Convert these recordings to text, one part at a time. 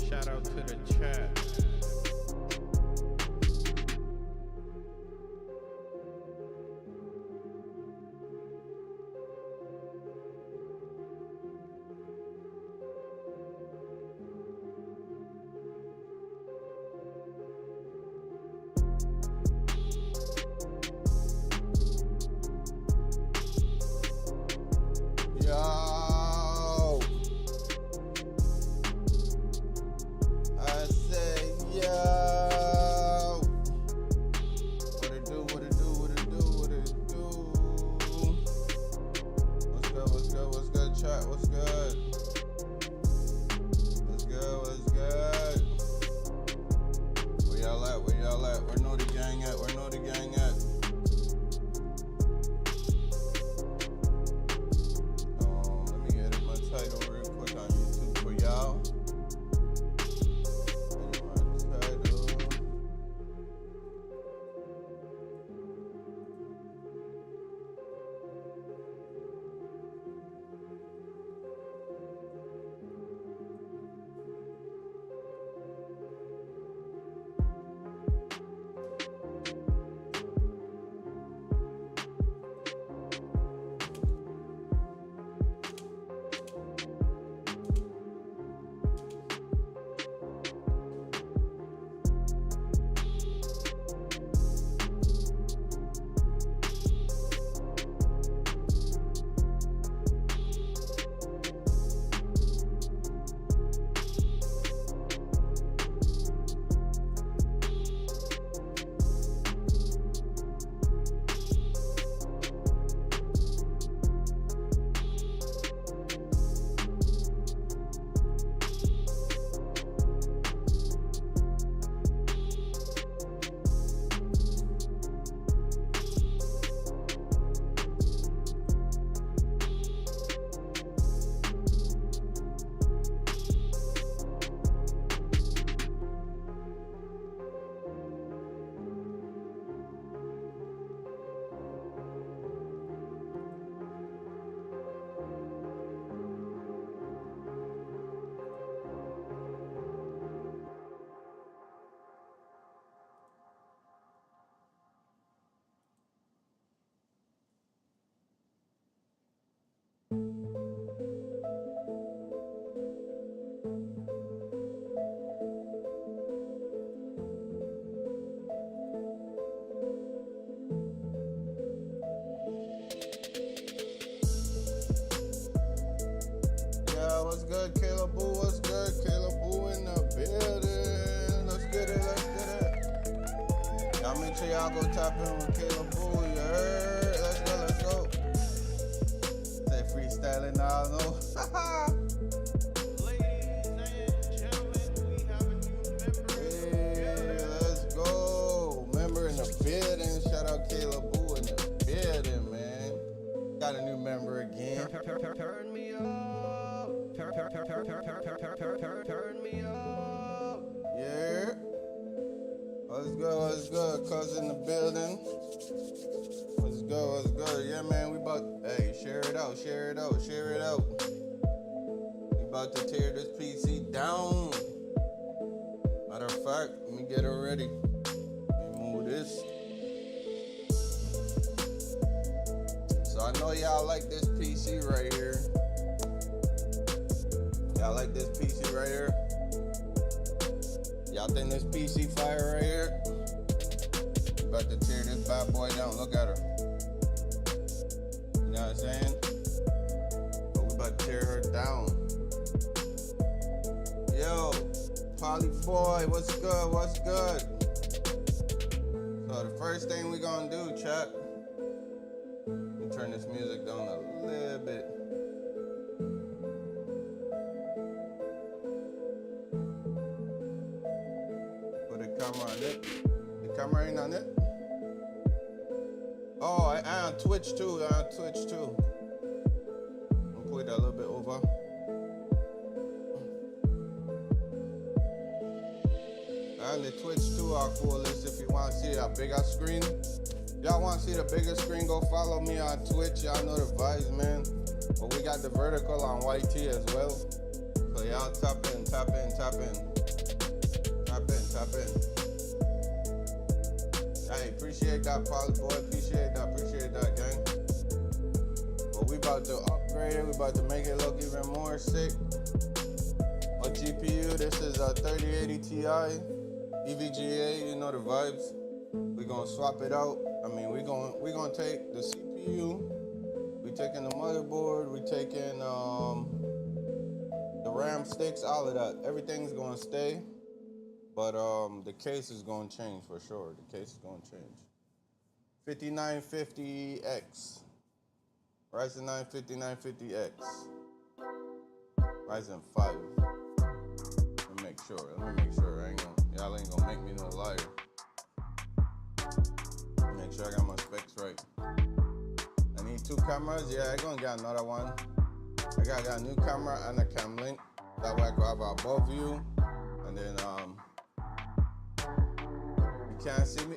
Shout out to the chat. What's good, Caleb Boo? What's good, Caleb Boo in the building? Let's get it, let's get it. Y'all make sure y'all go tap in with Caleb Boo, you heard? Let's go, let's go. Say freestyling now, no? Ladies and gentlemen, we have a new member. Hey, let's go. Member in the building. Shout out Caleb Boo in the building, man. Got a new member again. Turn me up. Turn me up. Yeah. What's good, cuz in the building. What's good. Yeah, man, we about, hey, share it out. We about to tear this PC down. Matter of fact, let me get it ready. Let me move this. So I know y'all like this PC right here. Y'all like this PC right here? Y'all think this PC fire right here? About to tear this bad boy down. Look at her. You know what I'm saying? But we about to tear her down. Yo, Polly boy, what's good? So the first thing we gonna do, chat. Let me turn this music down a little bit. Camera on it. The camera ain't on it. Oh, I on Twitch too. I'm gonna put that a little bit over. And the Twitch too are cool. If you want to see a bigger screen, y'all want to see the bigger screen, go follow me on Twitch. Y'all know the vibes, man. But we got the vertical on YT as well. So y'all tap in, tap in, tap in. Tap in, tap in. Hey, appreciate that, Polyboy. Appreciate that, gang. But we about to upgrade it. We about to make it look even more sick. A GPU, this is a 3080 Ti. EVGA, you know the vibes. We gonna swap it out. I mean, we gonna take the CPU. We taking the motherboard. We taking the RAM sticks, all of that. Everything's gonna stay, but the case is gonna change for sure. The case is gonna change. 5950X, Ryzen 9 5950X, Ryzen 5. Let me make sure. Y'all ain't gonna make me no liar. Make sure I got my specs right. I need 2 cameras. Yeah, I gonna get another one. I got a new camera and a cam link. That way I can have a above view. And then you can't see me.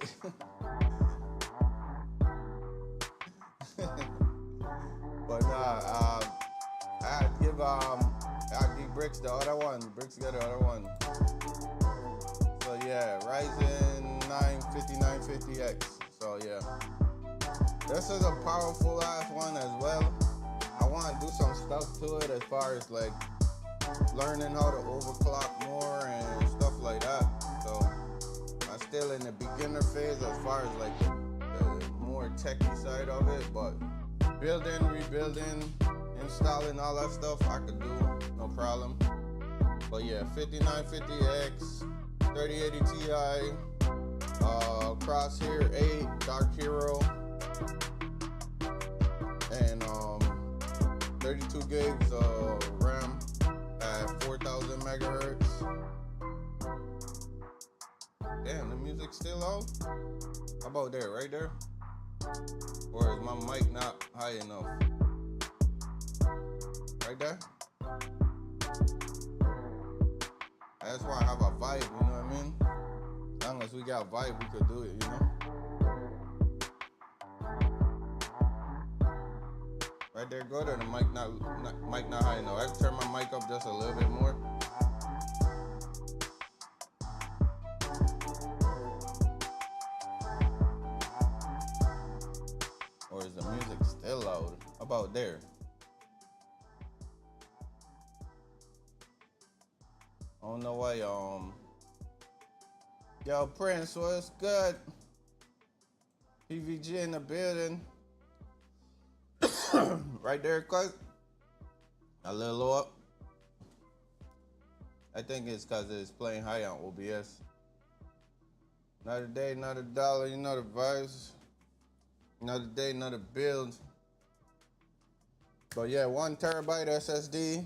But nah, I give Bricks the other one. Bricks got the other one. So yeah, Ryzen 9 5950X. So yeah, this is a powerful ass one as well. I want to do some stuff to it as far as like learning how to overclock more and stuff like that. So I'm still in the beginner phase as far as like the more techie side of it, but building, rebuilding, installing all that stuff I could do, no problem. But yeah, 5950X, 3080 Ti, Crosshair 8, Dark Hero, and 32 gigs of RAM at 4000 megahertz. Damn, the music's still out? How about there, right there? Or is my mic not high enough? Right there? That's why I have a vibe, you know what I mean? As long as we got vibe, we could do it, you know? Right there, go there, the mic not high enough. I can turn my mic up just a little bit more. Or is the music still loud? How about there? I don't know why, yo, Prince, what's good? PVG in the building. Right there, cuz. A little low up. I think it's because it's playing high on OBS. Another day, another dollar, you know the vibes. Another day, another build. But yeah, 1 terabyte SSD.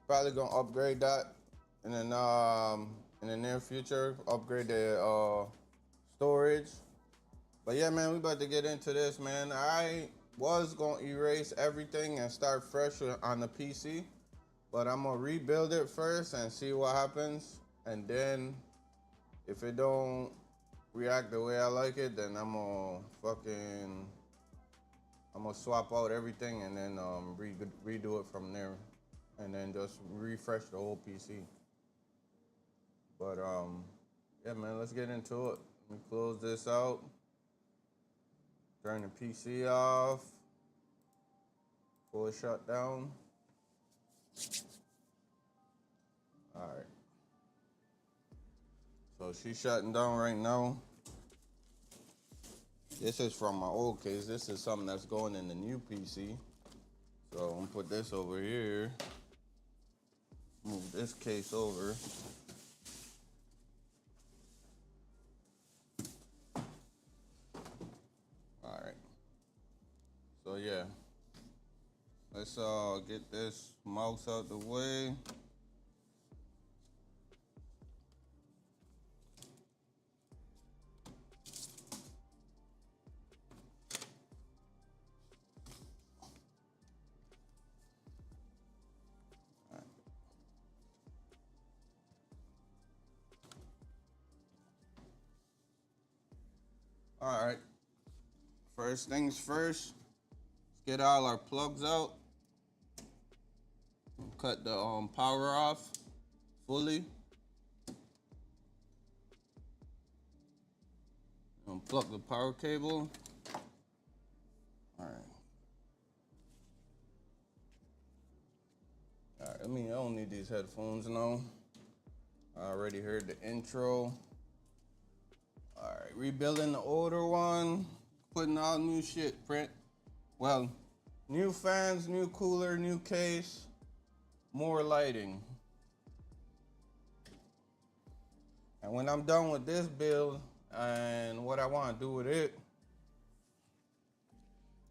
Probably gonna upgrade that. And then in the near future, upgrade the storage. But yeah, man, we about to get into this, man. I was gonna erase everything and start fresh on the PC, but I'm gonna rebuild it first and see what happens. And then if it don't react the way I like it, then I'm gonna swap out everything and then redo it from there, and then just refresh the whole PC. But yeah, man, let's get into it. Let me close this out. Turn the PC off. Full shutdown. All right. So she's shutting down right now. This is from my old case. This is something that's going in the new PC. So I'm gonna put this over here. Move this case over. All right. So yeah, let's get this mouse out the way. All right. First things first, let's get all our plugs out. cut the power off fully. Unplug the power cable. All right. All right, I mean, I don't need these headphones now. I already heard the intro. All right, rebuilding the older one, putting all new shit, print. Well, new fans, new cooler, new case, more lighting. And when I'm done with this build and what I want to do with it,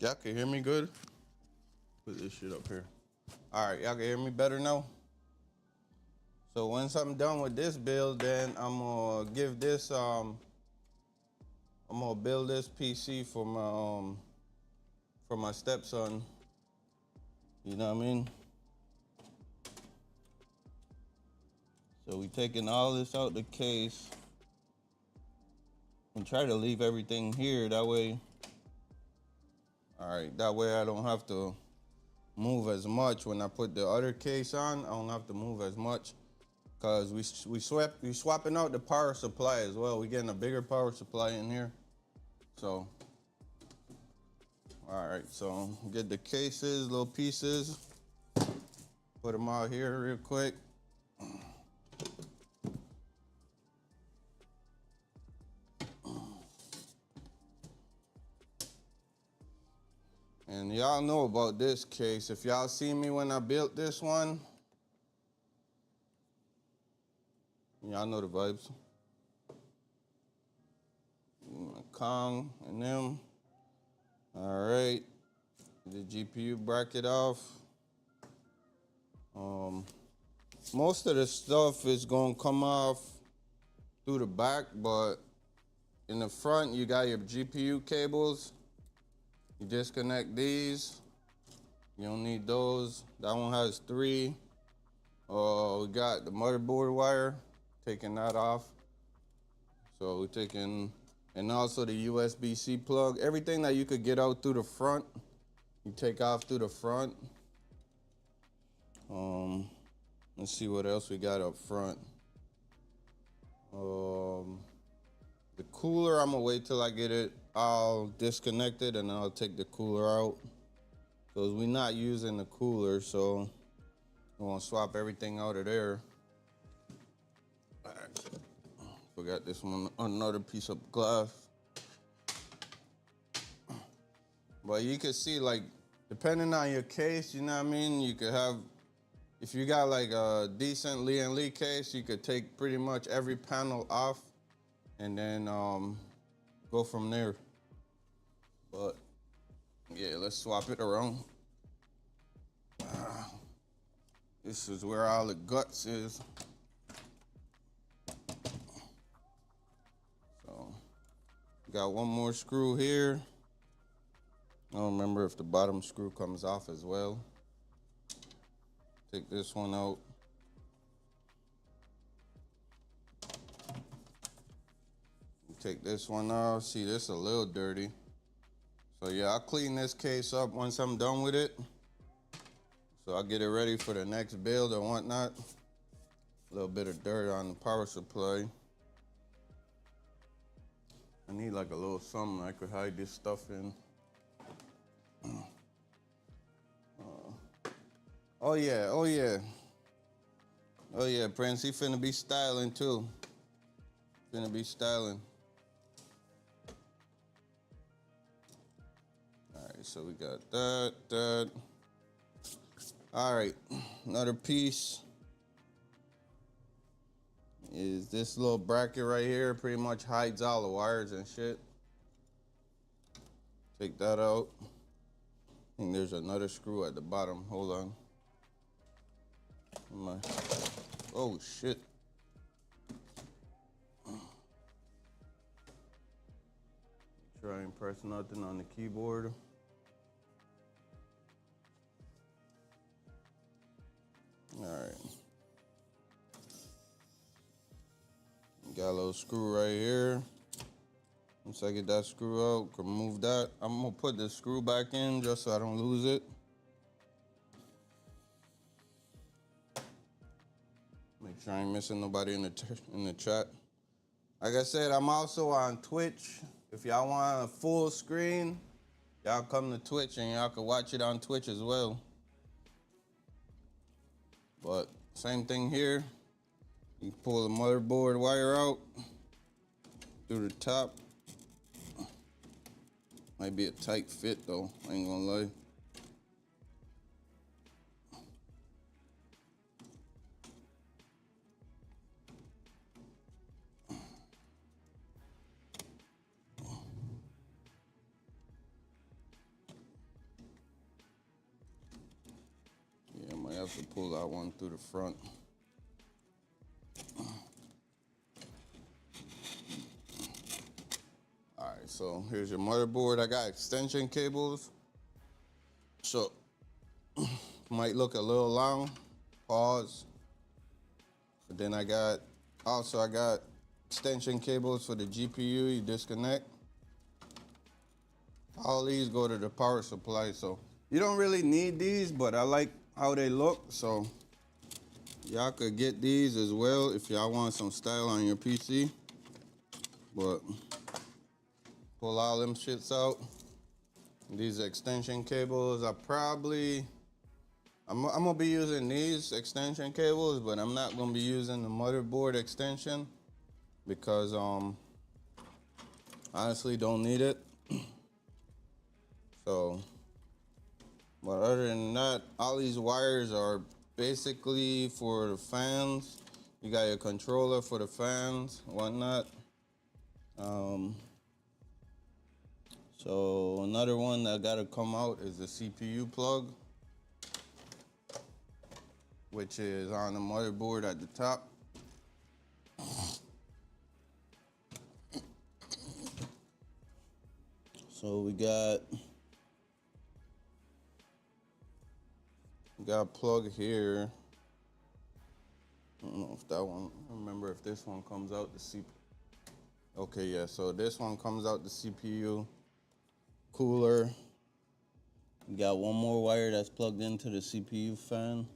y'all can hear me good? Put this shit up here. All right, y'all can hear me better now? So once I'm done with this build, then I'm gonna give this, I'm gonna build this PC for my stepson. You know what I mean? So we taking all this out the case and try to leave everything here. That way, all right, that way I don't have to move as much. When I put the other case on, I don't have to move as much because we swapping out the power supply as well. We getting a bigger power supply in here. So, all right, so get the cases, little pieces, put them out here real quick. And y'all know about this case. If y'all see me when I built this one, y'all know the vibes. Kong and them. All right, the GPU bracket off. Most of the stuff is gonna come off through the back, but in the front you got your GPU cables. You disconnect these. You don't need those. That one has 3. We got the motherboard wire, taking that off. So we're taking, and also the USB-C plug. Everything that you could get out through the front, you take off through the front. Let's see what else we got up front. The cooler, I'm gonna wait till I get it all disconnected and I'll take the cooler out. Because we're not using the cooler, so we're gonna swap everything out of there. All right. Forgot this one, another piece of glass. But you can see, like, depending on your case, you know what I mean? You could have, if you got like a decent Lee & case, you could take pretty much every panel off and then go from there. But yeah, let's swap it around. This is where all the guts is. So, got one more screw here. I don't remember if the bottom screw comes off as well. Take this one out. Take this one off. See, this a little dirty. So yeah, I'll clean this case up once I'm done with it. So I'll get it ready for the next build or whatnot. A little bit of dirt on the power supply. I need like a little something I could hide this stuff in. Oh yeah, oh yeah. Oh yeah, Prince, he finna be styling too. Finna be styling. All right, so we got that. All right, another piece is this little bracket right here. Pretty much hides all the wires and shit. Take that out. I think there's another screw at the bottom. Hold on. Oh shit. Try and press nothing on the keyboard. All right. Got a little screw right here. Once I get that screw out, remove that. I'm gonna put the screw back in just so I don't lose it. sure I ain't missing nobody in the chat. Like I said, I'm also on Twitch. If y'all want a full screen, y'all come to Twitch and y'all can watch it on Twitch as well. But same thing here. You pull the motherboard wire out through the top. Might be a tight fit though, I ain't gonna lie. Yeah, I might have to pull that one through the front. Alright, so here's your motherboard. I got extension cables. So, might look a little long. Pause. But then I got extension cables for the GPU you disconnect. All these go to the power supply, so you don't really need these, but I like how they look, so y'all could get these as well if y'all want some style on your PC. But pull all them shits out. These extension cables, I'm gonna be using these extension cables, but I'm not gonna be using the motherboard extension because honestly don't need it. So, but other than that, all these wires are basically for the fans. You got your controller for the fans, whatnot. So another one that gotta come out is the CPU plug, which is on the motherboard at the top. So we got a plug here. I don't know if that one, I don't remember if this one comes out the CPU. Okay, yeah, so this one comes out the CPU cooler. We got one more wire that's plugged into the CPU fan.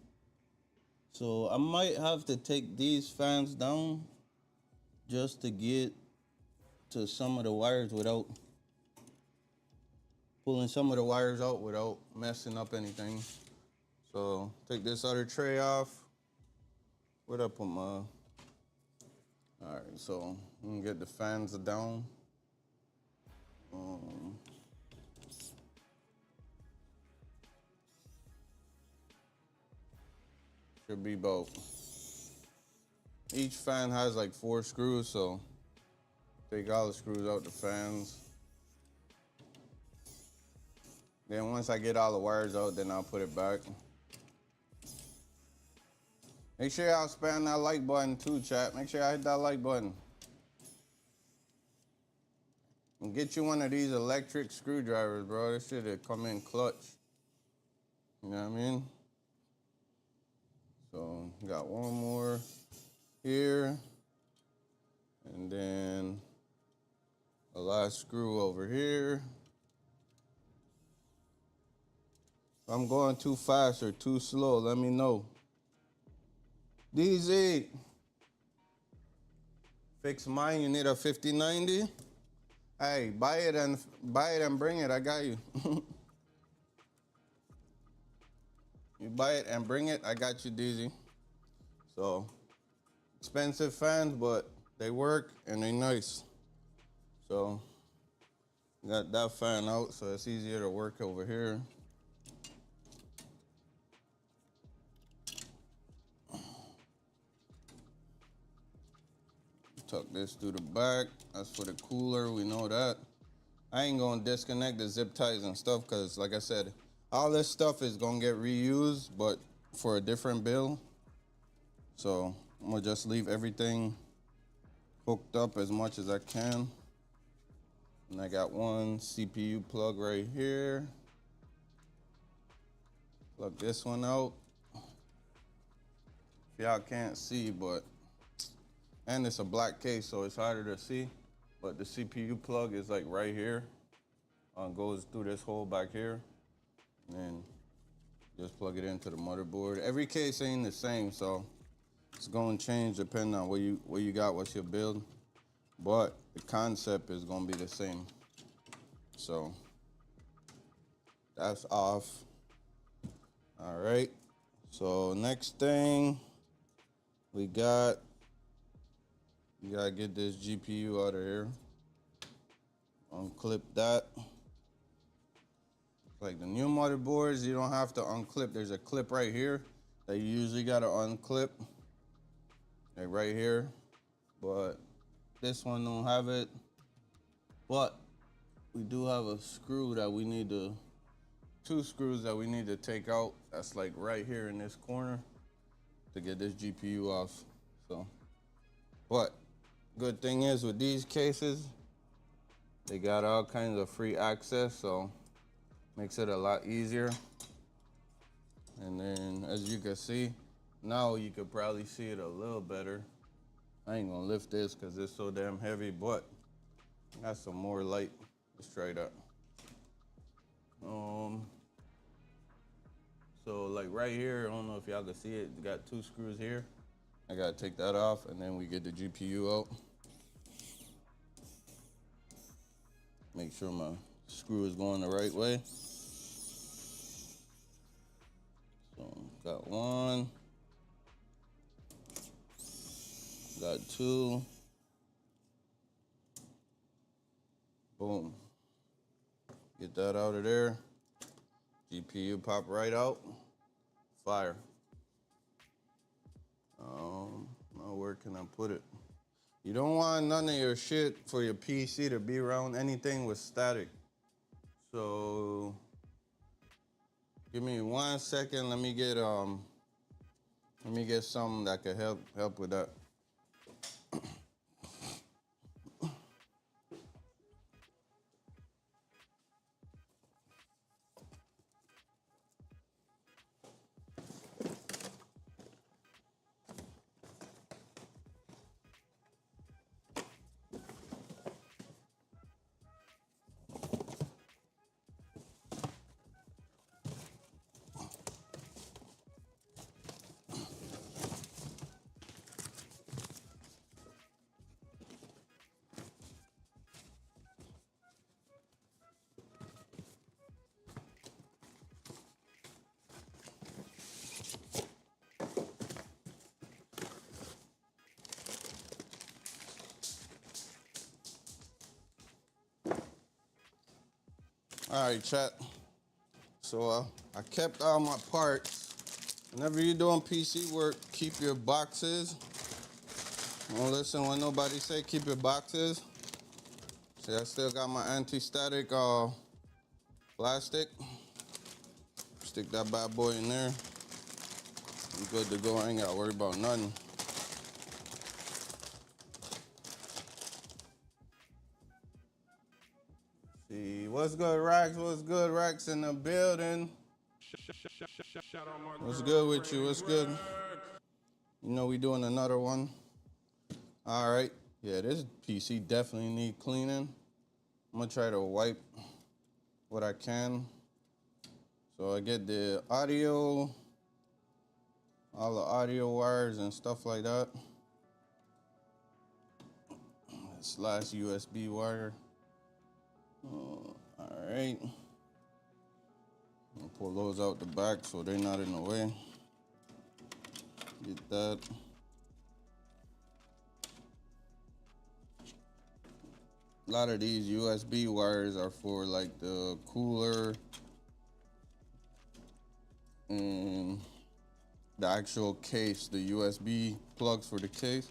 So I might have to take these fans down just to get to some of the wires without pulling some of the wires out without messing up anything. So take this other tray off. Where'd I put my, all right, so I'm gonna get the fans down. Should be about, each fan has like 4 screws, so take all the screws out the fans. Then once I get all the wires out, then I'll put it back. Make sure y'all spam that like button too, chat. Make sure y'all hit that like button. And get you one of these electric screwdrivers, bro. This shit'll come in clutch. You know what I mean? So, got one more here. And then a last screw over here. If I'm going too fast or too slow, let me know. DZ, fix mine. You need a 5090. Hey, buy it and bring it. I got you. You buy it and bring it. I got you, DZ. So expensive fans, but they work and they nice. So got that fan out, so it's easier to work over here. Tuck this through the back. That's for the cooler, we know that. I ain't gonna disconnect the zip ties and stuff because like I said, all this stuff is gonna get reused, but for a different build. So I'm gonna just leave everything hooked up as much as I can. And I got one CPU plug right here. Plug this one out. Y'all can't see, but, and it's a black case, so it's harder to see. But the CPU plug is like right here. Goes through this hole back here. And then just plug it into the motherboard. Every case ain't the same, so It's going to change depending on what you got, what's your build, but the concept is going to be the same. So that's off. All right. So next thing we got, you gotta get this GPU out of here. Unclip that. Like the new motherboards, you don't have to unclip. There's a clip right here that you usually gotta unclip. Like right here. But this one don't have it. But we do have a screw that we need to, 2 screws that we need to take out. That's like right here in this corner to get this GPU off. So, but good thing is with these cases, they got all kinds of free access, so makes it a lot easier. And then as you can see, now you could probably see it a little better. I ain't gonna lift this because it's so damn heavy, but I got some more light. Let's try that. So like right here, I don't know if y'all can see it, it's got 2 screws here. I gotta take that off and then we get the GPU out. Make sure my screw is going the right way. So got 1, got 2. Boom. Get that out of there. GPU pop right out. Fire. Now where can I put it? You don't want none of your shit for your PC to be around anything with static. So give me 1 second. Let me get something that can help with that. All right, chat. So I kept all my parts. Whenever you're doing PC work, keep your boxes. Don't listen when nobody say keep your boxes. See, I still got my anti-static plastic. Stick that bad boy in there. I'm good to go. I ain't gotta worry about nothing. See, what's good, Rax? What's good, Rax in the building? What's good with you? What's good? You know we doing another one. All right. Yeah, this PC definitely need cleaning. I'm gonna try to wipe what I can. So I get the audio, all the audio wires and stuff like that. Slash USB wire. All right. I'll pull those out the back so they're not in the way. Get that. A lot of these USB wires are for like the cooler and the actual case, the USB plugs for the case.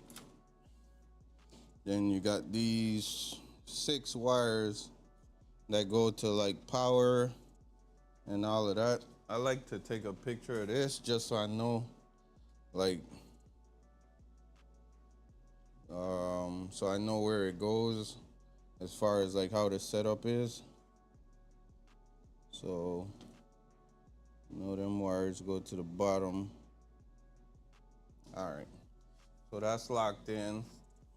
Then you got these 6 wires that go to like power and all of that. I like to take a picture of this just so I know, like, so I know where it goes as far as like how the setup is. So, you know, them wires go to the bottom. All right, so that's locked in.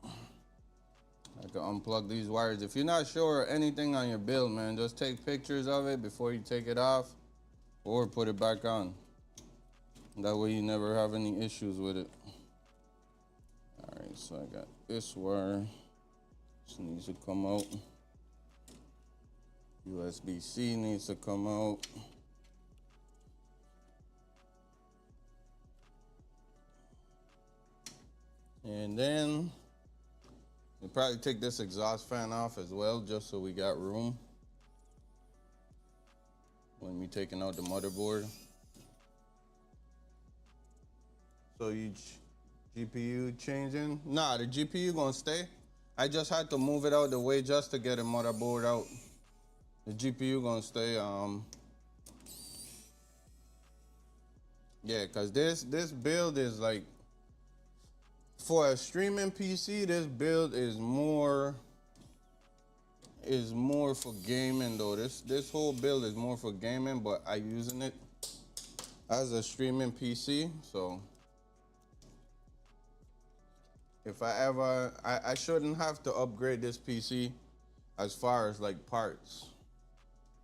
I can unplug these wires. If you're not sure anything on your build, man, just take pictures of it before you take it off or put it back on. That way you never have any issues with it. so I got this wire. This needs to come out. USB-C needs to come out. And then we'll probably take this exhaust fan off as well, just so we got room when we taking out the motherboard. So each GPU changing? Nah, the GPU gonna stay. I just had to move it out the way just to get a motherboard out. The GPU gonna stay. Yeah, cause this build is like, for a streaming PC, this build is more for gaming though. This whole build is more for gaming, but I using it as a streaming PC. So if I ever, I shouldn't have to upgrade this PC as far as like parts.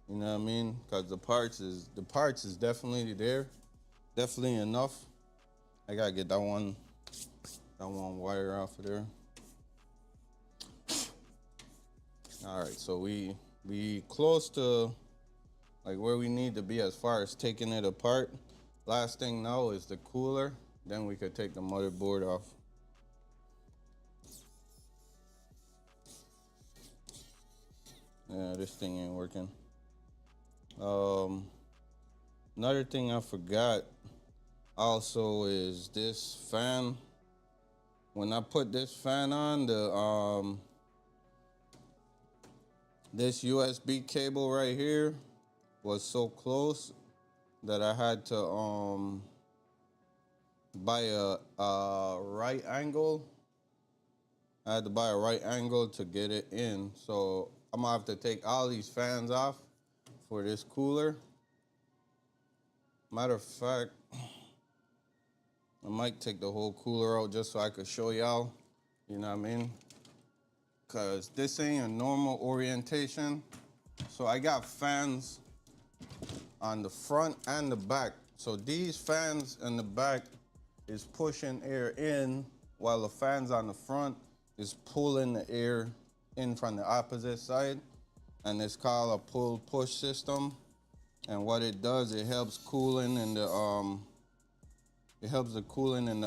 You know what I mean? Cause the parts is definitely there, definitely enough. I gotta get that one wire off of there. All right, so we close to like where we need to be as far as taking it apart. Last thing now is the cooler. Then we could take the motherboard off. Yeah, this thing ain't working. Another thing I forgot also is this fan. When I put this fan on, this USB cable right here was so close that I had to buy a right angle. I had to buy a right angle to get it in. So I'm gonna have to take all these fans off for this cooler. Matter of fact, I might take the whole cooler out just so I could show y'all, you know what I mean? Cause this ain't a normal orientation. So I got fans on the front and the back. So these fans in the back is pushing air in, while the fans on the front is pulling the air in from the opposite side. And it's called a pull-push system. And what it does, it helps cooling in the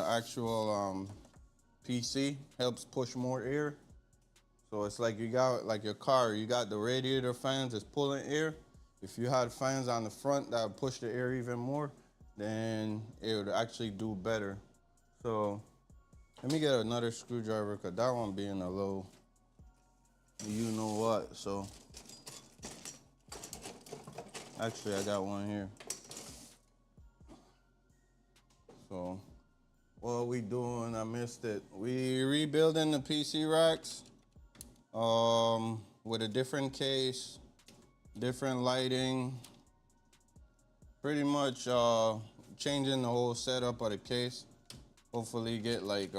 actual PC, helps push more air. So it's like you got, like your car, you got the radiator fans that's pulling air. If you had fans on the front that would push the air even more, then it would actually do better. So let me get another screwdriver, cause that one being a little, you know what, so. Actually, I got one here. So, what we doing? I missed it. We rebuilding the PC racks with a different case, different lighting. Pretty much changing the whole setup of the case. Hopefully get like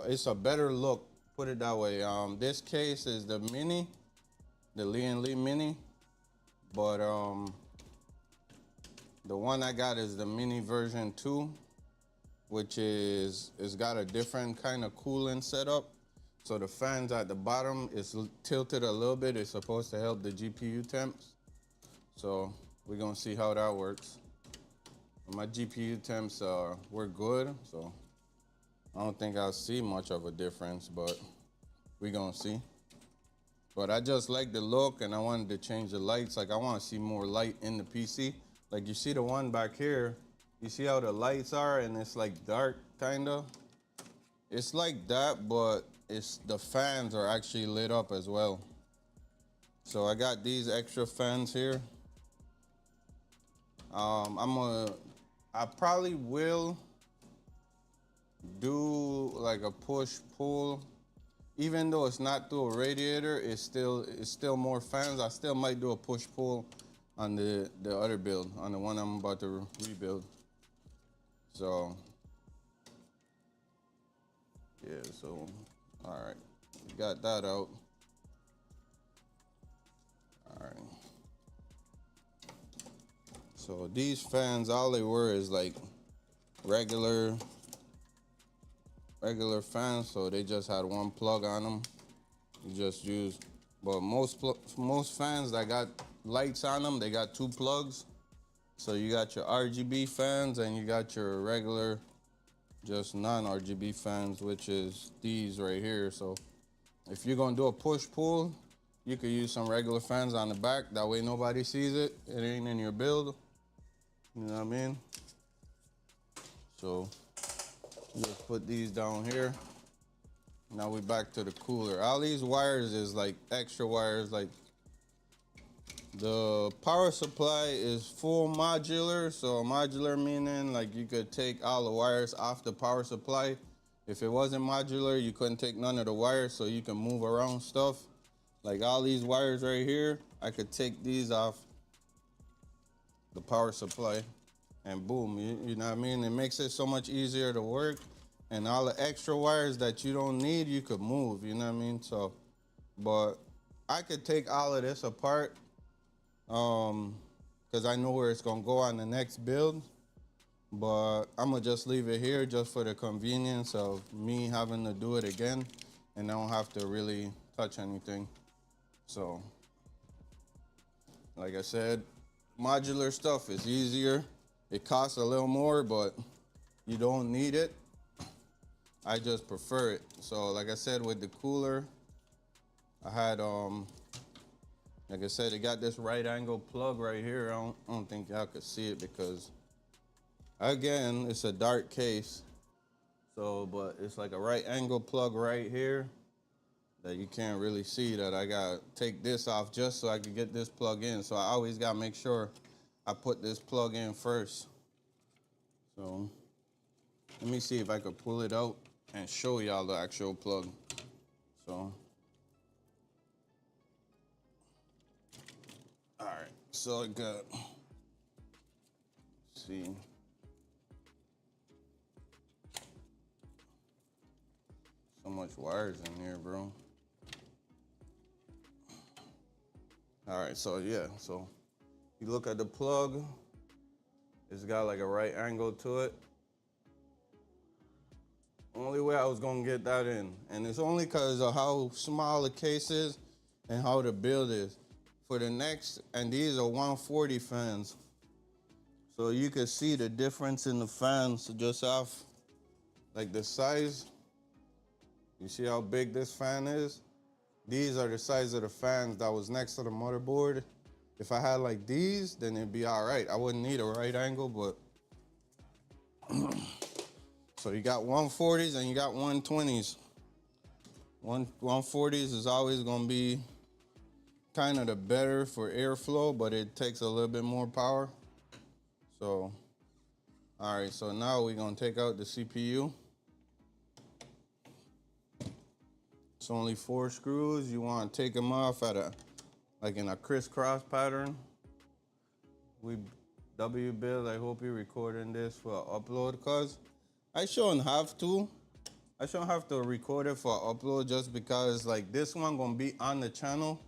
it's a better look. Put it that way. This case is the mini, the Lee & Lee mini, but the one I got is the mini version 2, which is, it's got a different kind of cooling setup. So the fans at the bottom is tilted a little bit. It's supposed to help the GPU temps. So we're gonna see how that works. My GPU temps were good, so I don't think I'll see much of a difference, but we're gonna see. But I just like the look, and I wanted to change the lights. Like, I wanna see more light in the PC. Like, you see the one back here, you see how the lights are, and it's like dark, kinda? It's like that, but it's, the fans are actually lit up as well. So I got these extra fans here. I probably will do like a push-pull. Even though it's not through a radiator, it's still more fans. I still might do a push-pull on the other build, on the one I'm about to rebuild. So, yeah, so, all right. We got that out. All right. So these fans, all they were is like regular fans, so they just had one plug on them. You just use, but most fans that got lights on them, they got two plugs. So you got your RGB fans and you got your regular, just non-RGB fans, which is these right here. So if you're gonna do a push-pull, you could use some regular fans on the back. That way nobody sees it. It ain't in your build. You know what I mean? So just put these down here. Now we back to the cooler. All these wires is like extra wires. Like the power supply is full modular. So modular meaning like you could take all the wires off the power supply. If it wasn't modular, you couldn't take none of the wires, so you can move around stuff. Like all these wires right here, I could take these off the power supply and boom, you know what I mean? It makes it so much easier to work. And all the extra wires that you don't need, you could move, you know what I mean? So, but I could take all of this apart because I know where it's gonna go on the next build. But I'm gonna just leave it here just for the convenience of me having to do it again and I don't have to really touch anything. So, like I said, modular stuff is easier. It costs a little more, but you don't need it. I just prefer it. So like I said, with the cooler, I had, like I said, it got this right angle plug right here. I don't think y'all could see it because, again, it's a dark case. So, but it's like a right angle plug right here that you can't really see that I got to take this off just so I can get this plug in. So I always got to make sure I put this plug in first. So let me see if I could pull it out and show y'all the actual plug. So, all right, so I got, let's see. So much wires in here, bro. All right, so yeah, so you look at the plug, it's got like a right angle to it. Only way I was gonna get that in, and it's only because of how small the case is and how the build is. For the next, and these are 140 fans. So you can see the difference in the fans just off like the size. You see how big this fan is? These are the size of the fans that was next to the motherboard. If I had like these, then it'd be all right. I wouldn't need a right angle, but so you got 140s and you got 120s. 140s is always gonna be kind of the better for airflow, but it takes a little bit more power. So, all right, so now we're gonna take out the CPU. It's only 4 screws. You wanna take them off at like in a crisscross pattern. W Bill, I hope you're recording this for upload, cause I shouldn't have to. I shouldn't have to record it for upload just because like this one gonna be on the channel.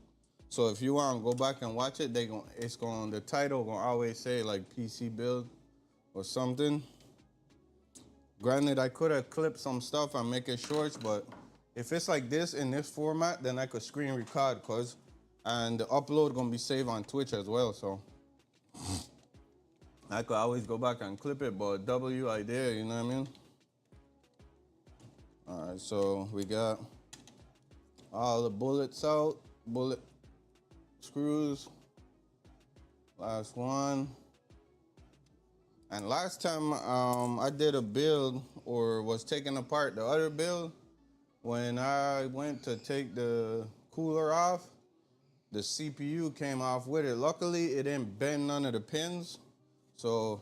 So if you want to go back and watch it, the title gonna always say like PC build or something. Granted, I could have clipped some stuff and make it shorts, but if it's like this in this format, then I could screen record, and the upload gonna be saved on Twitch as well. So I could always go back and clip it, but W idea, you know what I mean? All right, so we got all the bullets out, bullet screws, last one. And last time I did a build or was taking apart the other build, when I went to take the cooler off, the CPU came off with it. Luckily, it didn't bend none of the pins. So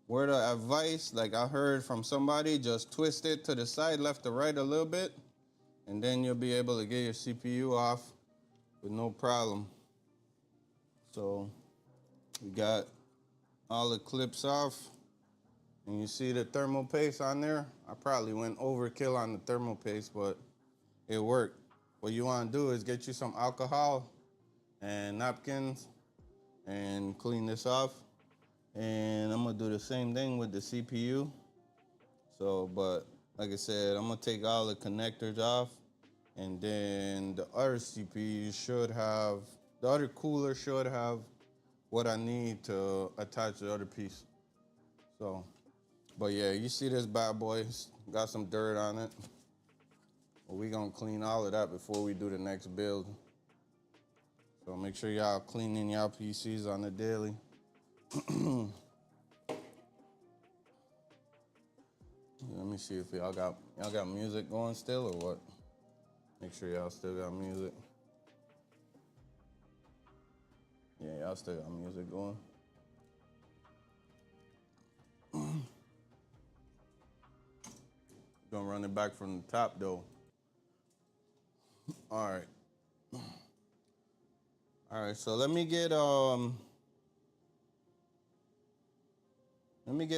word of advice, like I heard from somebody, just twist it to the side, left to right a little bit, and then you'll be able to get your CPU off with no problem. So we got all the clips off, and you see the thermal paste on there. I probably went overkill on the thermal paste, but it worked. What you want to do is get you some alcohol and napkins and clean this off. And I'm gonna do the same thing with the CPU. So, but like I said, I'm gonna take all the connectors off, and then the other CPU should have, the other cooler should have what I need to attach the other piece. So, but yeah, you see this bad boy, it's got some dirt on it. Well, we gonna clean all of that before we do the next build. So make sure y'all cleaning y'all PCs on the daily. Let me see if y'all got music going still or what. Make sure y'all still got music. Yeah, y'all still got music going. Gonna run it back from the top though. All right, so let me get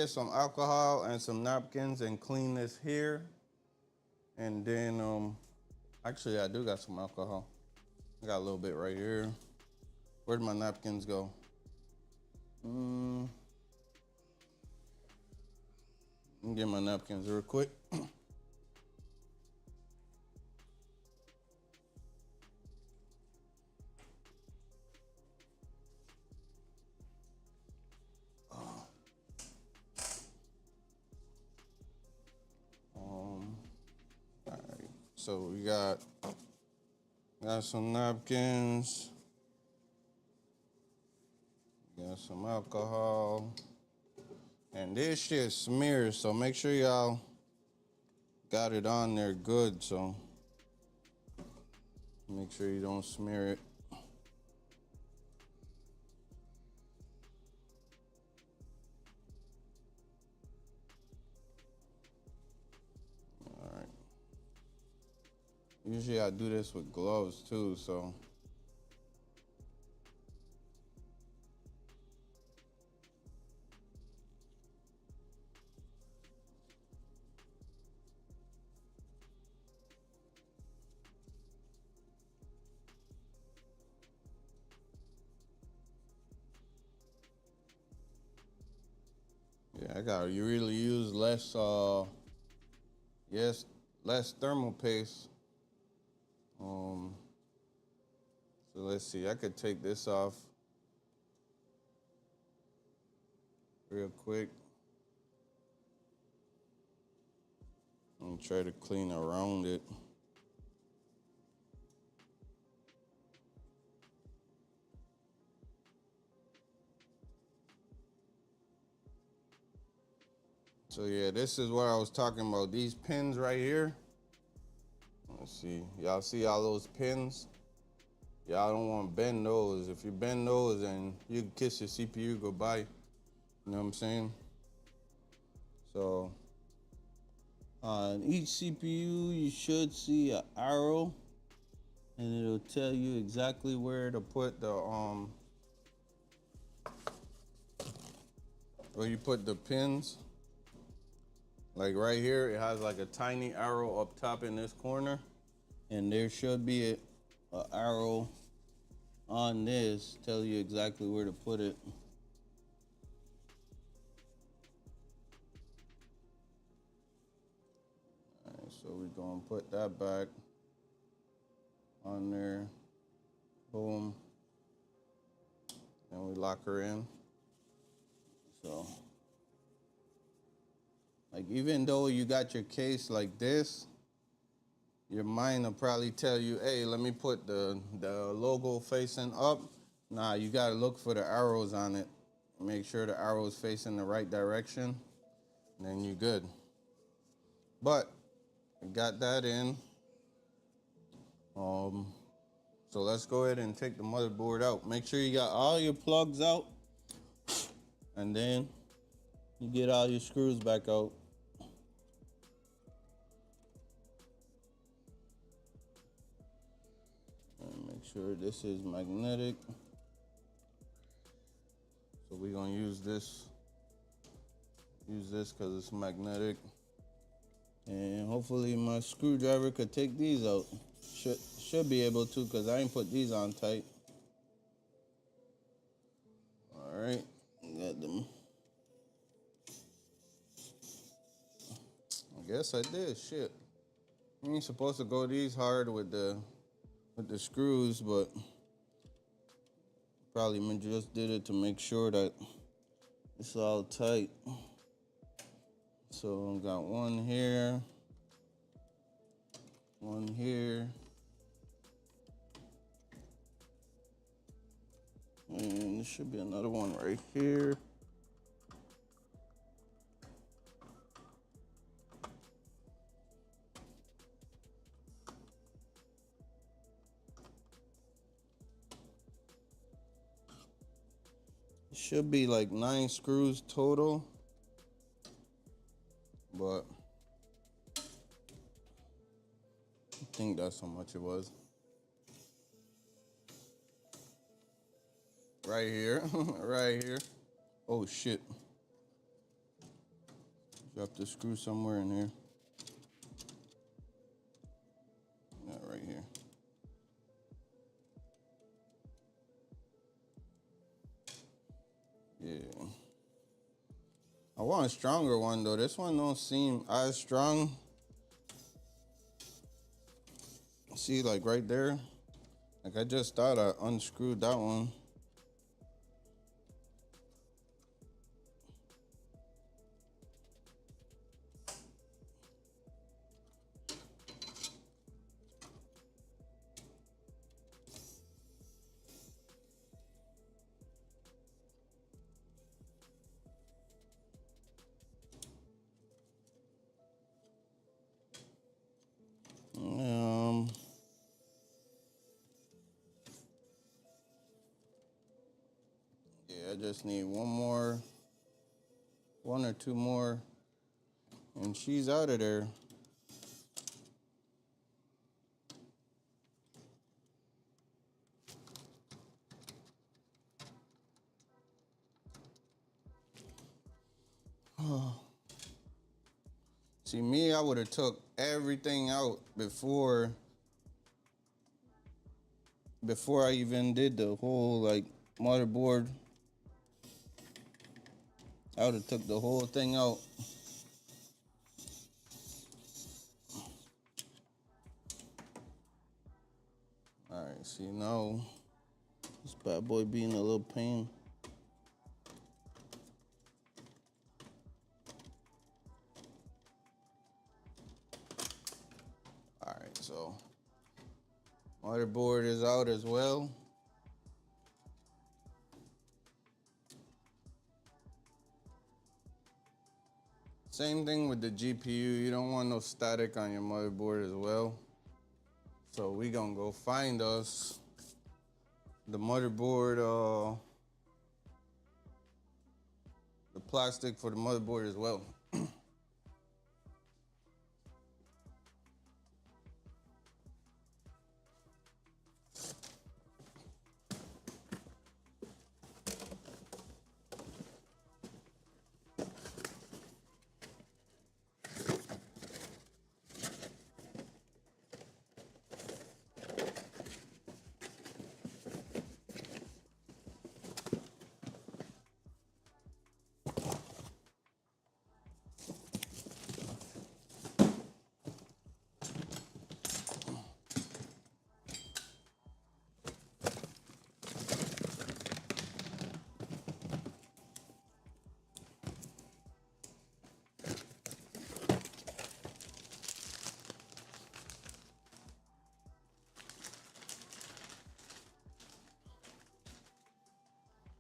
some alcohol and some napkins and clean this here. And then actually I do got some alcohol. I got a little bit right here. Where'd my napkins go? Let me get my napkins real quick. So we got some napkins, got some alcohol, and this shit smears, so make sure y'all got it on there good, so make sure you don't smear it. Usually I do this with gloves too, so. Yeah, I gotta really use less thermal paste. So let's see, I could take this off real quick and try to clean around it. So yeah, this is what I was talking about. These pins right here. Let's see, y'all see all those pins? Y'all don't want to bend those. If you bend those, then you can kiss your CPU goodbye. You know what I'm saying? So on each CPU, you should see an arrow, and it'll tell you exactly where to put the where you put the pins. Like right here, it has like a tiny arrow up top in this corner, and there should be an arrow on this tell you exactly where to put it. All right, so we're gonna put that back on there. Boom. And we lock her in. So, like, even though you got your case like this, your mind will probably tell you, hey, let me put the logo facing up. Nah, you gotta look for the arrows on it. Make sure the arrow's facing the right direction, and then you're good. But I got that in. So let's go ahead and take the motherboard out. Make sure you got all your plugs out, and then you get all your screws back out. And make sure this is magnetic. So we're gonna use this because it's magnetic. And hopefully my screwdriver could take these out. Should be able to, because I ain't put these on tight. All right, got them. guess I did. Shit. You ain't supposed to go these hard with the screws, but probably just did it to make sure that it's all tight. So I got one here, one here, and there should be another one right here. It should be like 9 screws total, but I think that's how much it was. Right here, right here. Oh shit. Drop the screw somewhere in here. Yeah, right here. Yeah. I want a stronger one though. This one don't seem as strong. See, like right there. Like I just thought I unscrewed that one. Yeah, I just need one or two more, and she's out of there. See, me, I would have took everything out before I even did the whole like motherboard. I would have took the whole thing out. All right, see now this bad boy being a little pain. All right, so motherboard is out as well. Same thing with the GPU. You don't want no static on your motherboard as well. So we gonna go find us the motherboard, the plastic for the motherboard as well.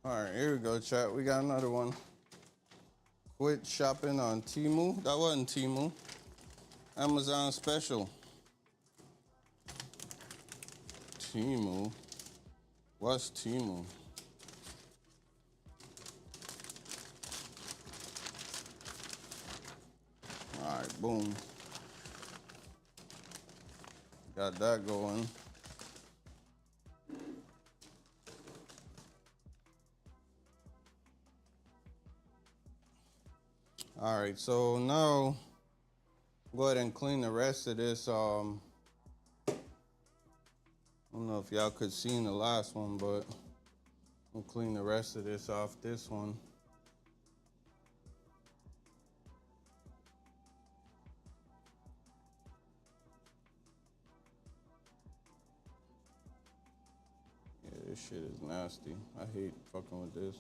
All right, here we go, chat. We got another one. Quit shopping on Temu. That wasn't Temu. Amazon special. Temu. What's Temu? All right, boom. Got that going. All right, so now go ahead and clean the rest of this. I don't know if y'all could see in the last one, but we'll clean the rest of this off this one. This shit is nasty. I hate fucking with this.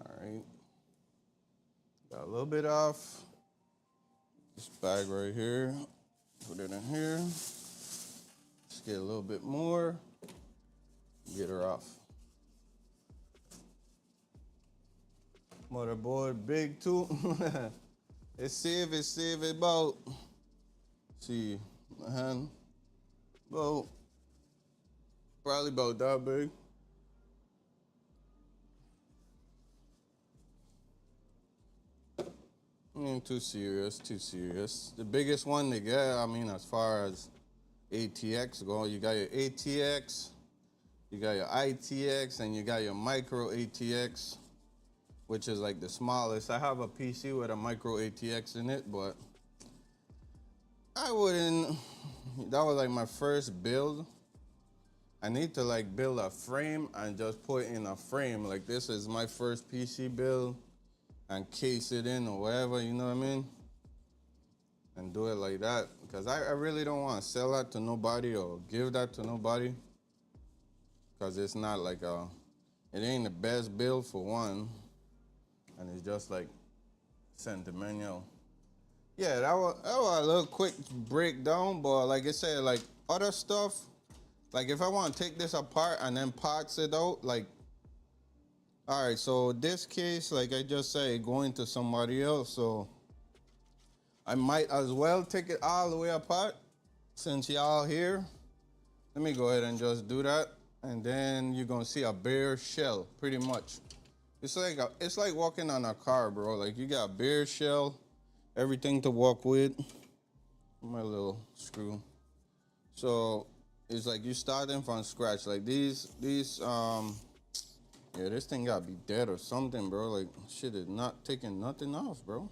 All right. Got a little bit off. This bag right here. Put it in here. Just get a little bit more. Get her off. Motherboard big too. It's safe about. See, my hand. About, probably about that big. Too serious. The biggest one to get, I mean, as far as ATX go, you got your ATX, you got your ITX, and you got your micro ATX, which is like the smallest. I have a PC with a micro ATX in it, but I wouldn't, that was like my first build. I need to like build a frame and just put in a frame. Like this is my first PC build and case it in or whatever, you know what I mean? And do it like that. Because I really don't want to sell that to nobody or give that to nobody. Because it's not like it ain't the best build for one. And it's just like sentimental. Yeah, that was a little quick breakdown, but like I said, like other stuff, like if I want to take this apart and then parts it out, like, all right, so this case, like I just said, going to somebody else, so I might as well take it all the way apart since y'all here. Let me go ahead and just do that, and then you're gonna see a bare shell, pretty much. It's like walking on a car, bro. Like you got bare shell, everything to walk with. My little screw. So it's like you starting from scratch. Like these yeah, this thing gotta be dead or something, bro. Like, shit is not taking nothing off, bro.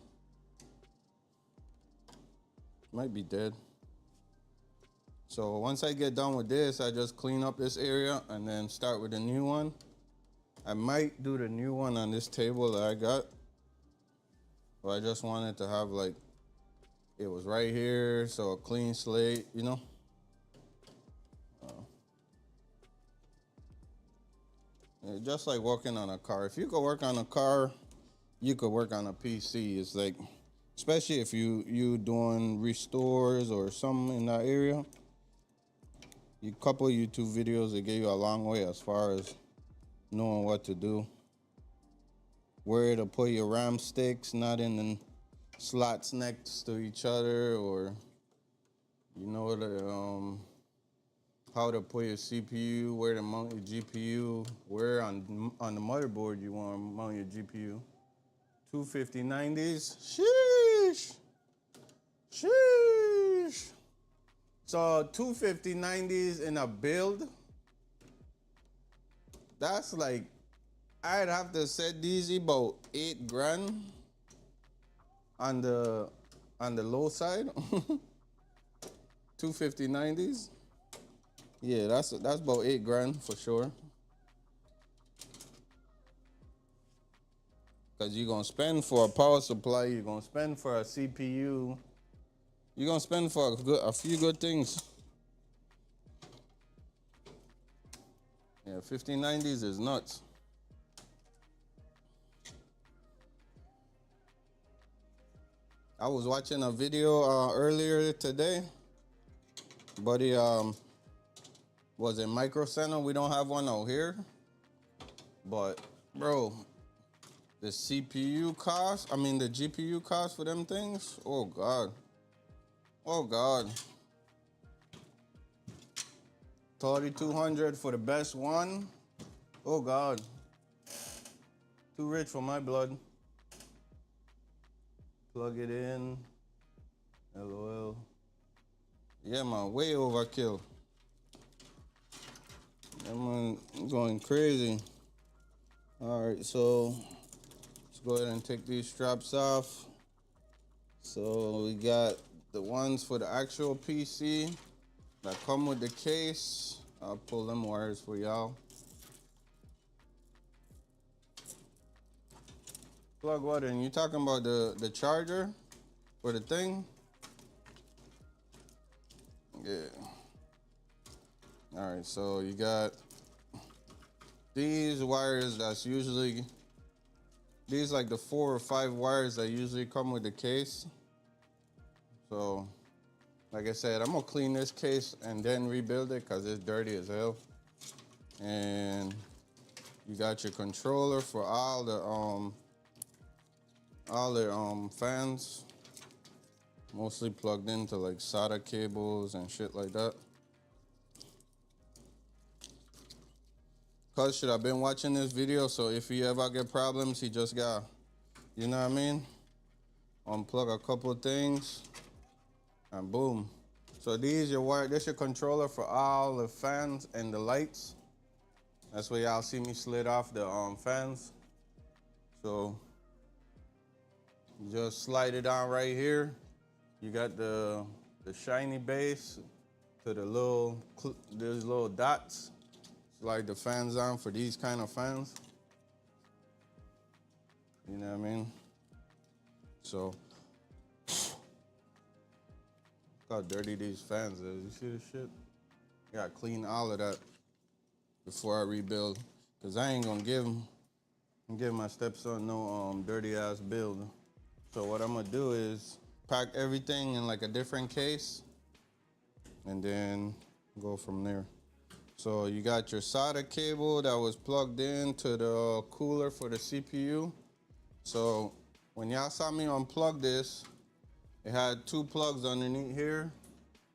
Might be dead. So once I get done with this, I just clean up this area and then start with the new one. I might do the new one on this table that I got. But I just wanted to have like, it was right here, so a clean slate, you know? Just like working on a car. If you could work on a car, you could work on a PC. It's like, especially if you doing restores or something in that area. You couple YouTube videos, they get you a long way as far as knowing what to do. Where to put your RAM sticks, not in the slots next to each other, or you know the how to put your CPU, where to mount your GPU, where on the motherboard you want to mount your GPU. 25090s, sheesh. So 25090s in a build, that's like, I'd have to set these about $8,000 on the low side. 25090s. Yeah, that's about $8,000 for sure. Cause you're gonna spend for a power supply, you're gonna spend for a CPU, you're gonna spend for a few good things. Yeah, 5090s is nuts. I was watching a video earlier today. Buddy was in Micro Center. We don't have one out here. But bro, the CPU cost, I mean the GPU cost for them things, oh God. Oh God. 3,200 for the best one. Oh God. Too rich for my blood. Plug it in. LOL. Yeah, man, way overkill. I'm going crazy. All right, so let's go ahead and take these straps off. So we got the ones for the actual PC that come with the case. I'll pull them wires for y'all. Plug what in? You talking about the charger? for the thing. Yeah. All right, so you got these wires that's usually, these like the 4 or 5 wires that usually come with the case. So, like I said, I'm gonna clean this case and then rebuild it because it's dirty as hell. And you got your controller for all the fans, mostly plugged into like SATA cables and shit like that. Cuz should have been watching this video, so if he ever get problems, he just got, you know what I mean? Unplug a couple things and boom. So these your wire, this your controller for all the fans and the lights. That's where y'all see me slid off the fans. So you just slide it on right here. You got the shiny base to the these little dots. Slide the fans on for these kind of fans. You know what I mean? So, look how dirty these fans is. You see this shit? Gotta clean all of that before I rebuild. Cause I ain't gonna give my stepson no dirty ass build. So what I'm gonna do is pack everything in like a different case and then go from there. So you got your SATA cable that was plugged into the cooler for the CPU. So when y'all saw me unplug this, it had 2 plugs underneath here.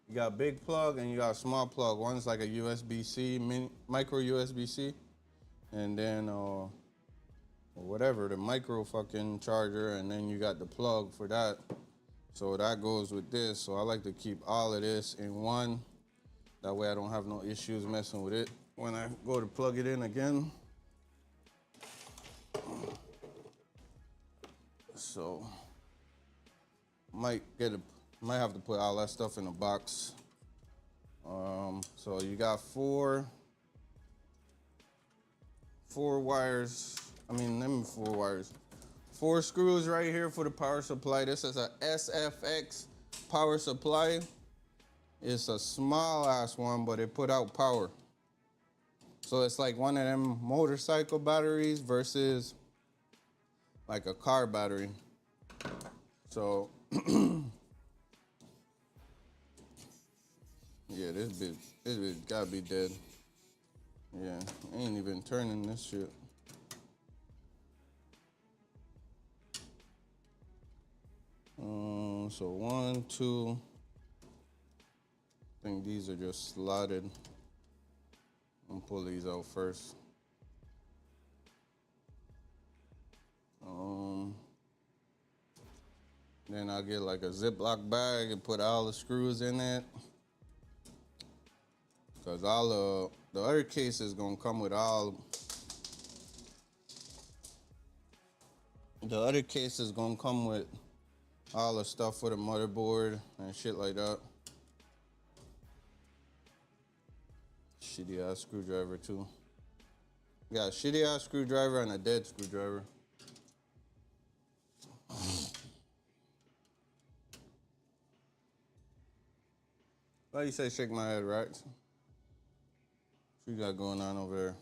You got big plug and you got small plug. One's like a USB-C, micro USB-C, and then or whatever, the micro fucking charger, and then you got the plug for that. So that goes with this. So I like to keep all of this in one. That way I don't have no issues messing with it when I go to plug it in again. So might have to put all that stuff in a box. So you got 4 wires. I mean, them 4 wires. 4 screws right here for the power supply. This is a SFX power supply. It's a small ass one, but it put out power. So it's like one of them motorcycle batteries versus like a car battery. So yeah, this bitch gotta be dead. Yeah, ain't even turning this shit. So 1, 2. I think these are just slotted. I'm gonna pull these out first. Then I'll get like a Ziploc bag and put all the screws in it. Cause all the other case is gonna come with all. The other case is gonna come with all the stuff for the motherboard and shit like that. Shitty ass screwdriver too. Got a shitty ass screwdriver and a dead screwdriver. Why you say shake my head, right? What you got going on over there?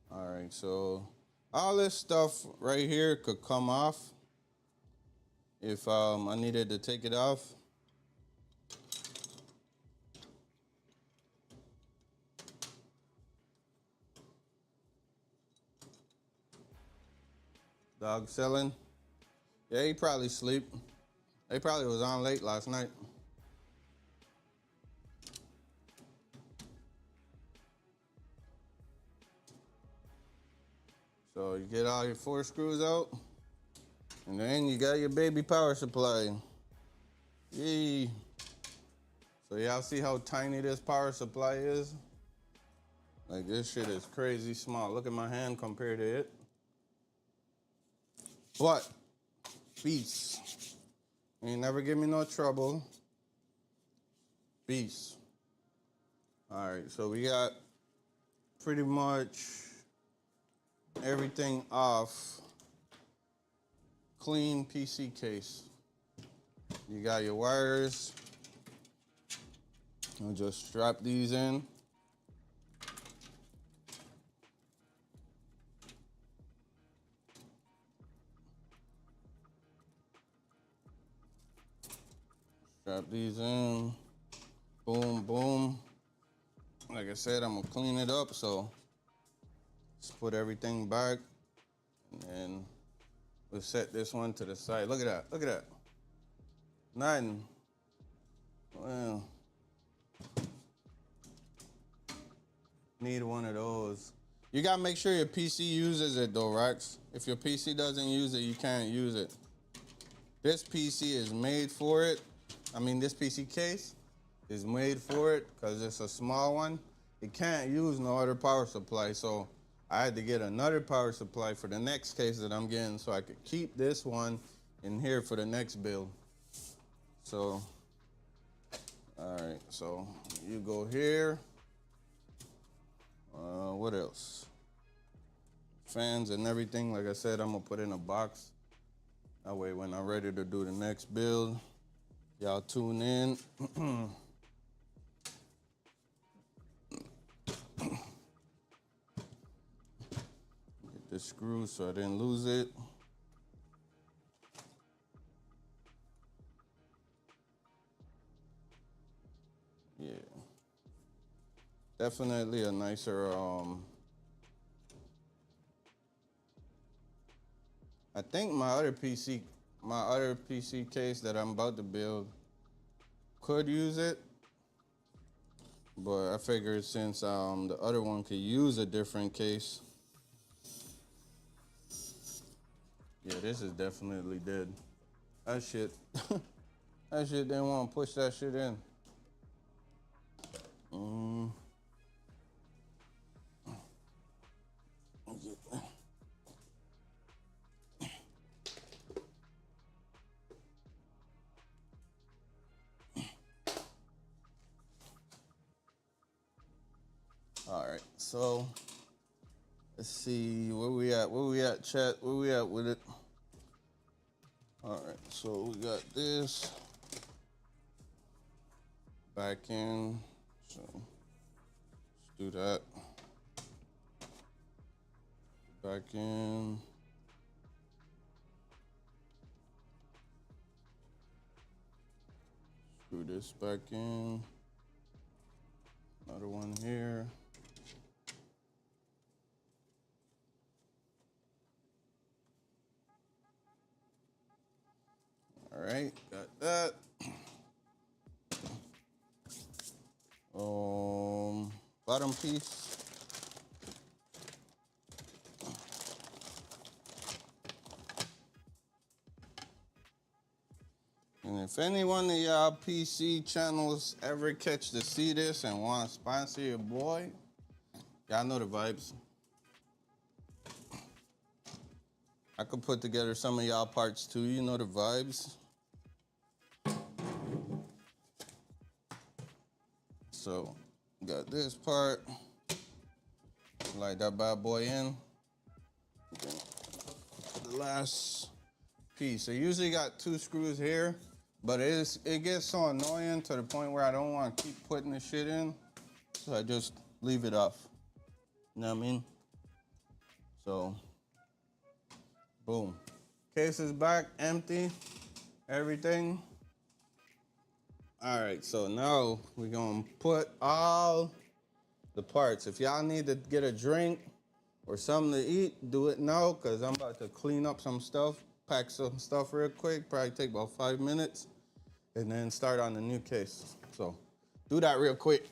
All right, so all this stuff right here could come off if I needed to take it off. Dog selling? Yeah, he probably sleep. He probably was on late last night. So you get all your 4 screws out, and then you got your baby power supply. Yee. So y'all see how tiny this power supply is? Like this shit is crazy small. Look at my hand compared to it. But, peace. Ain't never give me no trouble. Peace. All right, so we got pretty much everything off. Clean PC case. You got your wires. I'll just strap these in. Strap these in. Boom, boom. Like I said, I'm gonna clean it up, so just put everything back, and then we'll set this one to the side. Look at that, look at that. Nothing. Well, need one of those. You gotta make sure your PC uses it though, Rex. If your PC doesn't use it, you can't use it. This PC is made for it. I mean, this PC case is made for it because it's a small one. It can't use no other power supply, so I had to get another power supply for the next case that I'm getting so I could keep this one in here for the next build. So, all right, so you go here. What else? Fans and everything, like I said, I'm gonna put in a box. That way when I'm ready to do the next build, y'all tune in. Get this screw so I didn't lose it. Yeah. Definitely a nicer, I think my other PC case that I'm about to build could use it, but I figured since the other one could use a different case. Yeah, this is definitely dead. That shit, that shit didn't want to push that shit in. All right, so let's see where we at. Where we at, chat? Where we at with it? All right, so we got this back in. So let's do that. Back in. Screw this back in. Another one here. All right, got that. Bottom piece. And if any one of y'all PC channels ever catch to see this and want to sponsor your boy, y'all know the vibes. I could put together some of y'all parts too, you know the vibes. So, got this part. Light that bad boy in. The last piece. I usually got 2 screws here, but it gets so annoying to the point where I don't want to keep putting the shit in. So I just leave it off. You know what I mean? So, boom. Case is back, empty, everything. All right, so now we're gonna put all the parts. If y'all need to get a drink or something to eat, do it now, because I'm about to clean up some stuff, pack some stuff real quick, probably take about 5 minutes, and then start on the new case. So do that real quick.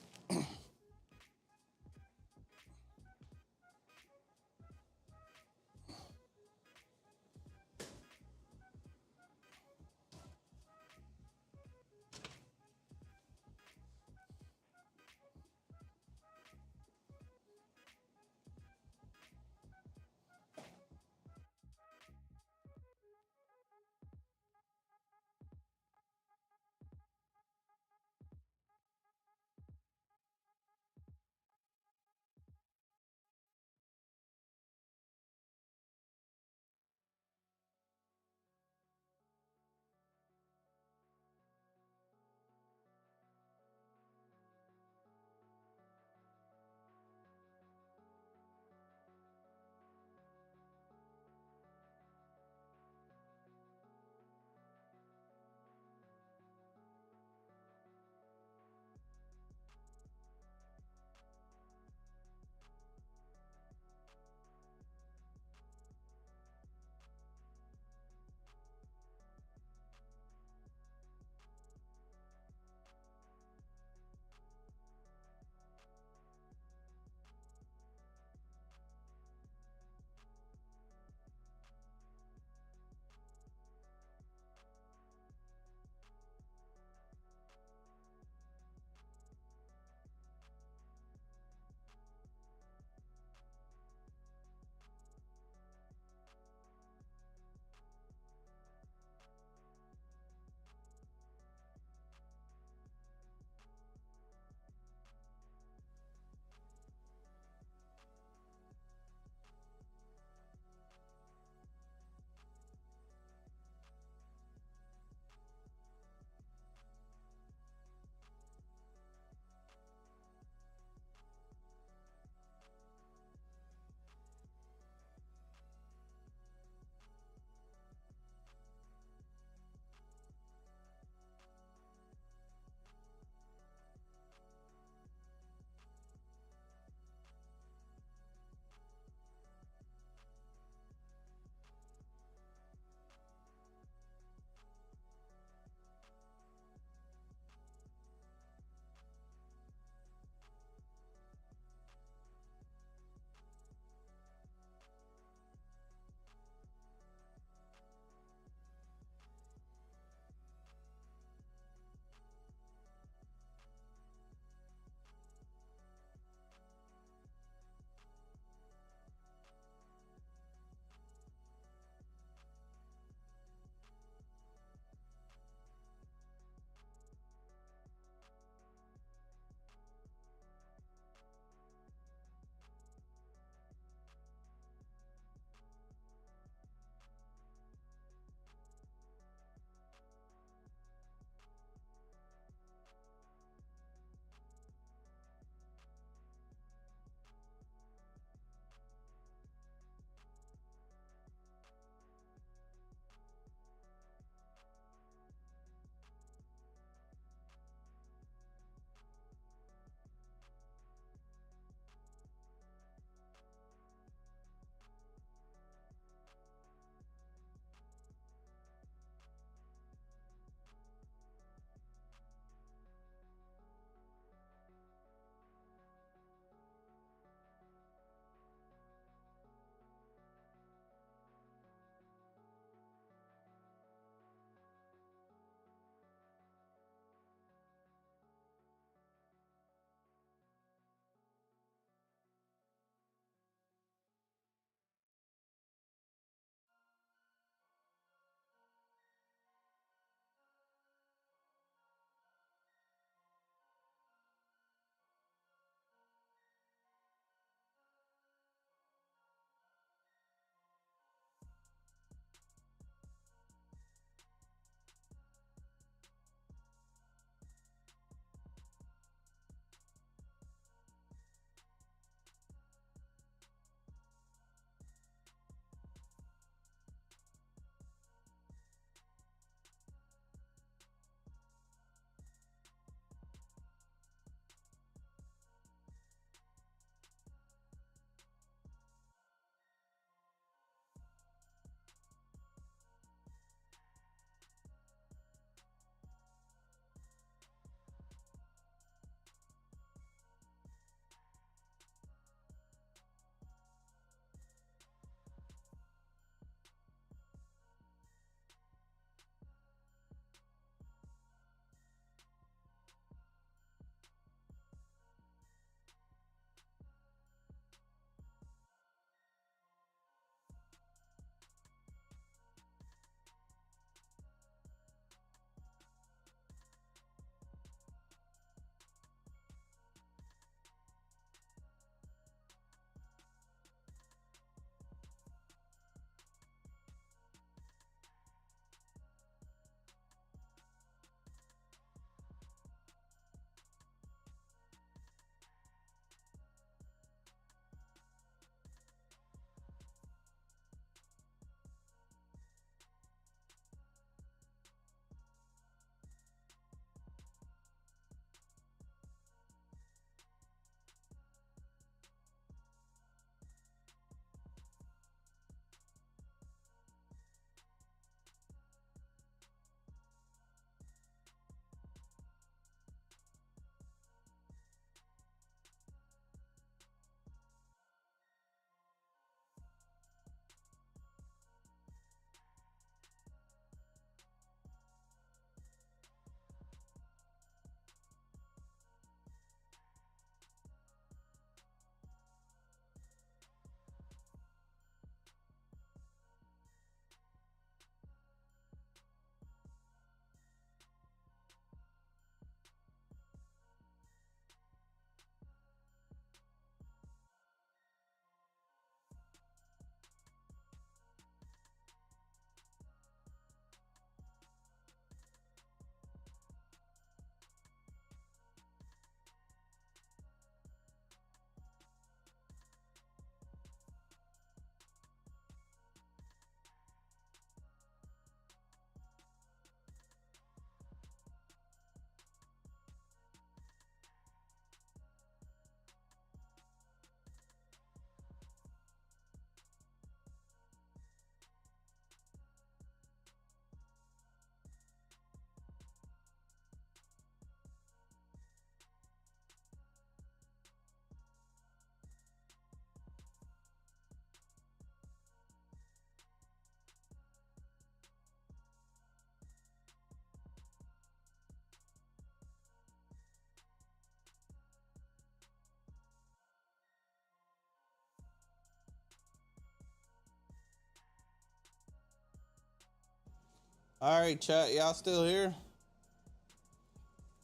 All right, chat. Y'all still here?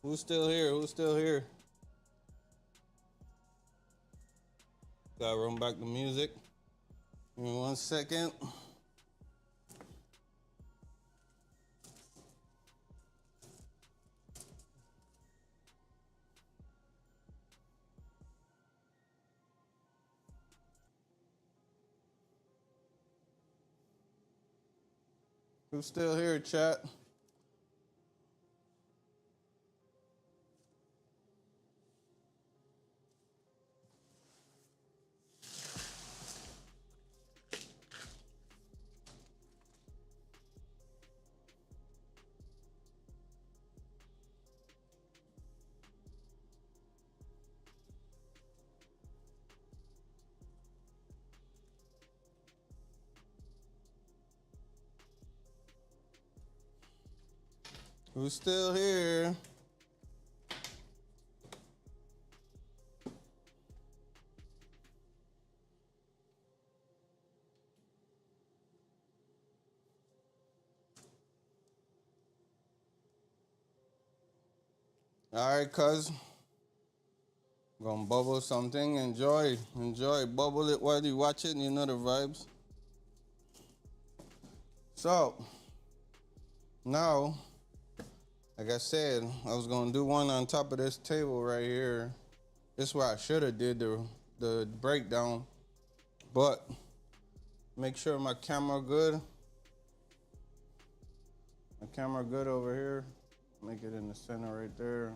Who's still here? Who's still here? Gotta run back the music. Give me 1 second. Who's still here, chat? Who's still here? All right, cuz. Gonna bubble something. Enjoy. Enjoy. Bubble it while you watch it. You know the vibes. So, now, like I said, I was gonna do one on top of this table right here. This is where I should have did the breakdown. But, make sure my camera good. My camera good over here. Make it in the center right there.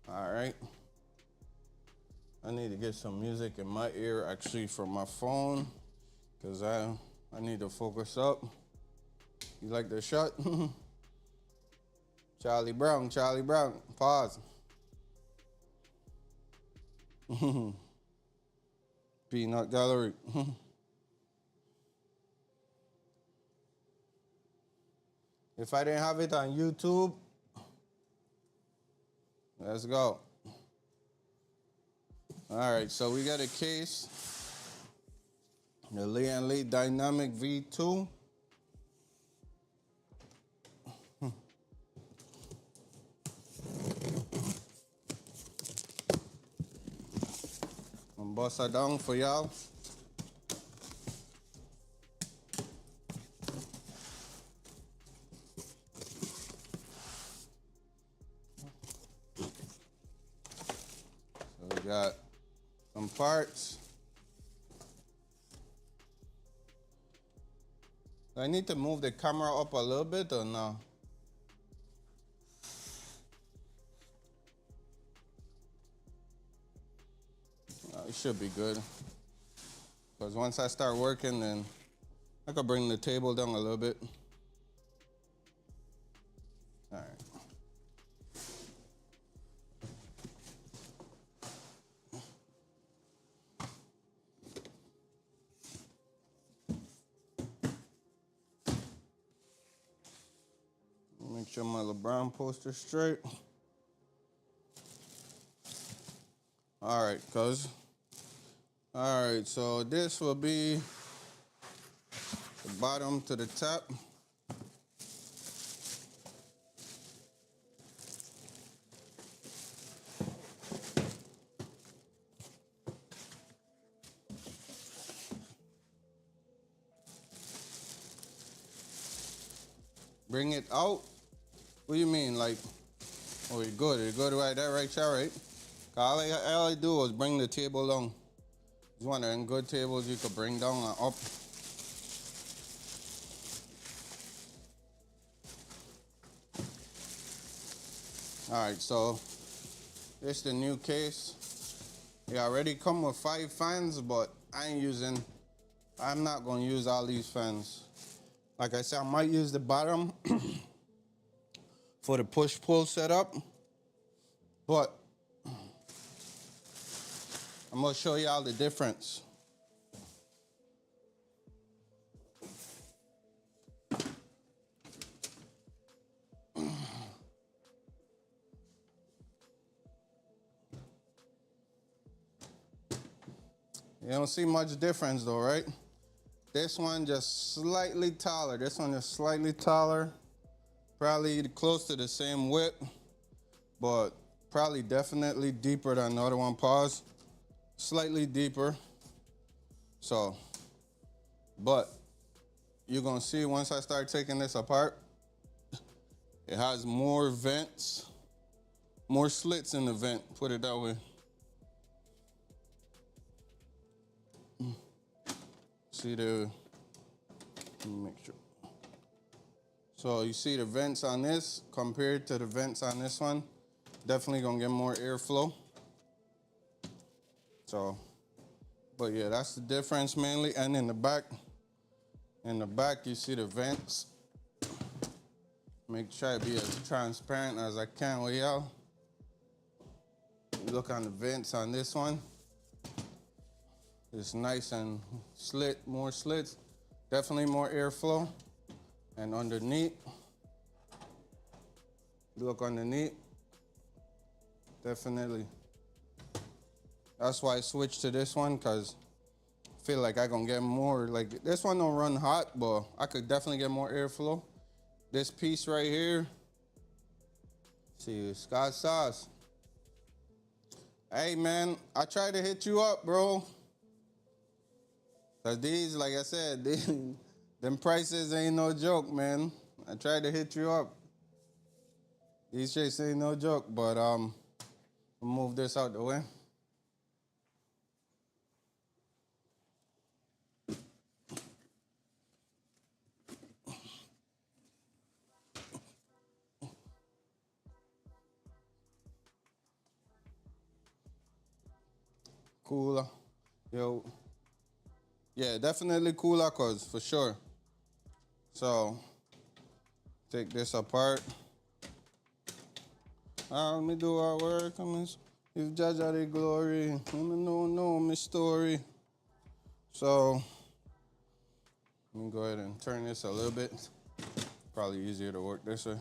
All right. I need to get some music in my ear, actually, from my phone, because I need to focus up. You like the shot? Charlie Brown, pause. Peanut Gallery. If I didn't have it on YouTube, let's go. All right, so we got a case, the Lee & Lee Dynamic V2. I'm bust it down for y'all. So we got some parts. Do I need to move the camera up a little bit or no? It should be good. Because once I start working, then I could bring the table down a little bit. All right. Make sure my LeBron poster straight. All right, cuz. All right, so this will be the bottom to the top. Bring it out. What do you mean, like? Oh, you're good. You're good right there, right, all right. All I do was bring the table down. It's one of them good tables you could bring down and up. All right, so this is the new case. It already come with 5 fans, but I'm not gonna use all these fans. Like I said, I might use the bottom for the push-pull setup, but I'm gonna show y'all the difference. You don't see much difference though, right? This one just slightly taller. This one is slightly taller. Probably close to the same width, but probably definitely deeper than the other one. Pause. Slightly deeper. So, but you're gonna see once I start taking this apart, it has more vents, more slits in the vent, put it that way. See the, let me make sure. So you see the vents on this compared to the vents on this one, definitely gonna get more airflow. So, but yeah, that's the difference mainly. And in the back you see the vents. Make sure I be as transparent as I can with y'all. Look on the vents on this one. It's nice and slit, more slits, definitely more airflow. And underneath, look underneath, definitely. That's why I switched to this one, because I feel like I gonna get more, like this one don't run hot, but I could definitely get more airflow. This piece right here, see, Scott Sauce. Hey man, I tried to hit you up, bro. Cause these, like I said, them prices ain't no joke, man. I tried to hit you up. These shits ain't no joke, but I'll move this out the way. Cooler. Yo. Yeah, definitely cooler, cause for sure. So, take this apart. Let me do our work. If Jaja the glory. Let me know my story. So, let me go ahead and turn this a little bit. Probably easier to work this way.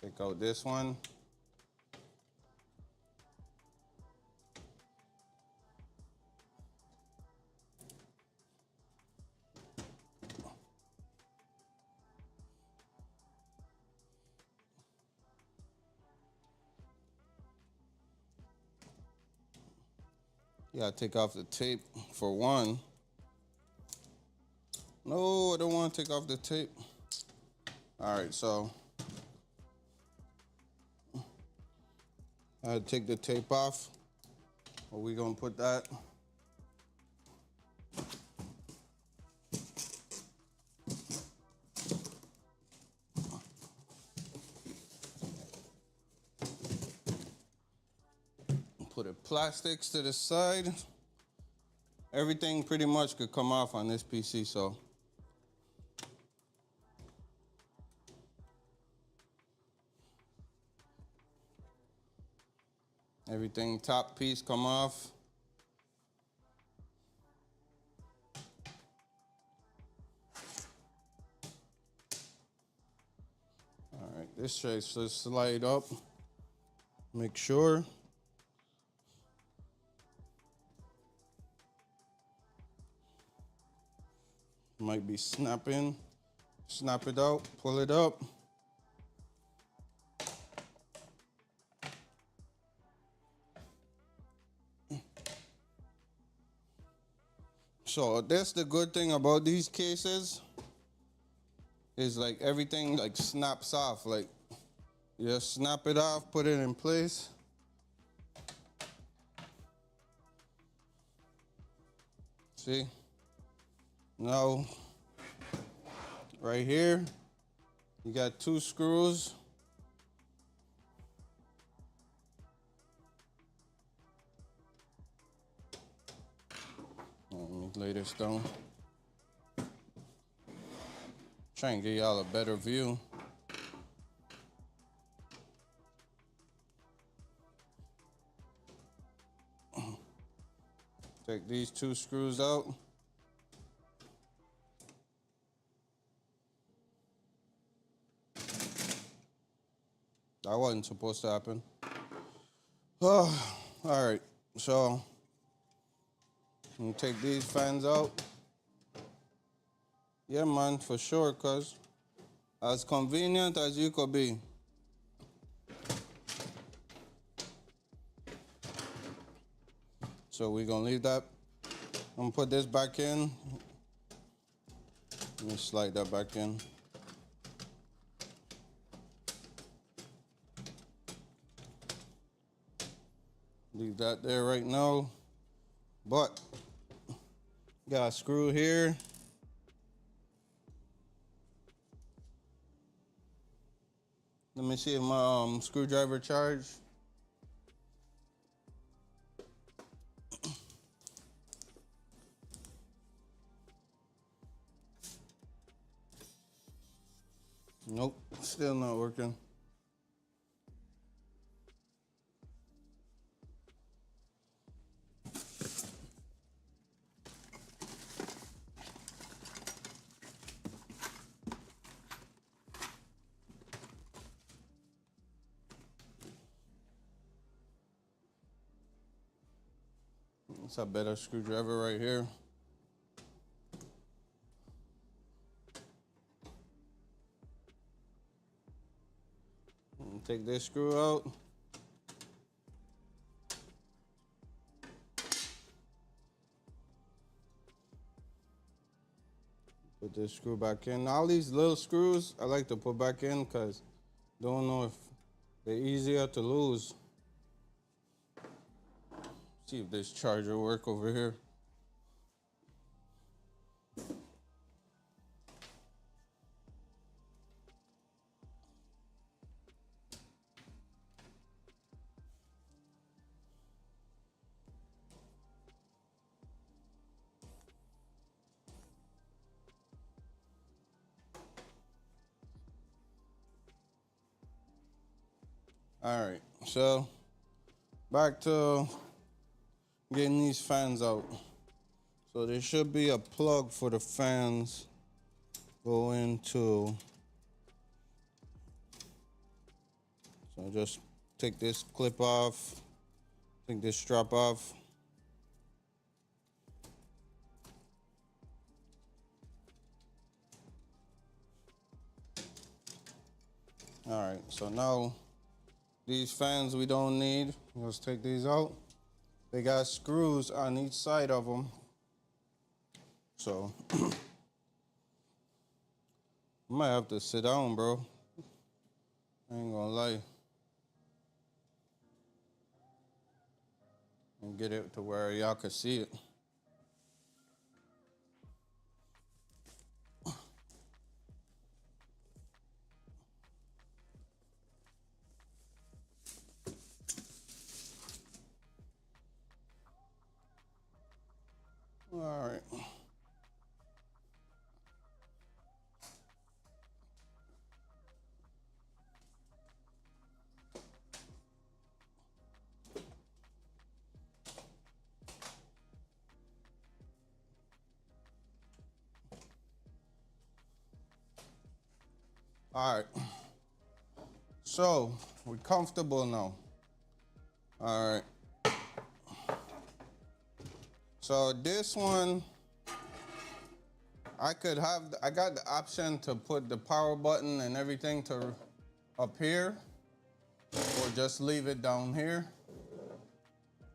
Take out this one. Yeah, take off the tape for one. No, I don't want to take off the tape. All right, so I take the tape off. Where we gonna put that? Put the plastics to the side. Everything pretty much could come off on this PC, so. Everything top piece come off. All right, this should slide up. Make sure. Might be snapping. Snap it out, pull it up. So that's the good thing about these cases, is like everything like snaps off. Like you just snap it off, put it in place. See? Now, right here, you got 2 screws. Let me lay this down. Try and give y'all a better view. Take these 2 screws out. That wasn't supposed to happen. Oh, all right, so And take these fans out. Yeah, man, for sure, cuz as convenient as you could be. So we're gonna leave that. I'm gonna put this back in. Let me slide that back in. Leave that there right now. But got a screw here. Let me see if my screwdriver charged. Nope, still not working. It's a better screwdriver right here. Take this screw out. Put this screw back in. All these little screws I like to put back in because don't know if they're easier to lose. See if this charger work over here. All right, so back to getting these fans out. So there should be a plug for the fans go into. So just take this clip off, take this strap off. All right, so now these fans we don't need. Let's take these out. They got screws on each side of them. So I might have to sit down, bro. I ain't gonna lie. And get it to where y'all can see it. All right. All right. So we're comfortable now. All right. So this one, I got the option to put the power button and everything to up here, or just leave it down here.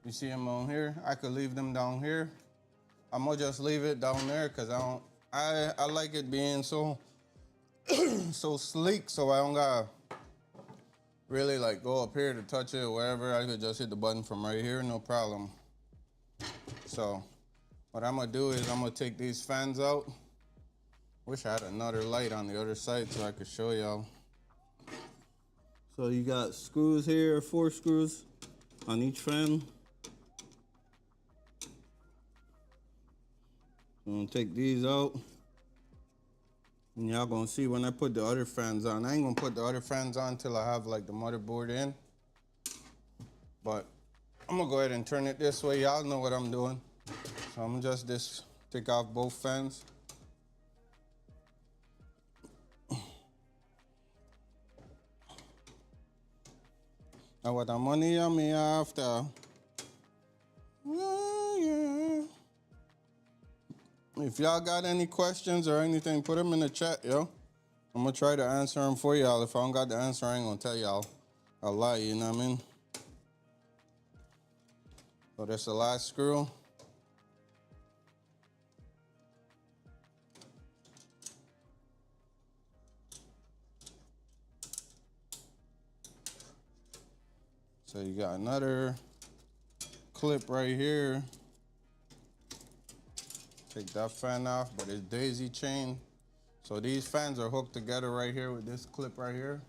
You see them on here? I could leave them down here. I'm gonna just leave it down there because I like it being so so sleek, so I don't gotta really like go up here to touch it or whatever. I could just hit the button from right here, no problem. So what I'm gonna do is I'm gonna take these fans out. Wish I had another light on the other side so I could show y'all. So you got screws here, 4 screws on each fan. I'm gonna take these out. And y'all gonna see when I put the other fans on. I ain't gonna put the other fans on till I have like the motherboard in. But I'm gonna go ahead and turn it this way. Y'all know what I'm doing. So I'm just take off both fans. Now what the money on me after. Yeah. if y'all got any questions or anything, put them in the chat, yo. I'm gonna try to answer them for y'all. If I don't got the answer, I ain't gonna tell y'all a lie, you know what I mean? So that's the last screw. So you got another clip right here. Take that fan off, but it's daisy chain. So these fans are hooked together right here with this clip right here.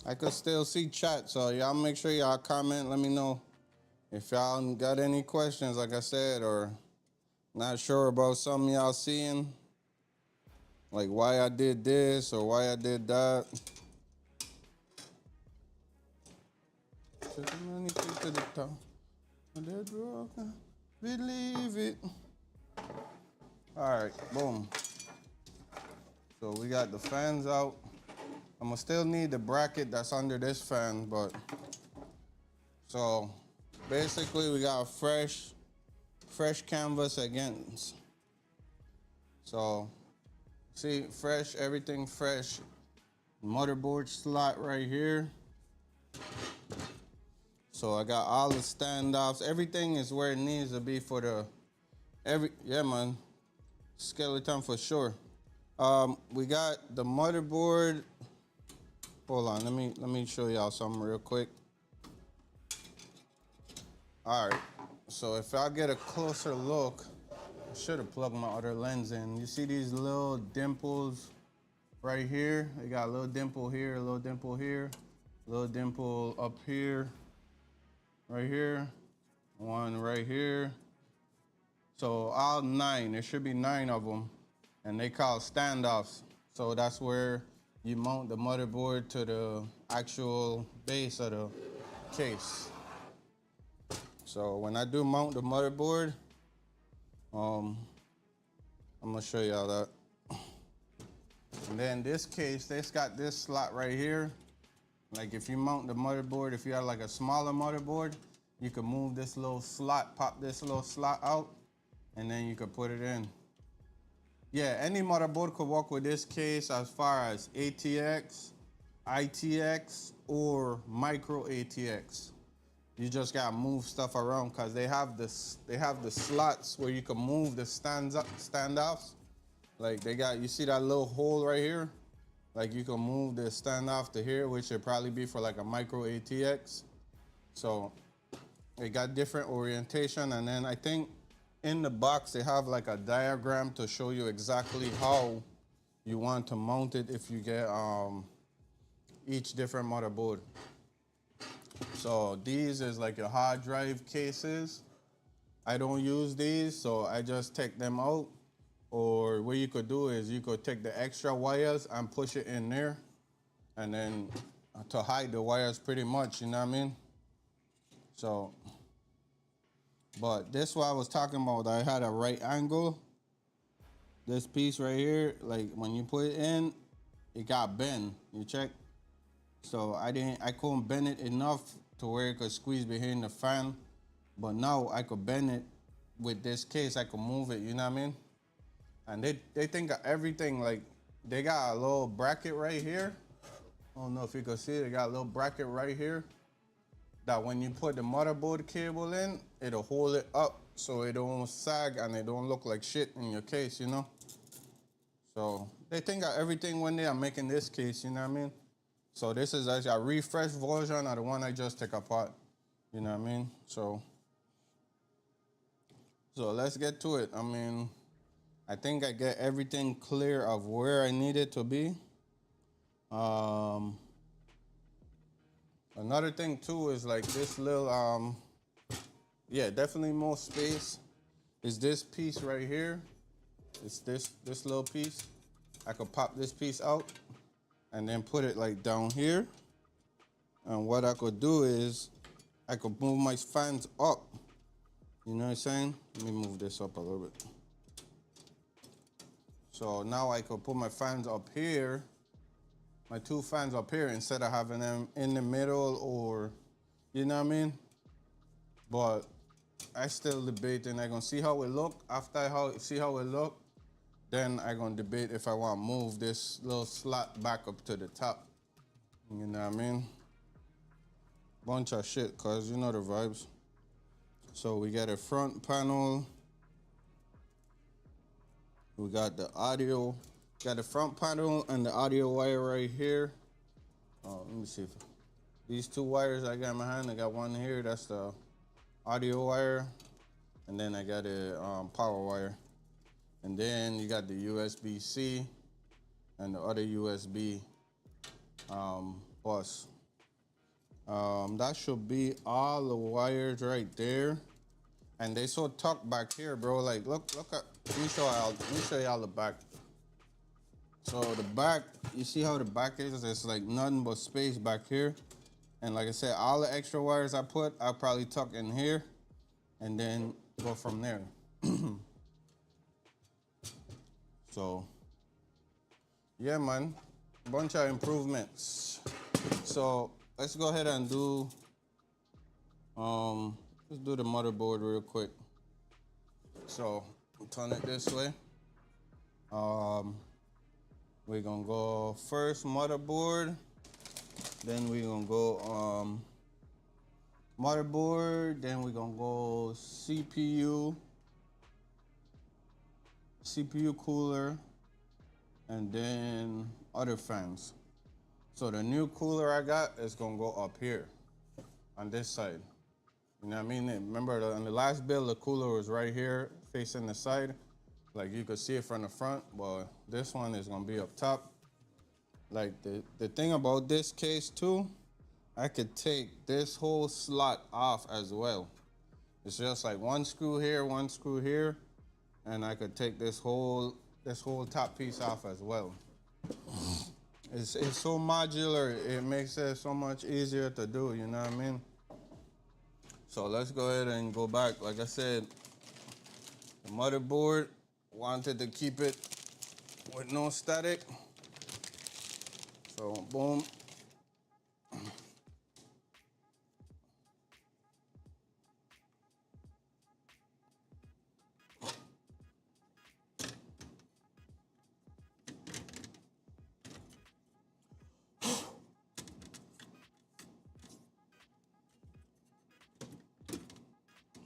I could still see chat, so y'all make sure y'all comment. Let me know if y'all got any questions, like I said, or not sure about something y'all seeing, like why I did this or why I did that. Believe it. All right, boom. So we got the fans out. I'm gonna still need the bracket that's under this fan, but so basically we got a fresh canvas against. So see, fresh, everything fresh. Motherboard slot right here. So I got all the standoffs. Everything is where it needs to be for the yeah man, skeleton for sure. We got the motherboard. Hold on, let me show y'all something real quick. All right, so if I get a closer look, I should have plugged my other lens in. You see these little dimples right here? They got a little dimple here, a little dimple here, a little dimple up here, right here, one right here. So all 9, there should be 9 of them, and they call standoffs. So that's where you mount the motherboard to the actual base of the case. So when I do mount the motherboard, I'm gonna show y'all that. And then this case, it's got this slot right here. Like if you mount the motherboard, if you have like a smaller motherboard, you can move this little slot, pop this little slot out, and then you can put it in. Yeah, any motherboard could work with this case as far as ATX, ITX, or micro ATX. You just gotta move stuff around because they have the slots where you can move the standoffs. Like they got, you see that little hole right here? Like you can move the standoff to here, which should probably be for like a micro ATX. So they got different orientation, and then I think in the box, they have like a diagram to show you exactly how you want to mount it if you get each different motherboard. So these is like your hard drive cases. I don't use these, so I just take them out. Or what you could do is you could take the extra wires and push it in there, and then to hide the wires pretty much, you know what I mean? So, but this what I was talking about. I had a right angle. This piece right here, like when you put it in, it got bent. You check. So I couldn't bend it enough to where it could squeeze behind the fan. But now I could bend it with this case. I could move it. You know what I mean? And they think of everything. Like they got a little bracket right here. I don't know if you can see it. They got a little bracket right here that when you put the motherboard cable in, it'll hold it up so it don't sag and it don't look like shit in your case, you know? So they think of everything when they are making this case, you know what I mean? So this is actually a refreshed version of the one I just took apart, you know what I mean? So let's get to it. I mean, I think I get everything clear of where I need it to be. Another thing too is like this little, yeah, definitely more space is this piece right here. It's this little piece. I could pop this piece out and then put it like down here. And what I could do is I could move my fans up. You know what I'm saying? Let me move this up a little bit. So now I could put my fans up here, my two fans up here, instead of having them in the middle, or, you know what I mean? But I still debating. I gonna see how it look. After I see how it look, then I gonna debate if I want to move this little slot back up to the top. You know what I mean? Bunch of shit, cause you know the vibes. So we got a front panel. We got the audio. Got the front panel and the audio wire right here. Oh, let me see if these two wires I got in my hand. I got one here. That's the audio wire, and then I got a power wire. And then you got the USB-C and the other USB bus. That should be all the wires right there. And they so tucked back here, bro. Like, look at, let me show y'all the back. So the back, you see how the back is? It's like nothing but space back here. And like I said, all the extra wires I put, I'll probably tuck in here and then go from there. So, yeah, man, bunch of improvements. So let's go ahead and do, let's do the motherboard real quick. So turn it this way. We're gonna go first motherboard, then we're gonna go motherboard, then we're gonna go CPU cooler, and then other fans. So the new cooler I got is gonna go up here on this side. You know what I mean? Remember on the last build, the cooler was right here facing the side. Like you could see it from the front, but this one is gonna be up top. Like the thing about this case too, I could take this whole slot off as well. It's just like one screw here, and I could take this whole top piece off as well. It's so modular, it makes it so much easier to do, you know what I mean? So let's go ahead and go back. Like I said, the motherboard, wanted to keep it with no static. So boom.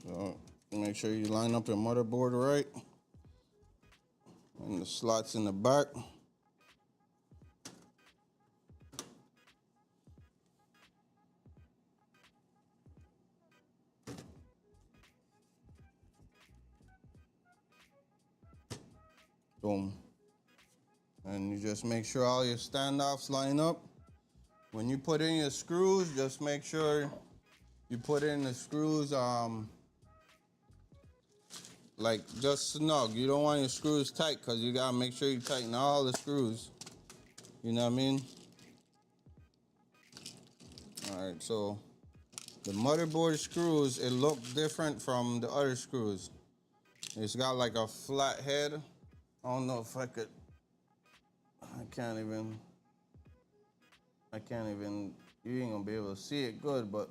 So make sure you line up your motherboard right. And the slots in the back. Boom. And you just make sure all your standoffs line up. When you put in your screws, just make sure you put in the screws like just snug. You don't want your screws tight because you gotta make sure you tighten all the screws. You know what I mean? All right, so the motherboard screws, it looks different from the other screws. It's got like a flat head. I don't know if I could, I can't even, you ain't gonna be able to see it good, but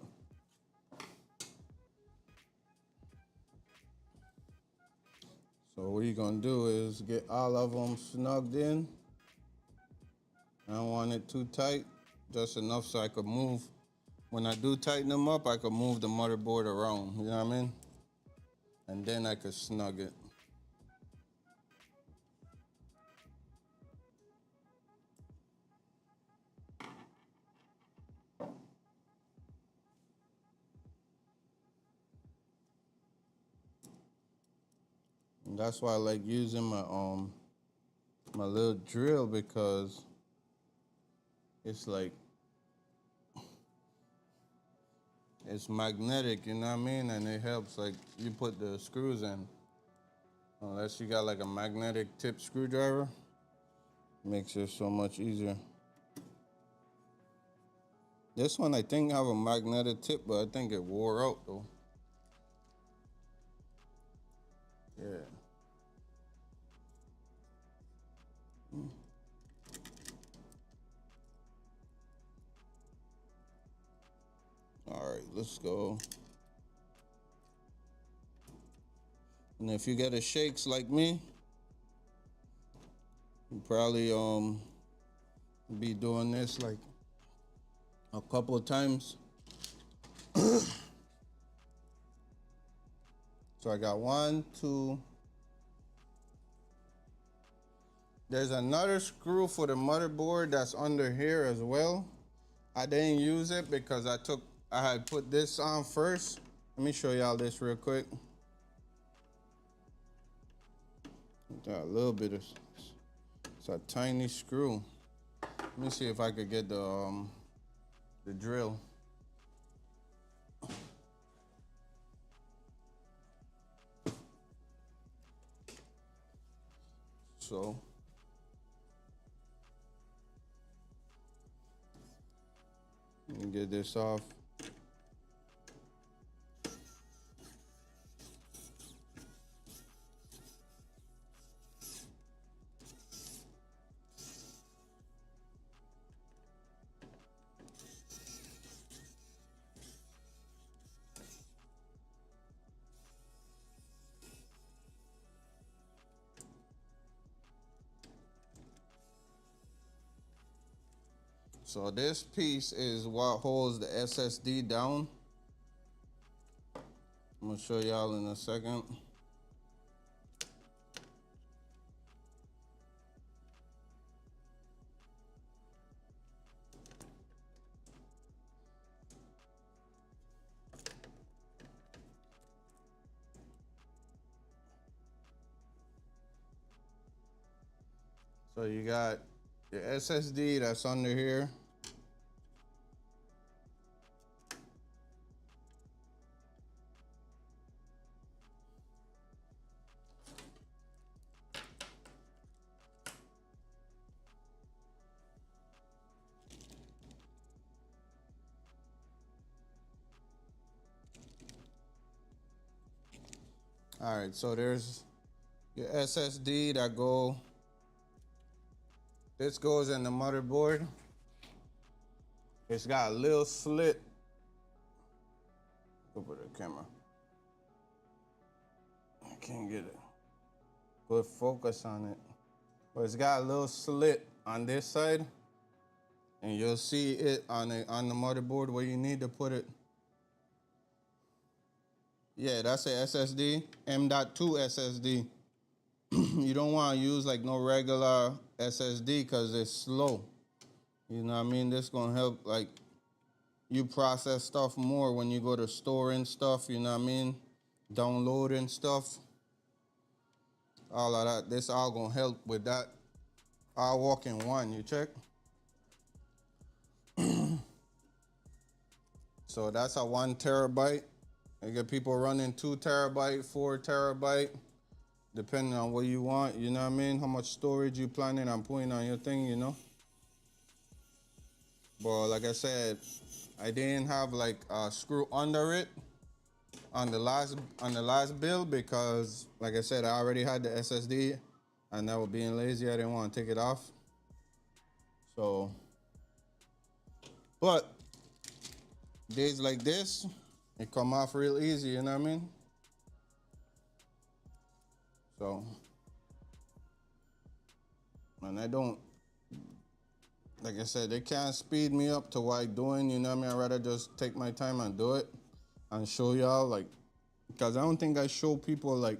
so what you're gonna do is get all of them snugged in. I don't want it too tight, just enough so I could move. When I do tighten them up, I could move the motherboard around, you know what I mean? And then I could snug it. And that's why I like using my my little drill, because it's like, it's magnetic, you know what I mean? And it helps, like, you put the screws in. Unless you got like a magnetic tip screwdriver, makes it so much easier. This one I think have a magnetic tip, but I think it wore out though. Yeah. All right, let's go. And if you get a shakes like me, you probably be doing this like a couple of times. So I got 1, 2. There's another screw for the motherboard that's under here as well. I didn't use it because I had put this on first. Let me show y'all this real quick. Got a little bit of, it's a tiny screw. Let me see if I could get the drill. So let me get this off. So this piece is what holds the SSD down. I'm gonna show y'all in a second. So you got your SSD that's under here. All right, so there's your SSD that this goes in the motherboard. It's got a little slit. Over the camera. I can't get it. Good focus on it. But it's got a little slit on this side. And you'll see it on the motherboard where you need to put it. Yeah, that's a SSD, M.2 SSD. You don't want to use like no regular SSD because it's slow. You know what I mean? This gonna help like you process stuff more when you go to storing stuff, you know what I mean? Downloading stuff. All of that. This all gonna help with that. I'll walk in one, you check? So that's a 1 terabyte. I get people running 2 terabyte, 4 terabyte, depending on what you want, you know what I mean? How much storage you planning on putting on your thing, you know? But like I said, I didn't have like a screw under it on the last build because, like I said, I already had the SSD and I was being lazy. I didn't want to take it off. So, but days like this, it come off real easy, you know what I mean? So, and I don't, like I said, they can't speed me up to what I'm doing, you know what I mean? I'd rather just take my time and do it and show y'all, like, because I don't think I show people, like,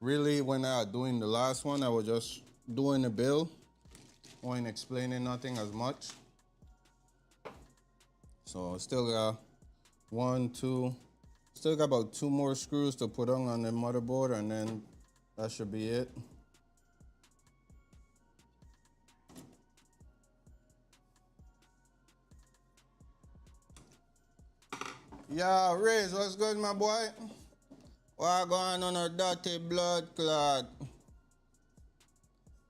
really when I was doing the last one, I was just doing the build, wasn't explaining nothing as much. So, still got 1, 2, still got about 2 more screws to put on the motherboard, and then that should be it. Yeah, Riz, what's good, my boy? What going on a dirty blood clot?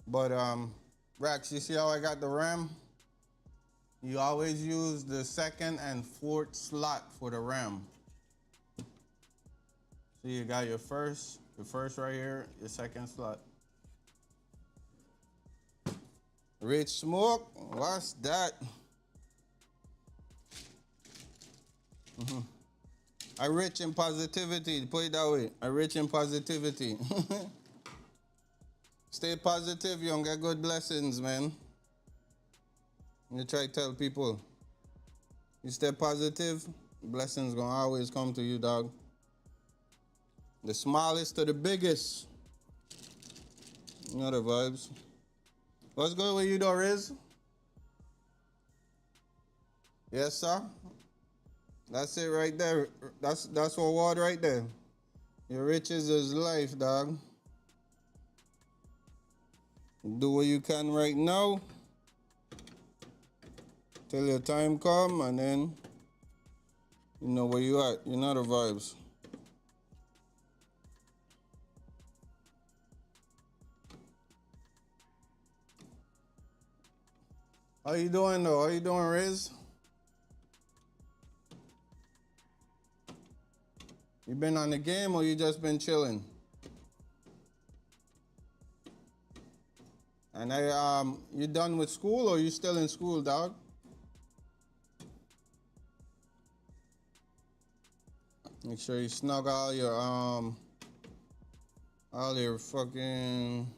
But Rex, you see how I got the RAM? You always use the second and fourth slot for the RAM. So you got your first right here, your second slot. Rich smoke, what's that? I rich in positivity, put it that way. I rich in positivity. Stay positive, you don't get good blessings, man. You try to tell people, you stay positive, blessings gonna always come to you, dog. The smallest to the biggest. You know the vibes. What's good with you though, Riz? Yes, sir. That's it right there. That's reward right there. Your riches is life, dog. Do what you can right now till your time come, and then you know where you at. You know the vibes. How you doing though? How you doing, Riz? You been on the game or you just been chilling? And you done with school or you still in school, dog? Make sure you snug all your fucking.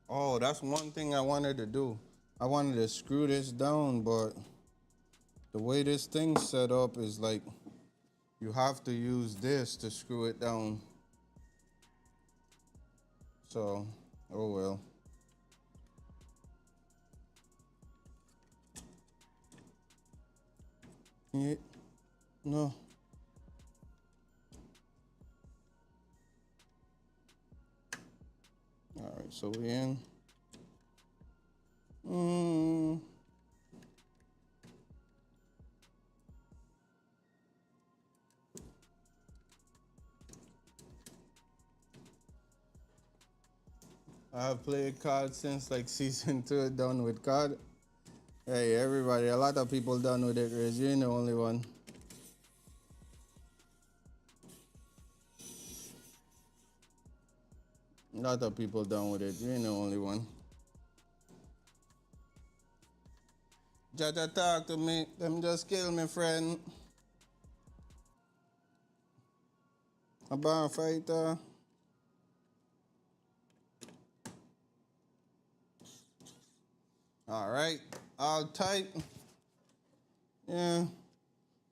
Oh, that's one thing I wanted to do. I wanted to screw this down, but the way this thing's set up is like you have to use this to screw it down. So, oh well. Yeah, no. All right, so we in. I've played COD since like season 2, done with COD. Hey, everybody, a lot of people done with it, Riz. You ain't the only one. A lot of people done with it. You ain't the only one. Jaja talk to me. Them just kill me, friend. A bar fighter. All right, all tight. Yeah.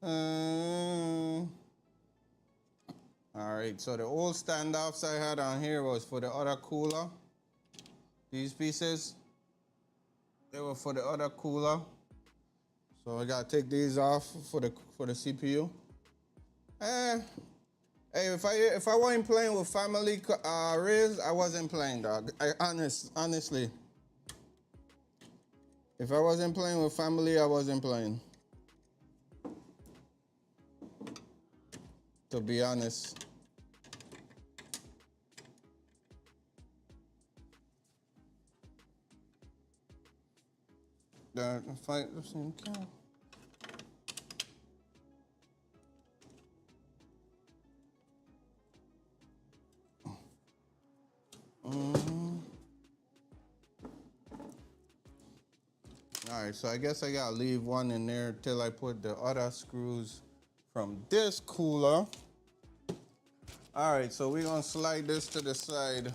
All right, so the old standoffs I had on here was for the other cooler. These pieces, they were for the other cooler. So I gotta take these off for the CPU. Hey, if I wasn't playing with family, Riz, I wasn't playing, dog. Honestly. If I wasn't playing with family, I wasn't playing. To be honest. The fight the same cow. All right, so I guess I gotta leave one in there till I put the other screws from this cooler. All right, so we're gonna slide this to the side.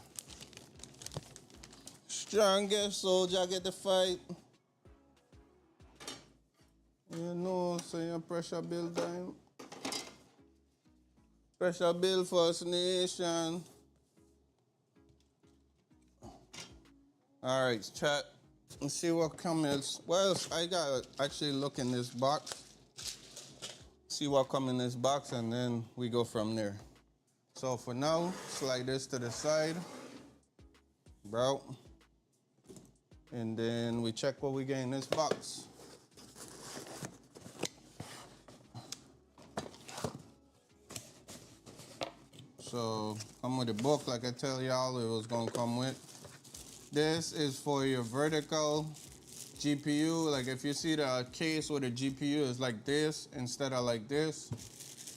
Strongest soldier get the fight. You know, so your pressure build time. Pressure build First Nation. All right, chat. Let's see what comes. Well, I gotta actually look in this box. See what comes in this box, and then we go from there. So for now, slide this to the side, bro. And then we check what we get in this box. So come with the book, like I tell y'all it was gonna come with. This is for your vertical GPU. Like if you see the case with a GPU is like this instead of like this.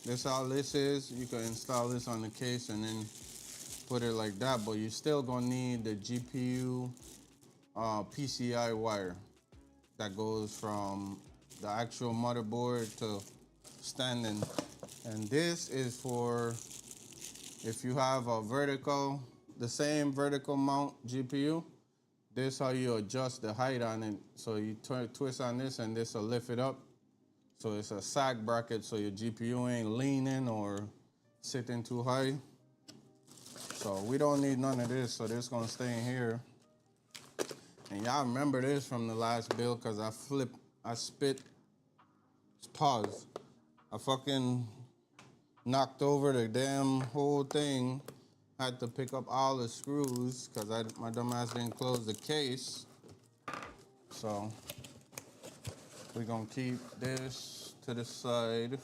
This all this is. You can install this on the case and then put it like that, but you still gonna need the GPU PCI wire that goes from the actual motherboard to standing. And this is for if you have a vertical, the same vertical mount GPU. This how you adjust the height on it. So you twist on this and this will lift it up. So it's a sag bracket so your GPU ain't leaning or sitting too high. So we don't need none of this, so this gonna stay in here. And y'all remember this from the last build because I fucking knocked over the damn whole thing. Had to pick up all the screws because my dumb ass didn't close the case. So we're gonna keep this to the side.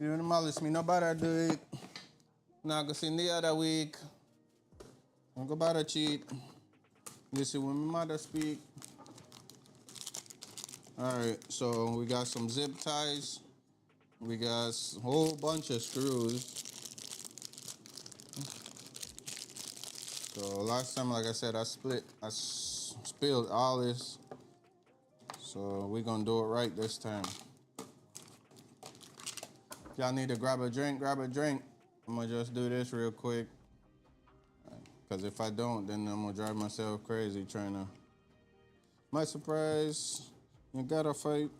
You know, malice me, nobody do it. Now go see the other week. I'm go about to cheat. You see when my mother speak. Alright, so we got some zip ties. We got a whole bunch of screws. So last time, like I said, I spilled all this. So we're gonna do it right this time. If y'all need to grab a drink, grab a drink. I'm gonna just do this real quick. Cause if I don't, then I'm gonna drive myself crazy trying to. My surprise, you gotta fight.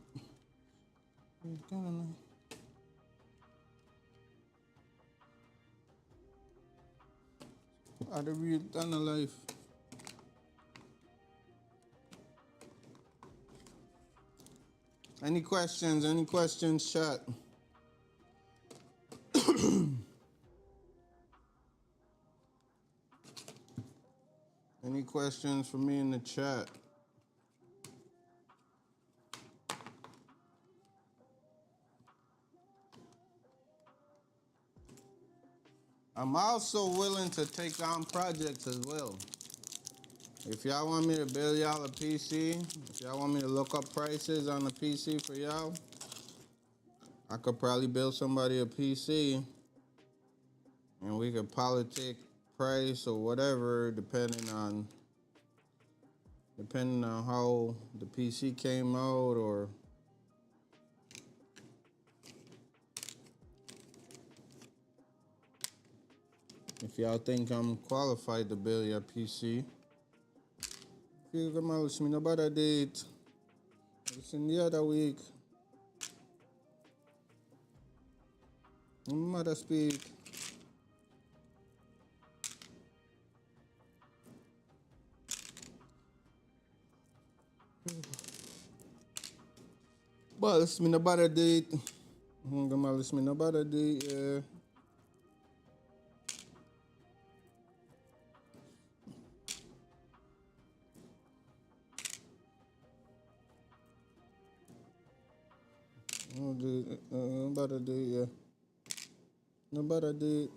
I'd have really done a life. Any questions? Any questions, chat? Any questions for me in the chat? I'm also willing to take on projects as well. If y'all want me to build y'all a PC, if y'all want me to look up prices on the PC for y'all, I could probably build somebody a PC and we could politic price or whatever depending on how the PC came out or if y'all think I'm qualified to build your PC. If you come out with me about a date, it's in the other week. Mother speak. But let's me about a date. Let's me about a date, yeah. About a date, yeah. About a date.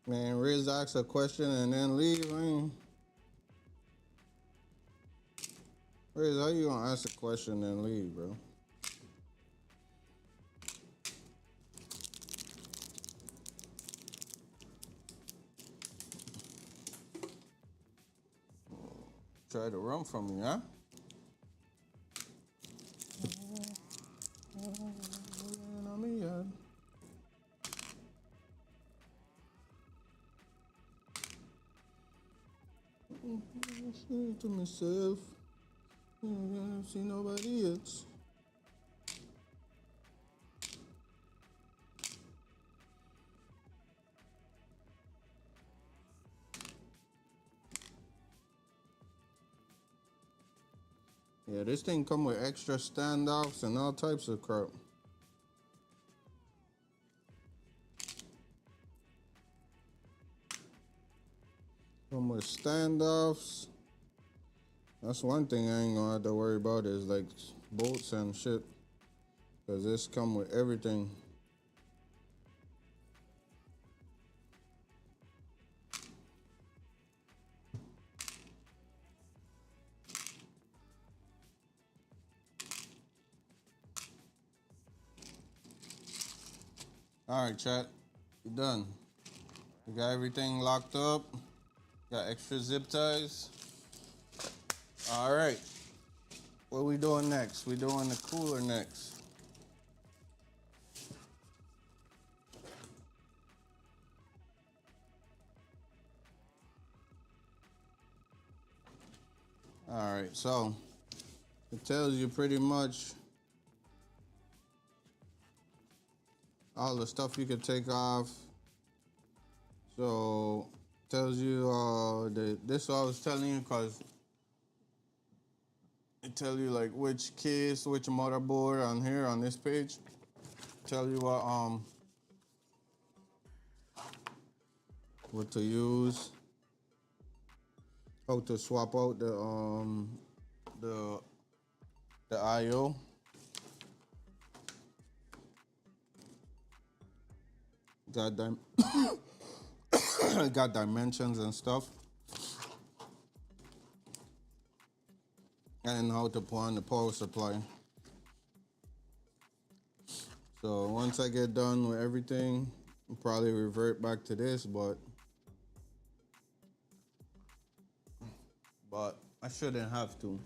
Man, Riz asks a question and then leave. Riz, how you gonna ask a question and leave, bro? Try to run from me, huh? To myself, I don't see nobody else. Yeah, this thing come with extra standoffs and all types of crap. with standoffs. That's one thing I ain't gonna have to worry about is like bolts and shit. Cause this come with everything. All right, chat, you done. We got everything locked up. Got extra zip ties. All right, what we doing next? We doing the cooler next. All right, so it tells you pretty much all the stuff you could take off. So tells you this I was telling you because it tells you like which case, which motherboard on here on this page. Tell you what to use, how to swap out the IO. Got dimensions and stuff, and how to put on the power supply. So once I get done with everything, I'll probably revert back to this, but I shouldn't have to.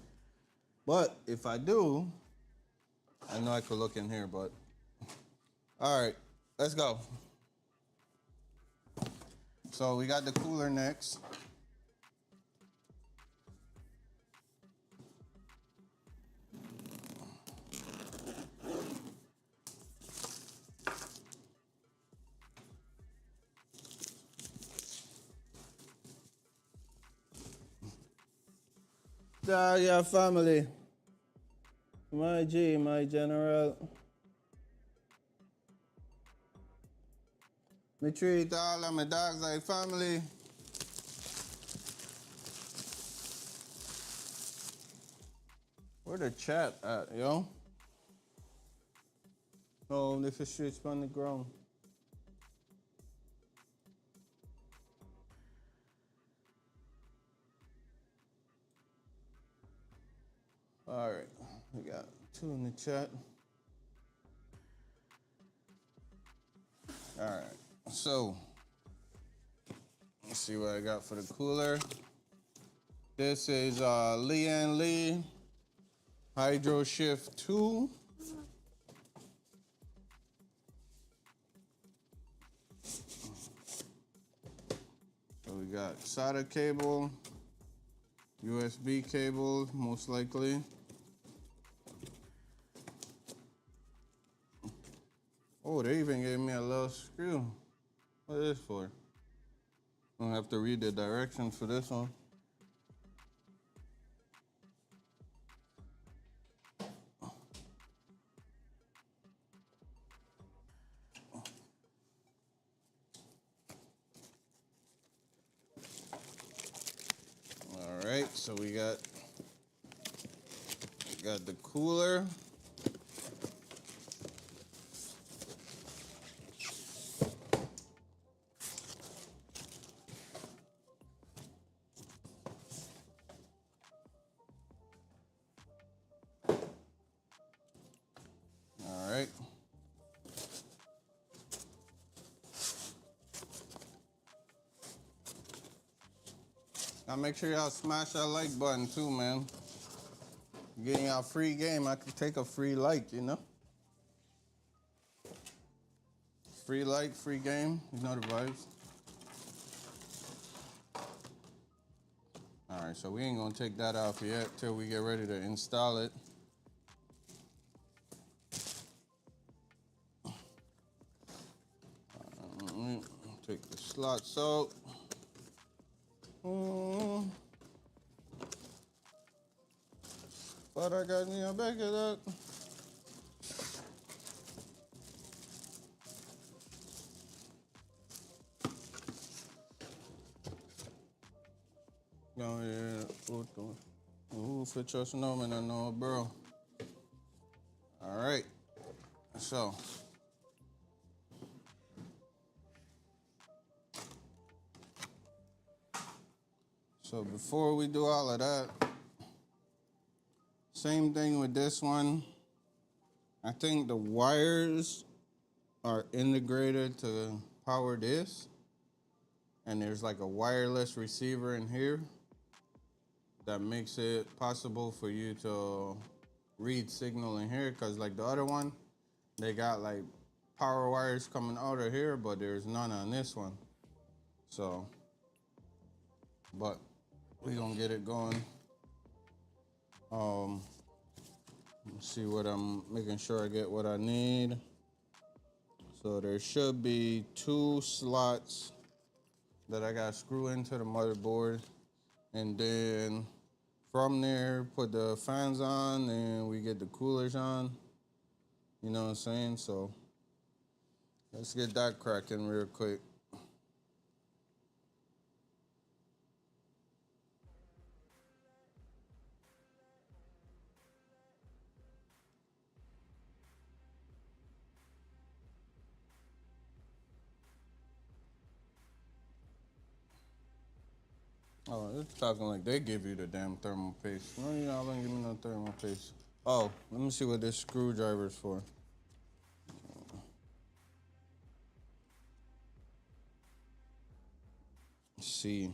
But if I do, I know I could look in here, but all right, let's go. So we got the cooler next. Yeah, family. My G, my general. Me treat all of my dogs like family. Where the chat at, yo? Oh, the fish streets on the ground. All right, we got 2 in the chat. All right, so let's see what I got for the cooler. This is Lee and Lee Hydro Shift 2. So we got SATA cable, USB cable, most likely. Oh, they even gave me a little screw. What is this for? I don't have to read the directions for this one. All right, so we got the cooler. All right. Now make sure y'all smash that like button too, man. Getting y'all free game, I could take a free like, you know? Free like, free game, you know the vibes. All right, so we ain't gonna take that off yet till we get ready to install it. Take the slots out. But I got me a back of that. Ooh, fit your snowman, I know, bro. All right, so. So before we do all of that, same thing with this one. I think the wires are integrated to power this. And there's like a wireless receiver in here that makes it possible for you to read signal in here. Cause like the other one, they got like power wires coming out of here, but there's none on this one. So, but we gonna get it going. Let's see what I'm making sure I get what I need. So there should be 2 slots that I got screw into the motherboard, and then from there put the fans on and we get the coolers on. You know what I'm saying? So let's get that cracking real quick. Oh, it's talking like they give you the damn thermal paste. No, you're not gonna give me no thermal paste. Oh, let me see what this screwdriver's for. Let's see.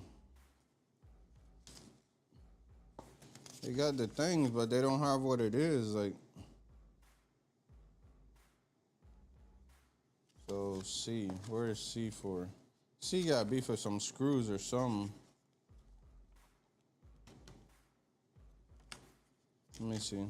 They got the things, but they don't have what it is. Like, so C, where is C for? C gotta be for some screws or something. Let me see.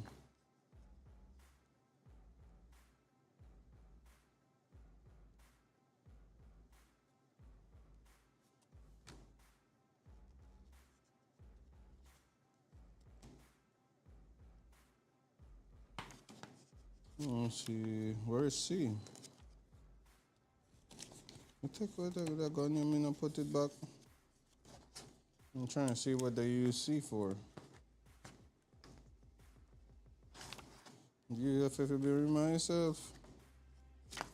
Let's see. Where is C? I take what that gun you mean I put it back. I'm trying to see what they use C for. You have to be remind yourself. I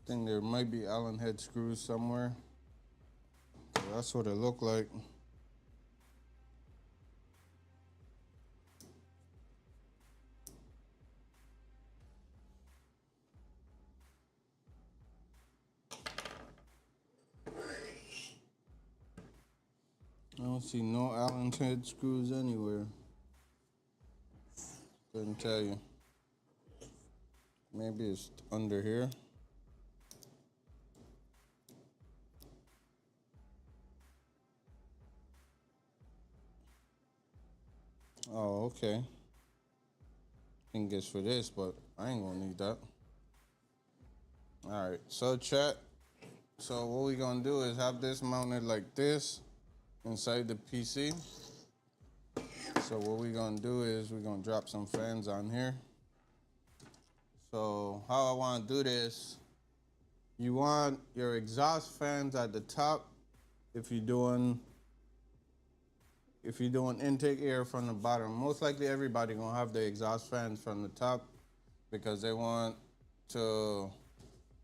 think there might be Allen head screws somewhere. That's what it looked like. I don't see no Allen head screws anywhere. Couldn't tell you. Maybe it's under here. Oh, okay. I think it's for this, but I ain't gonna need that. All right, so chat. So what we gonna do is have this mounted like this inside the PC. So what we gonna do is we're gonna drop some fans on here. So how I wanna do this, you want your exhaust fans at the top if you're doing intake air from the bottom. Most likely everybody gonna have the exhaust fans from the top because they want to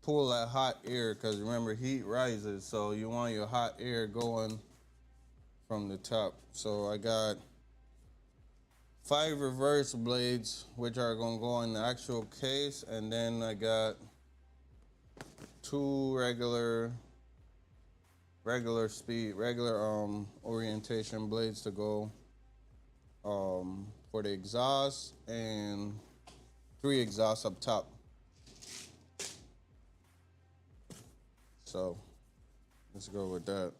pull that hot air, because remember heat rises, so you want your hot air going from the top. So I got 5 reverse blades which are gonna go in the actual case, and then I got 2 regular orientation blades to go for the exhaust, and 3 exhausts up top. So let's go with that.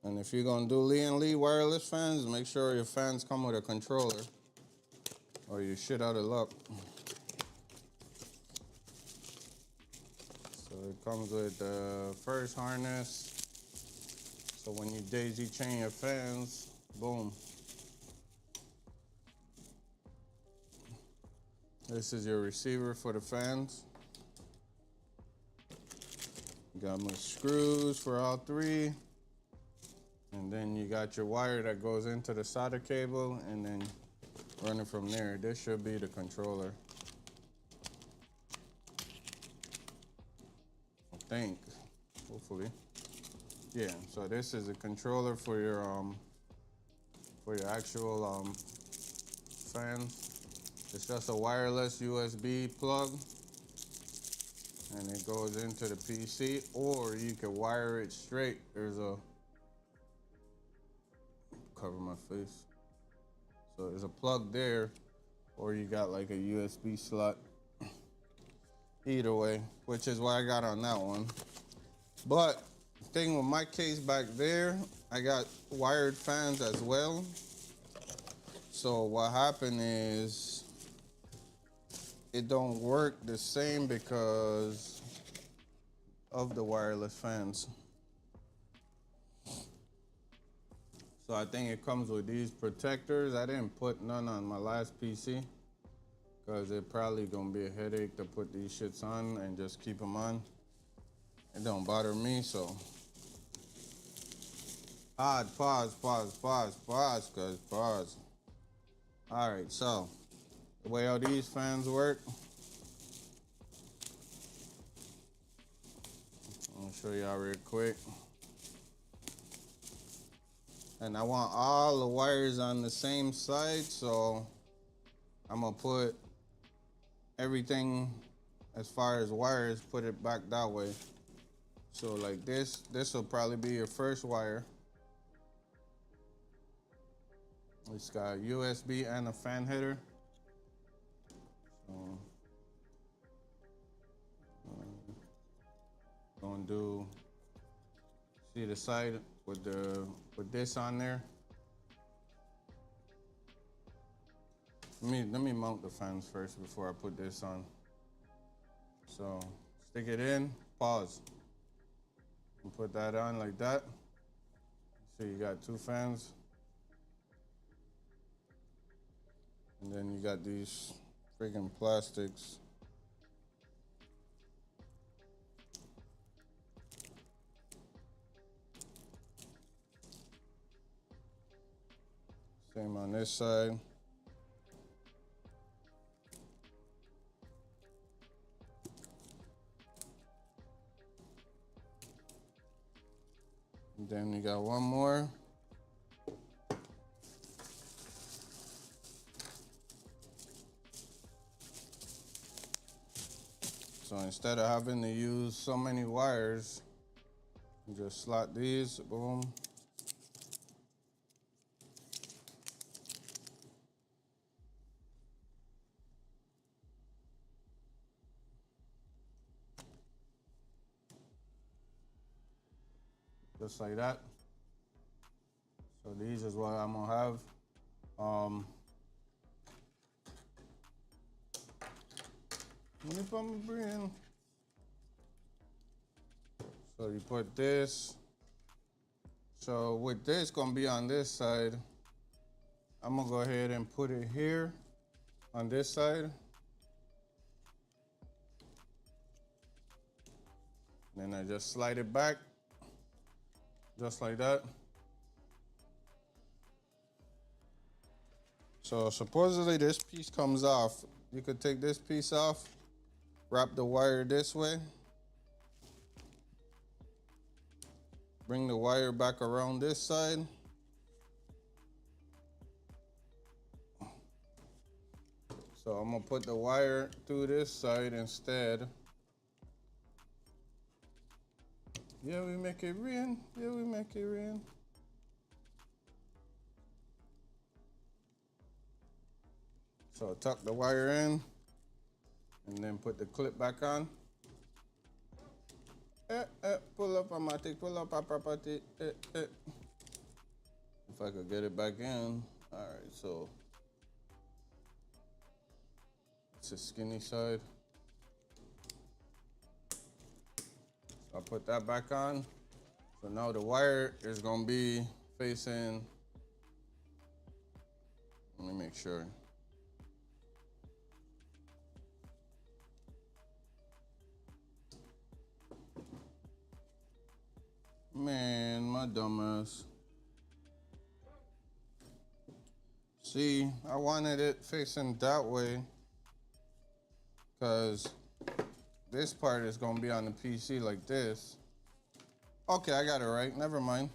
And if you're gonna do Lee and Lee wireless fans, make sure your fans come with a controller or you're shit out of luck. So it comes with the first harness. So when you daisy chain your fans, boom. This is your receiver for the fans. You got my screws for all three. And then you got your wire that goes into the solder cable and then run it from there. This should be the controller. I think, hopefully. Yeah, so this is a controller for your actual fans. It's just a wireless USB plug and it goes into the PC, or you can wire it straight. There's a, cover my face. So there's a plug there, or you got like a USB slot. Either way, which is what I got on that one. But the thing with my case back there, I got wired fans as well. So what happened is it don't work the same because of the wireless fans. So I think it comes with these protectors. I didn't put none on my last PC because it probably gonna be a headache to put these shits on and just keep them on. It don't bother me, so. Pause. All right, so the way all these fans work, I'll show y'all real quick. And I want all the wires on the same side, so I'm gonna put everything as far as wires, put it back that way. So like this will probably be your first wire. It's got USB and a fan header. So gonna do, see the side with this on there. Let me mount the fans first before I put this on. So stick it in, pause, and put that on like that. So you got two fans. And then you got these freaking plastics. Same on this side. And then you got one more. So instead of having to use so many wires, you just slot these, boom. Just like that. So these is what I'm gonna have. Let me put my brain. So you put this. So with this gonna be on this side, I'm gonna go ahead and put it here on this side. Then I just slide it back, just like that. So supposedly this piece comes off. You could take this piece off, wrap the wire this way, bring the wire back around this side. So I'm gonna put the wire through this side instead. Yeah, we make it rain. Yeah, we make it rain. So tuck the wire in and then put the clip back on. Pull up, Amatic, pull up, Papatic. If I could get it back in. All right, so it's a skinny side. So I put that back on. So now the wire is gonna be facing, let me make sure. Man, my dumbass. See, I wanted it facing that way because this part is gonna be on the PC like this. Okay, I got it right. Never mind.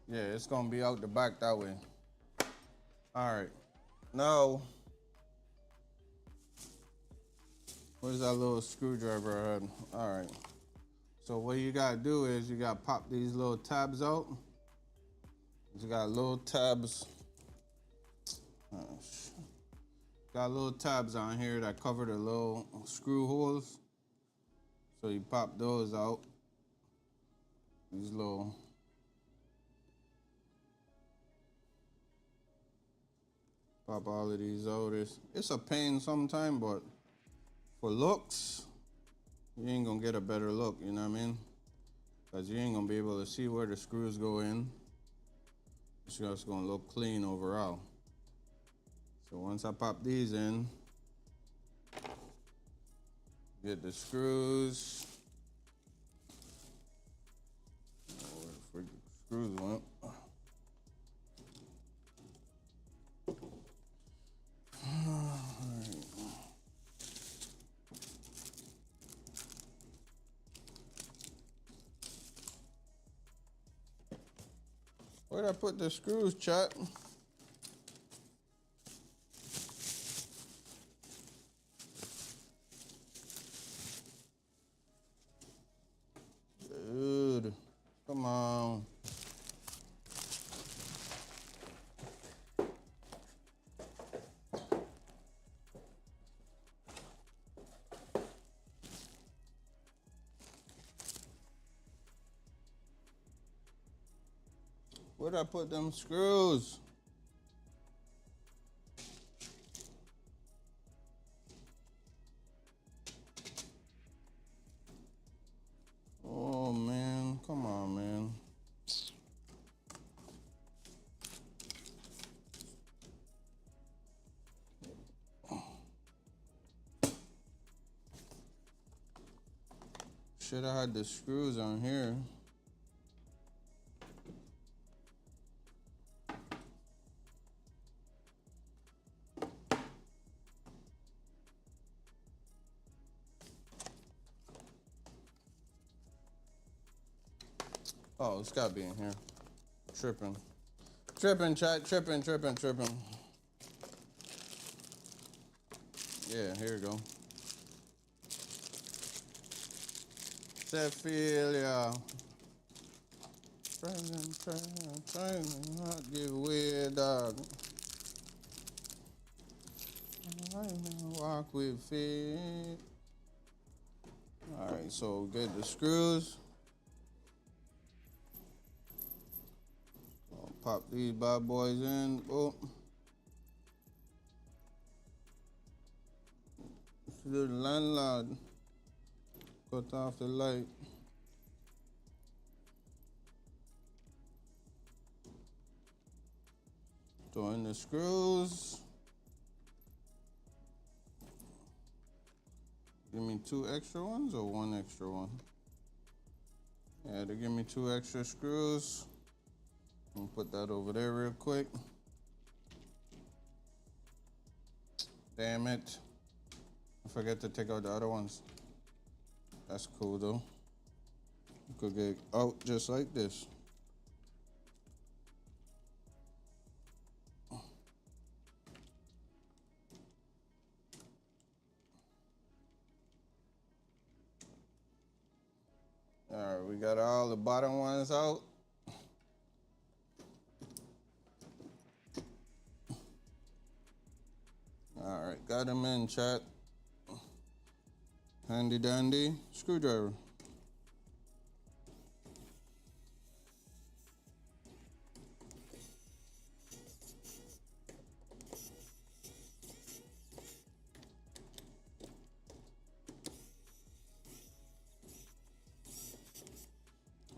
Yeah, it's gonna be out the back that way. All right. Now, where's that little screwdriver I had? All right. So what you gotta do is you gotta pop these little tabs out. You got little tabs. Got little tabs on here that cover the little screw holes. So you pop those out. These little. Pop all of these out. It's a pain sometime, but for looks, you ain't gonna get a better look, you know what I mean? Because you ain't gonna be able to see where the screws go in. It's just gonna look clean overall. So once I pop these in, get the screws. Oh, where the freaking screws went. Where'd I put the screws, chat? Dude, come on. Where'd I put them screws? Oh man, come on, man. Should have had the screws on here. Oh, it's gotta be in here. Tripping. Tripping, chat. Tripping. Yeah, here you go. Cecilia. Trying to not give way, dog. Walk with feet. Alright, so get the screws. Pop these bad boys in. Boom. The landlord cut off the light. Throw in the screws. Give me 2 extra ones or 1 extra one? Yeah, they give me 2 extra screws. I'm gonna put that over there real quick. Damn it. I forgot to take out the other ones. That's cool though. You could get out just like this. All right, we got all the bottom ones out. All right, got them in, chat. Handy dandy screwdriver.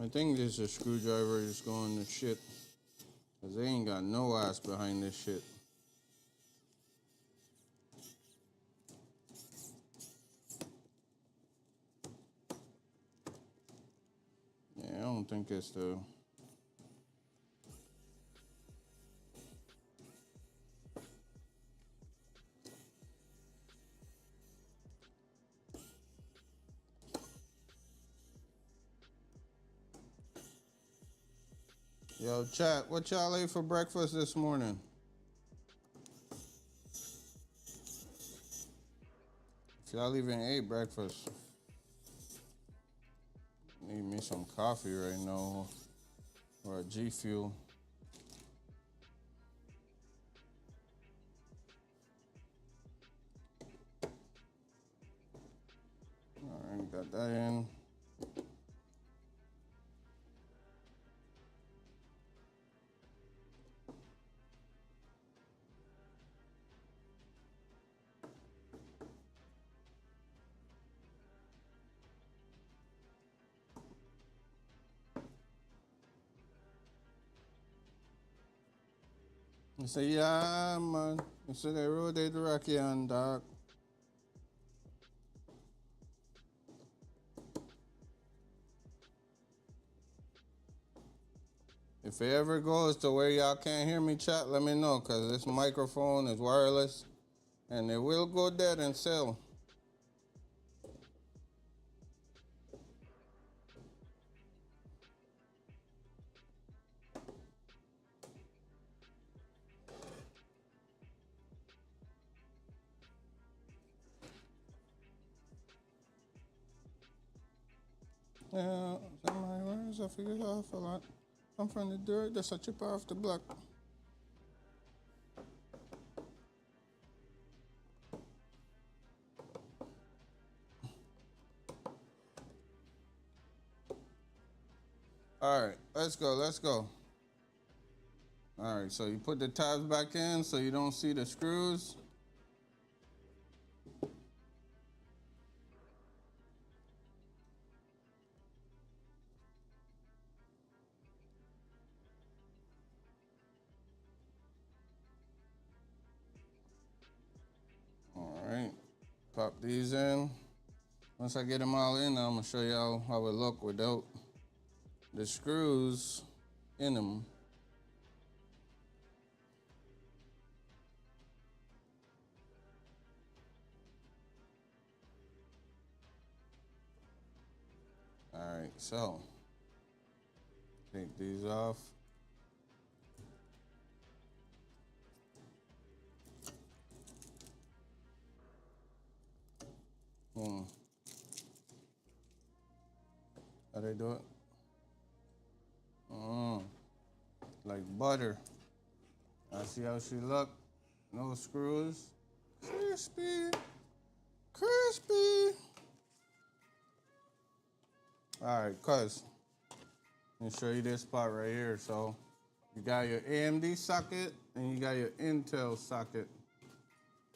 I think this is a screwdriver is going to shit. Cause they ain't got no ass behind this shit. don't think it's the. Yo, chat, what y'all ate for breakfast this morning? If y'all even ate breakfast, need me some coffee right now or a G Fuel. All right, got that in. I say, yeah, man. I say, they rotate the Rocky on, dog. If it ever goes to where y'all can't hear me, chat, let me know, because this microphone is wireless, and it will go dead and sell. Yeah, my words, I figured off a lot. I'm from the dirt, that's a chip off the block. All right, let's go, let's go. All right, so you put the tabs back in so you don't see the screws. All right, pop these in. Once I get them all in, I'm gonna show y'all how it look without the screws in them. All right, so take these off. How they do it? Like butter. I see how she look. No screws. Crispy. Crispy. All right, cuz. Let me show you this part right here. So you got your AMD socket and you got your Intel socket.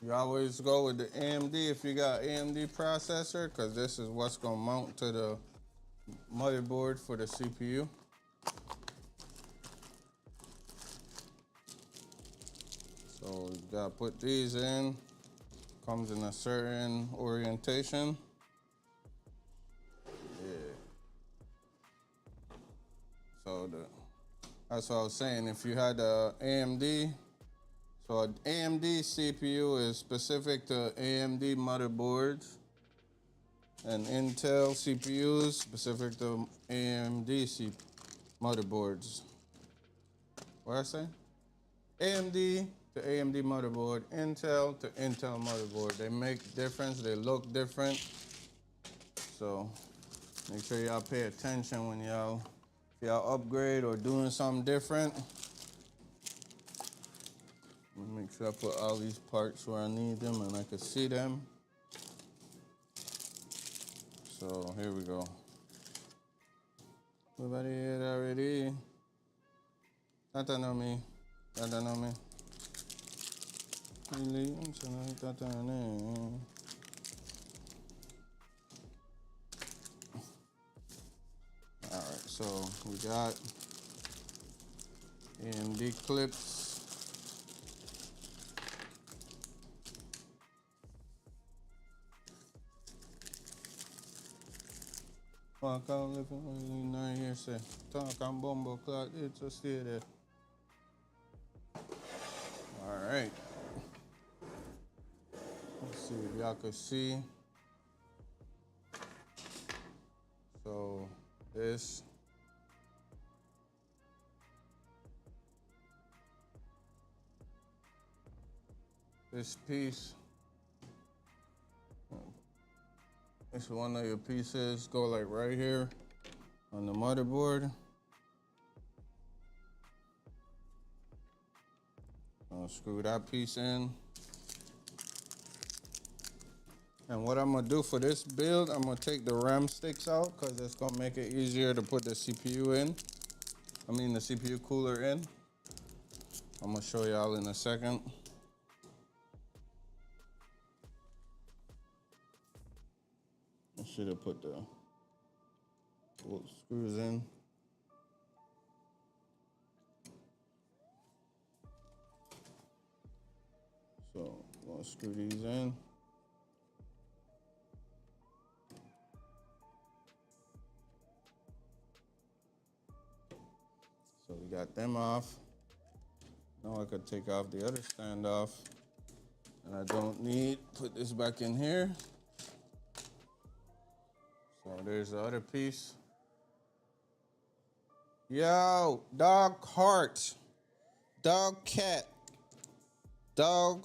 You always go with the AMD if you got AMD processor, because this is what's gonna mount to the motherboard for the CPU. So you gotta put these in. Comes in a certain orientation. Yeah. So that's what I was saying. If you had a AMD, so an AMD CPU is specific to AMD motherboards, and Intel CPUs specific to AMD motherboards. What I say? AMD to AMD motherboard, Intel to Intel motherboard. They make difference, they look different. So make sure y'all pay attention when y'all upgrade or doing something different. Make sure I put all these parts where I need them and I can see them. So here we go. Everybody here already? Tata know me. Tata know me. Alright, so we got AMD clips. Fuck out living nine here say. Talk on bombo clock, it's a stay there. Alright. Let's see if y'all can see. So this piece, it's one of your pieces, go like right here on the motherboard. I'll screw that piece in. And what I'm gonna do for this build, I'm gonna take the RAM sticks out because it's gonna make it easier to put the CPU in. I mean the CPU cooler in. I'm gonna show y'all in a second. I should have put the screws in. So I'm gonna screw these in. So we got them off. Now I could take off the other standoff. And I don't need, put this back in here. So there's the other piece. Yo, dog heart. Dog cat. Dog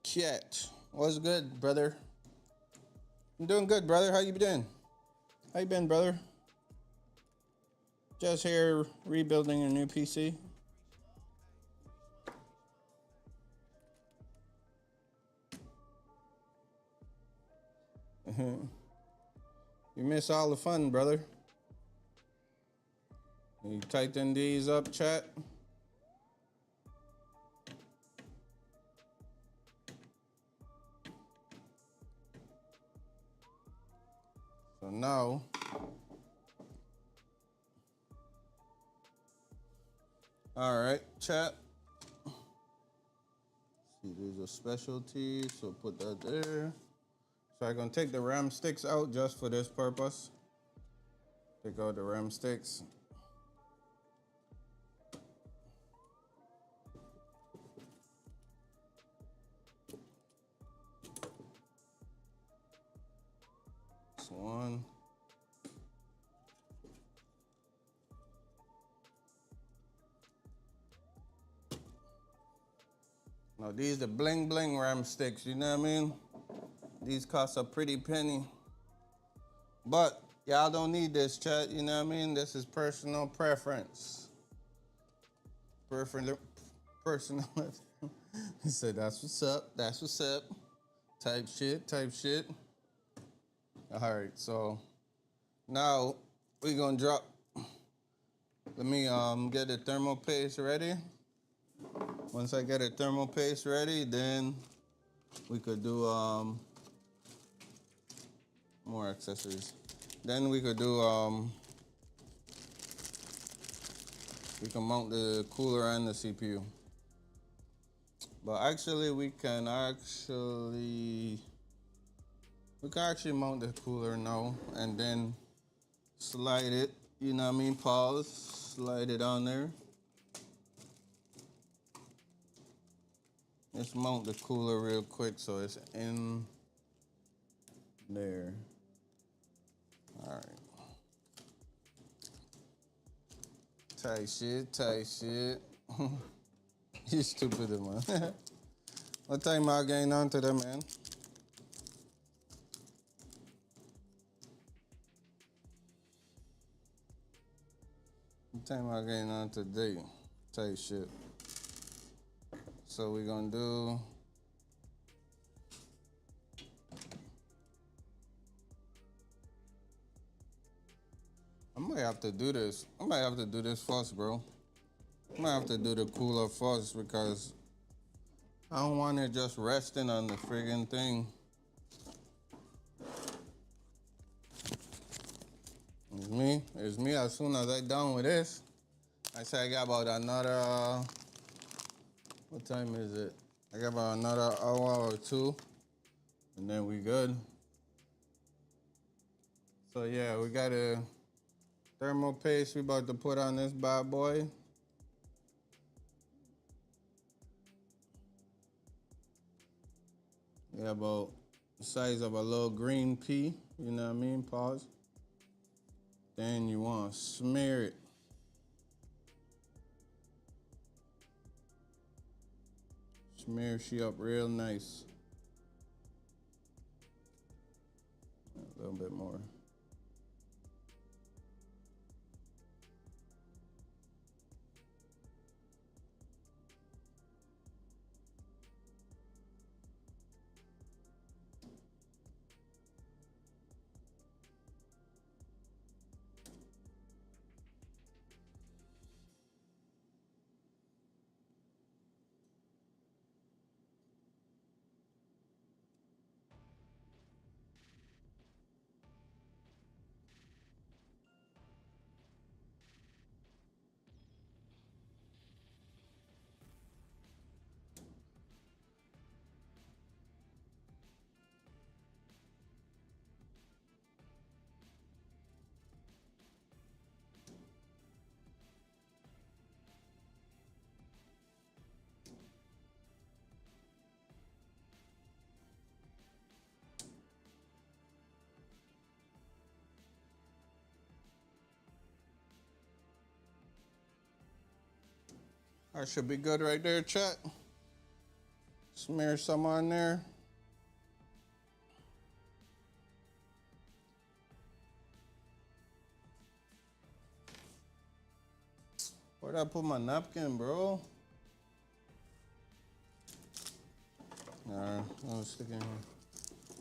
cat. What's good, brother? I'm doing good, brother. How you been? How you been, brother? Just here rebuilding a new PC. You miss all the fun, brother. You tighten these up, chat. So now, all right, chat. See, there's a specialty, so put that there. So I'm gonna take the RAM sticks out just for this purpose. Take out the RAM sticks. This one. Now these are bling bling RAM sticks, you know what I mean? These cost a pretty penny. But y'all don't need this, chat, you know what I mean? This is personal preference. Personal. He said, that's what's up, that's what's up. Type shit. All right, so now we're gonna drop. Let me get the thermal paste ready. Once I get a thermal paste ready, then we could do more accessories. Then we could do we can mount the cooler and the CPU. But actually we can actually mount the cooler now and then slide it, you know what I mean? Pause, slide it on there. Let's mount the cooler real quick so it's in there. All right. Tight shit. You stupid, man. What time I getting on to them, man? What time I getting on today? Tight shit. So we're gonna do. I might have to do this. I might have to do this first, bro. I might have to do the cooler first because I don't want it just resting on the friggin' thing. It's me. As soon as I done with this, I say I got about another, what time is it? I got about another hour or two, and then we good. So yeah, we got a thermal paste we about to put on this bad boy. Yeah, about the size of a little green pea, you know what I mean? Pause. Then you want to smear it. Smear she up real nice. A little bit more. That should be good right there, chat. Smear some on there. Where'd I put my napkin, bro? Alright, I'll stick it in here.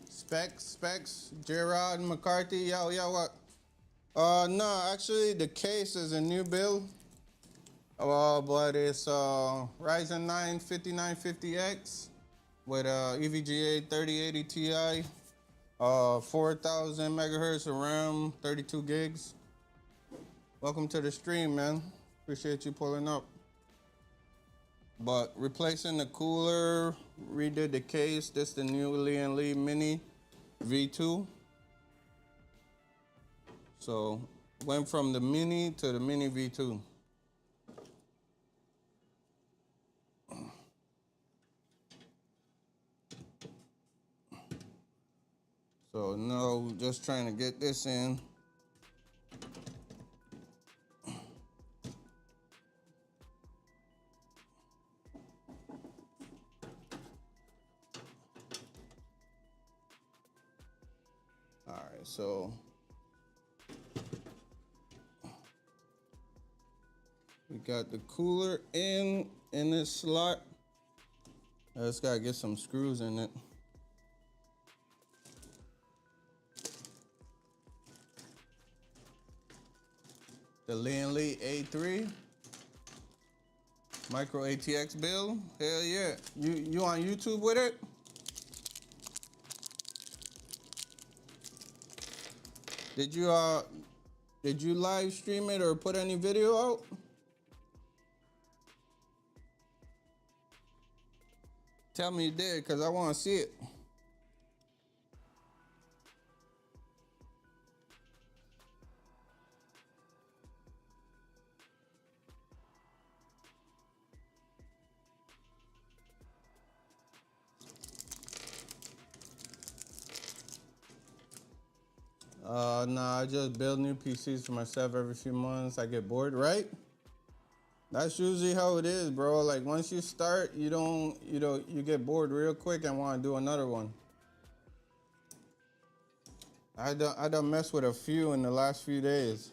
Specs, Gerard McCarthy, yo, what? No, actually the case is a new build. But it's Ryzen 9 5950X with EVGA 3080 Ti, 4000 megahertz of RAM, 32 gigs. Welcome to the stream, man. Appreciate you pulling up. But replacing the cooler, redid the case. This is the new Lee Mini V2. So went from the Mini to the Mini V2. So no, just trying to get this in. All right, so we got the cooler in this slot. I just gotta get some screws in it. The Lee A3 micro ATX build. Hell yeah. You on YouTube with it? Did you live stream it or put any video out? Tell me you did, cause I want to see it. Nah, I just build new PCs for myself every few months. I get bored, right? That's usually how it is, bro. Like once you start, you get bored real quick and want to do another one. I done messed with a few in the last few days.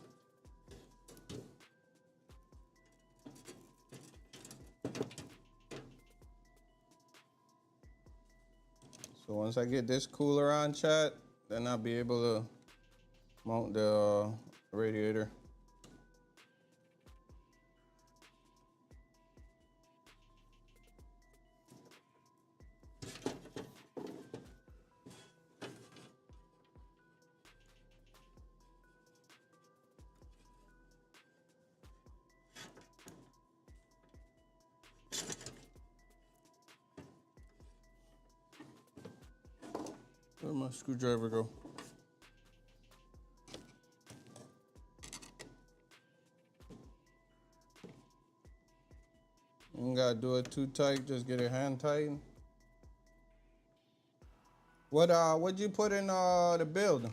So once I get this cooler on, chat, then I'll be able to mount the radiator. Where'd my screwdriver go? gotta do it too tight. Just get it hand tight. What'd you put in the build?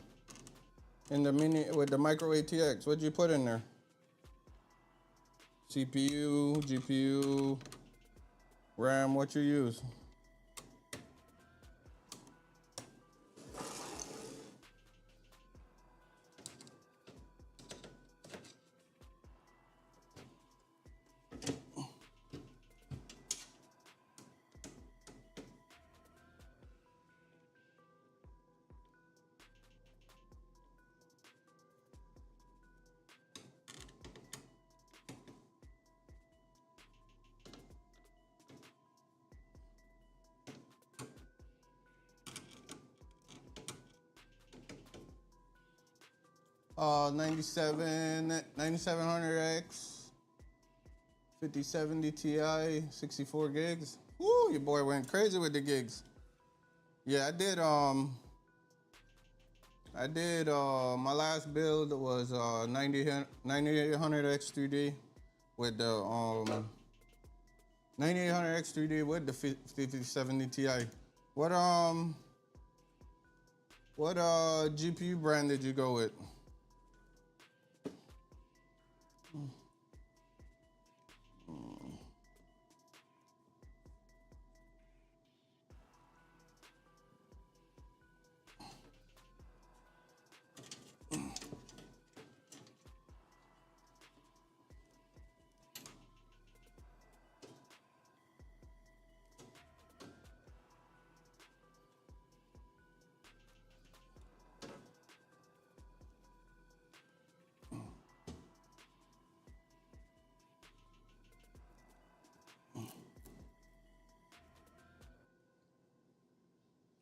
In the mini with the micro ATX, what'd you put in there? CPU, GPU, RAM, what you use? Uh, 9700X, 5070 Ti, 64 gigs. Woo, your boy went crazy with the gigs. Yeah, my last build was 9800X 3D with the 9800X 3D with the 5070 Ti. What GPU brand did you go with?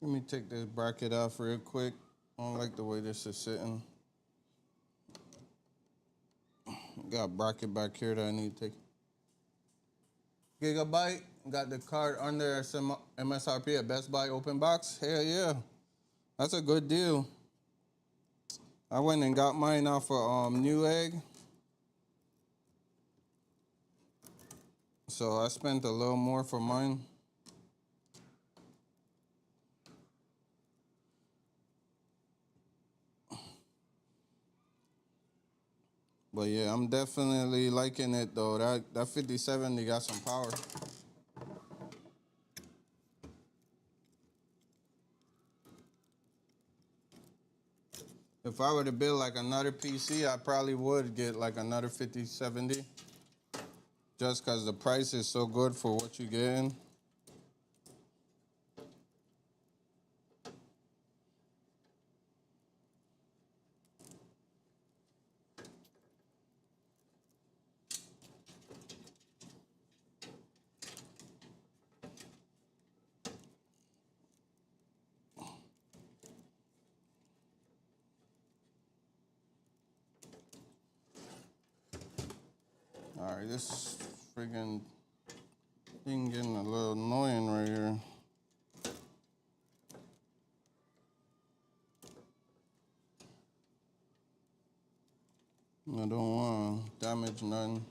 Let me take this bracket off real quick. I don't like the way this is sitting. Got a bracket back here that I need to take. Gigabyte, got the card under some MSRP at Best Buy open box. Hell yeah, that's a good deal. I went and got mine off of Newegg. So I spent a little more for mine. But yeah, I'm definitely liking it though. That 5070 got some power. If I were to build like another PC, I probably would get like another 5070. Just because the price is so good for what you're getting. All right, this friggin' thing getting a little annoying right here. I don't want to damage nothing.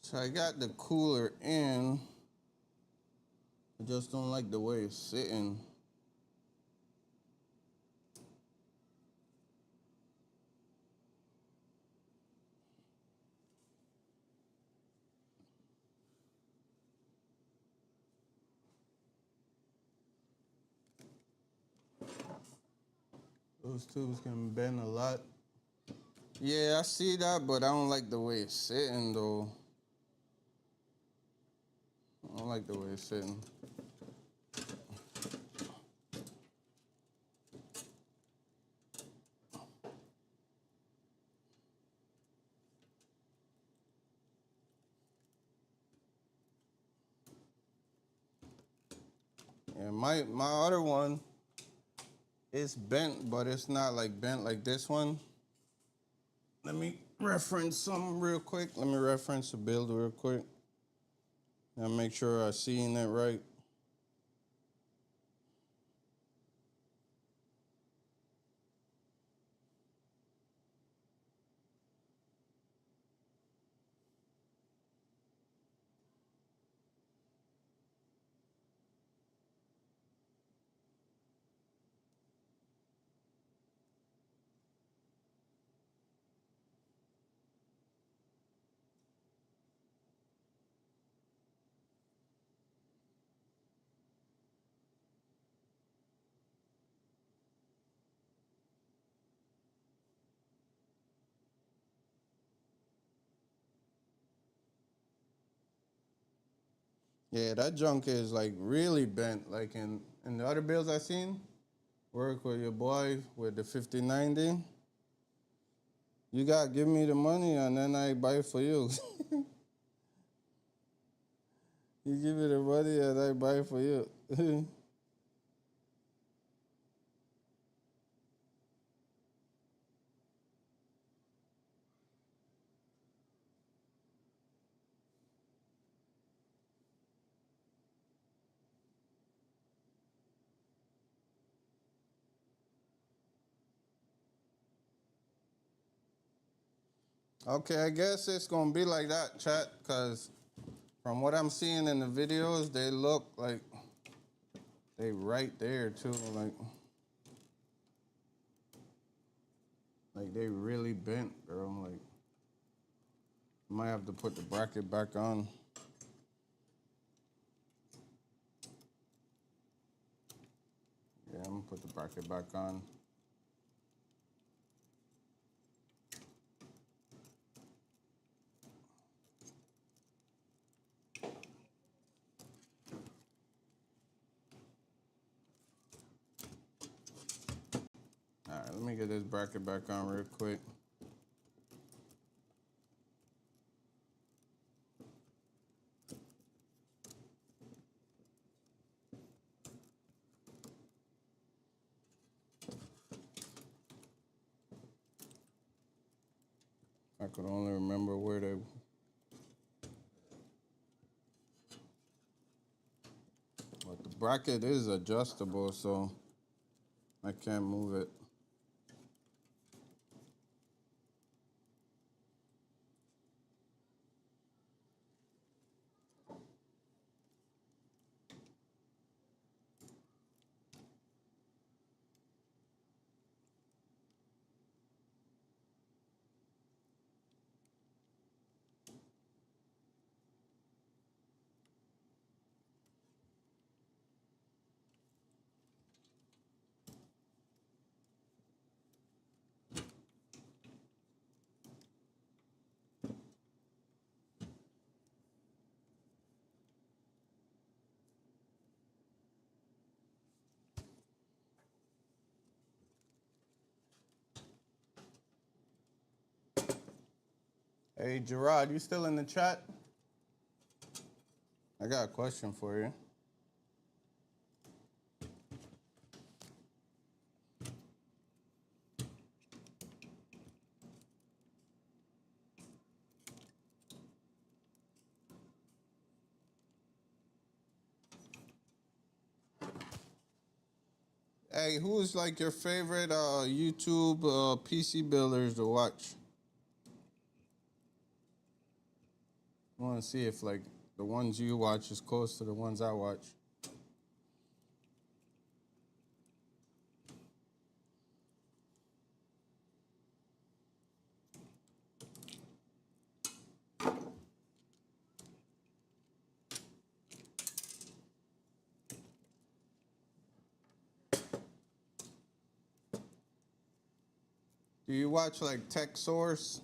So I got the cooler in. I just don't like the way it's sitting. Those tubes can bend a lot. Yeah, I see that, but I don't like the way it's sitting though. I don't like the way it's sitting. And my other one is bent, but it's not like bent like this one. Let me reference something real quick. Let me reference a build real quick. And make sure I'm seeing it right. Yeah, that junk is like really bent. Like in the other builds I seen, work with your boy with the 5090. You gotta give me the money and then I buy it for you. You give me the money and I buy it for you. Okay, I guess it's gonna be like that, chat, because from what I'm seeing in the videos, they look like they right there too, like they really bent, bro. Like, might have to put the bracket back on. Yeah, I'm gonna put the bracket back on. All right, let me get this bracket back on real quick. I could only remember where they... But the bracket is adjustable, so I can't move it. Hey, Gerard, you still in the chat? I got a question for you. Hey, who's like your favorite YouTube PC builders to watch? I want to see if like the ones you watch is close to the ones I watch. Do you watch like Tech Source?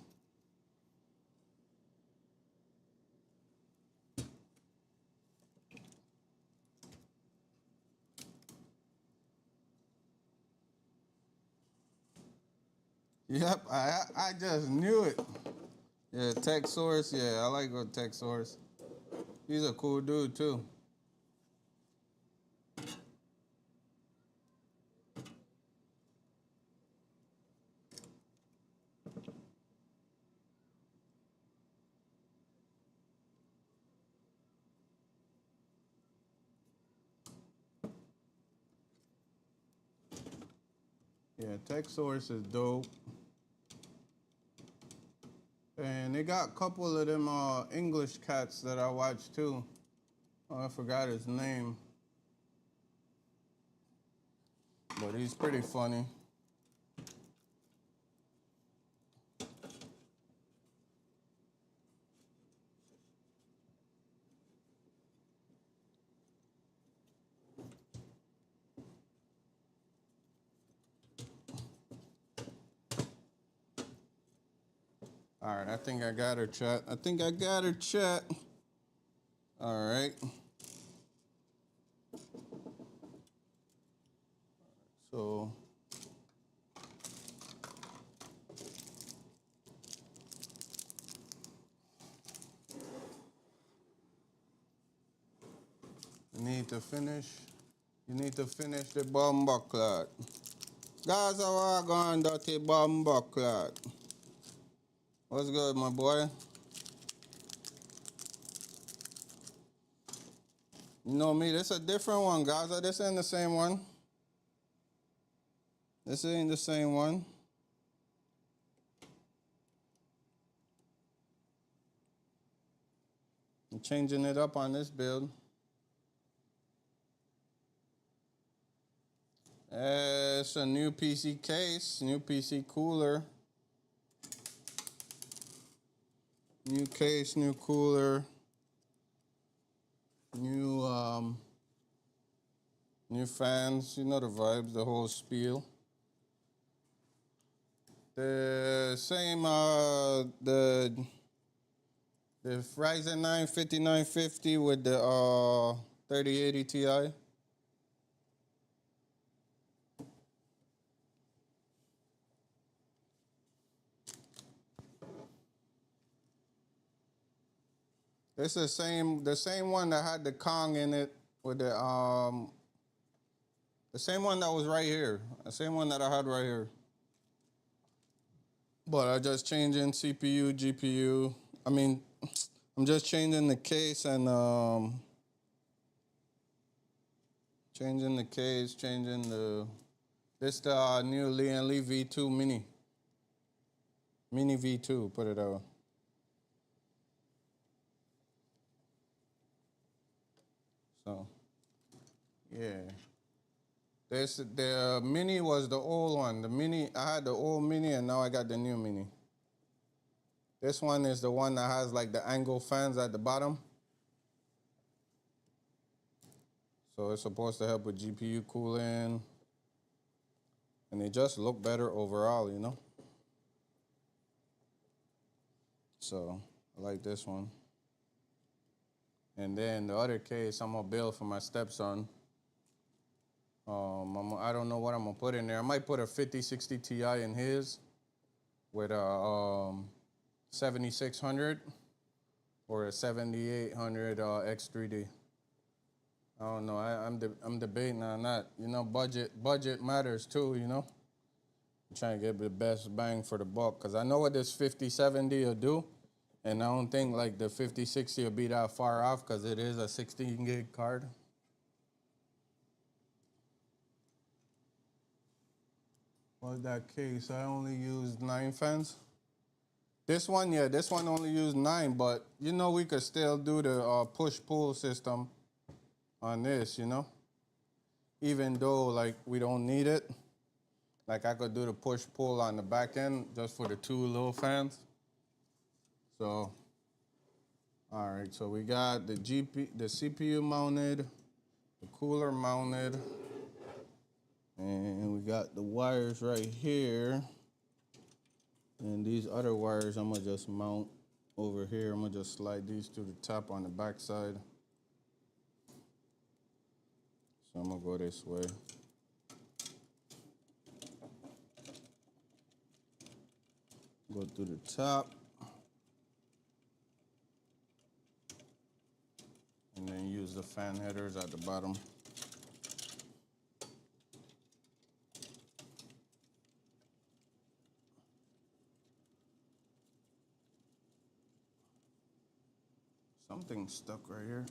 Yep, I just knew it. Yeah, Tech Source. Yeah, I like Tech Source. He's a cool dude too. Yeah, Tech Source is dope. And they got a couple of them English cats that I watch too. Oh, I forgot his name. But he's pretty funny. All right, I think I got her, chat. I think I got her, chat. All right. So, you need to finish. You need to finish the bomb clot. Guys, how are going, dirty bomb clot? What's good, my boy? You know me, this is a different one, guys. This ain't the same one. This ain't the same one. I'm changing it up on this build. It's a new PC case, new PC cooler. New case, new cooler. New fans, you know the vibes, the whole spiel. The same, the Ryzen 9 5950 with the 3080 Ti. It's the same one that had the Kong in it with the same one that was right here. The same one that I had right here. But I just changing CPU, GPU. I mean, I'm just changing the case and changing the case, changing the this the new Lee & Lee V2 Mini. Mini V2, put it out. So, yeah. The Mini was the old one. The Mini, I had the old Mini and now I got the new Mini. This one is the one that has like the angle fans at the bottom. So it's supposed to help with GPU cooling. And they just look better overall, you know? So I like this one. And then the other case I'm gonna build for my stepson. I don't know what I'm gonna put in there. I might put a 5060 Ti in his with a 7600 or a 7800 X3D. I don't know. I'm debating on that. You know, budget matters too. You know, I'm trying to get the best bang for the buck because I know what this 5070 will do, and I don't think like the 5060 will be that far off because it is a 16 gig card. What's that case? I only used 9 fans. This one, yeah, this one only used 9, but you know we could still do the push-pull system on this, you know? Even though, like, we don't need it. Like, I could do the push-pull on the back end just for the 2 little fans. So, all right, so we got the CPU mounted, the cooler mounted, and we got the wires right here. And these other wires, I'm gonna just mount over here. I'm gonna just slide these to the top on the back side. So I'm gonna go this way. Go through the top. And then use the fan headers at the bottom. Something's stuck right here.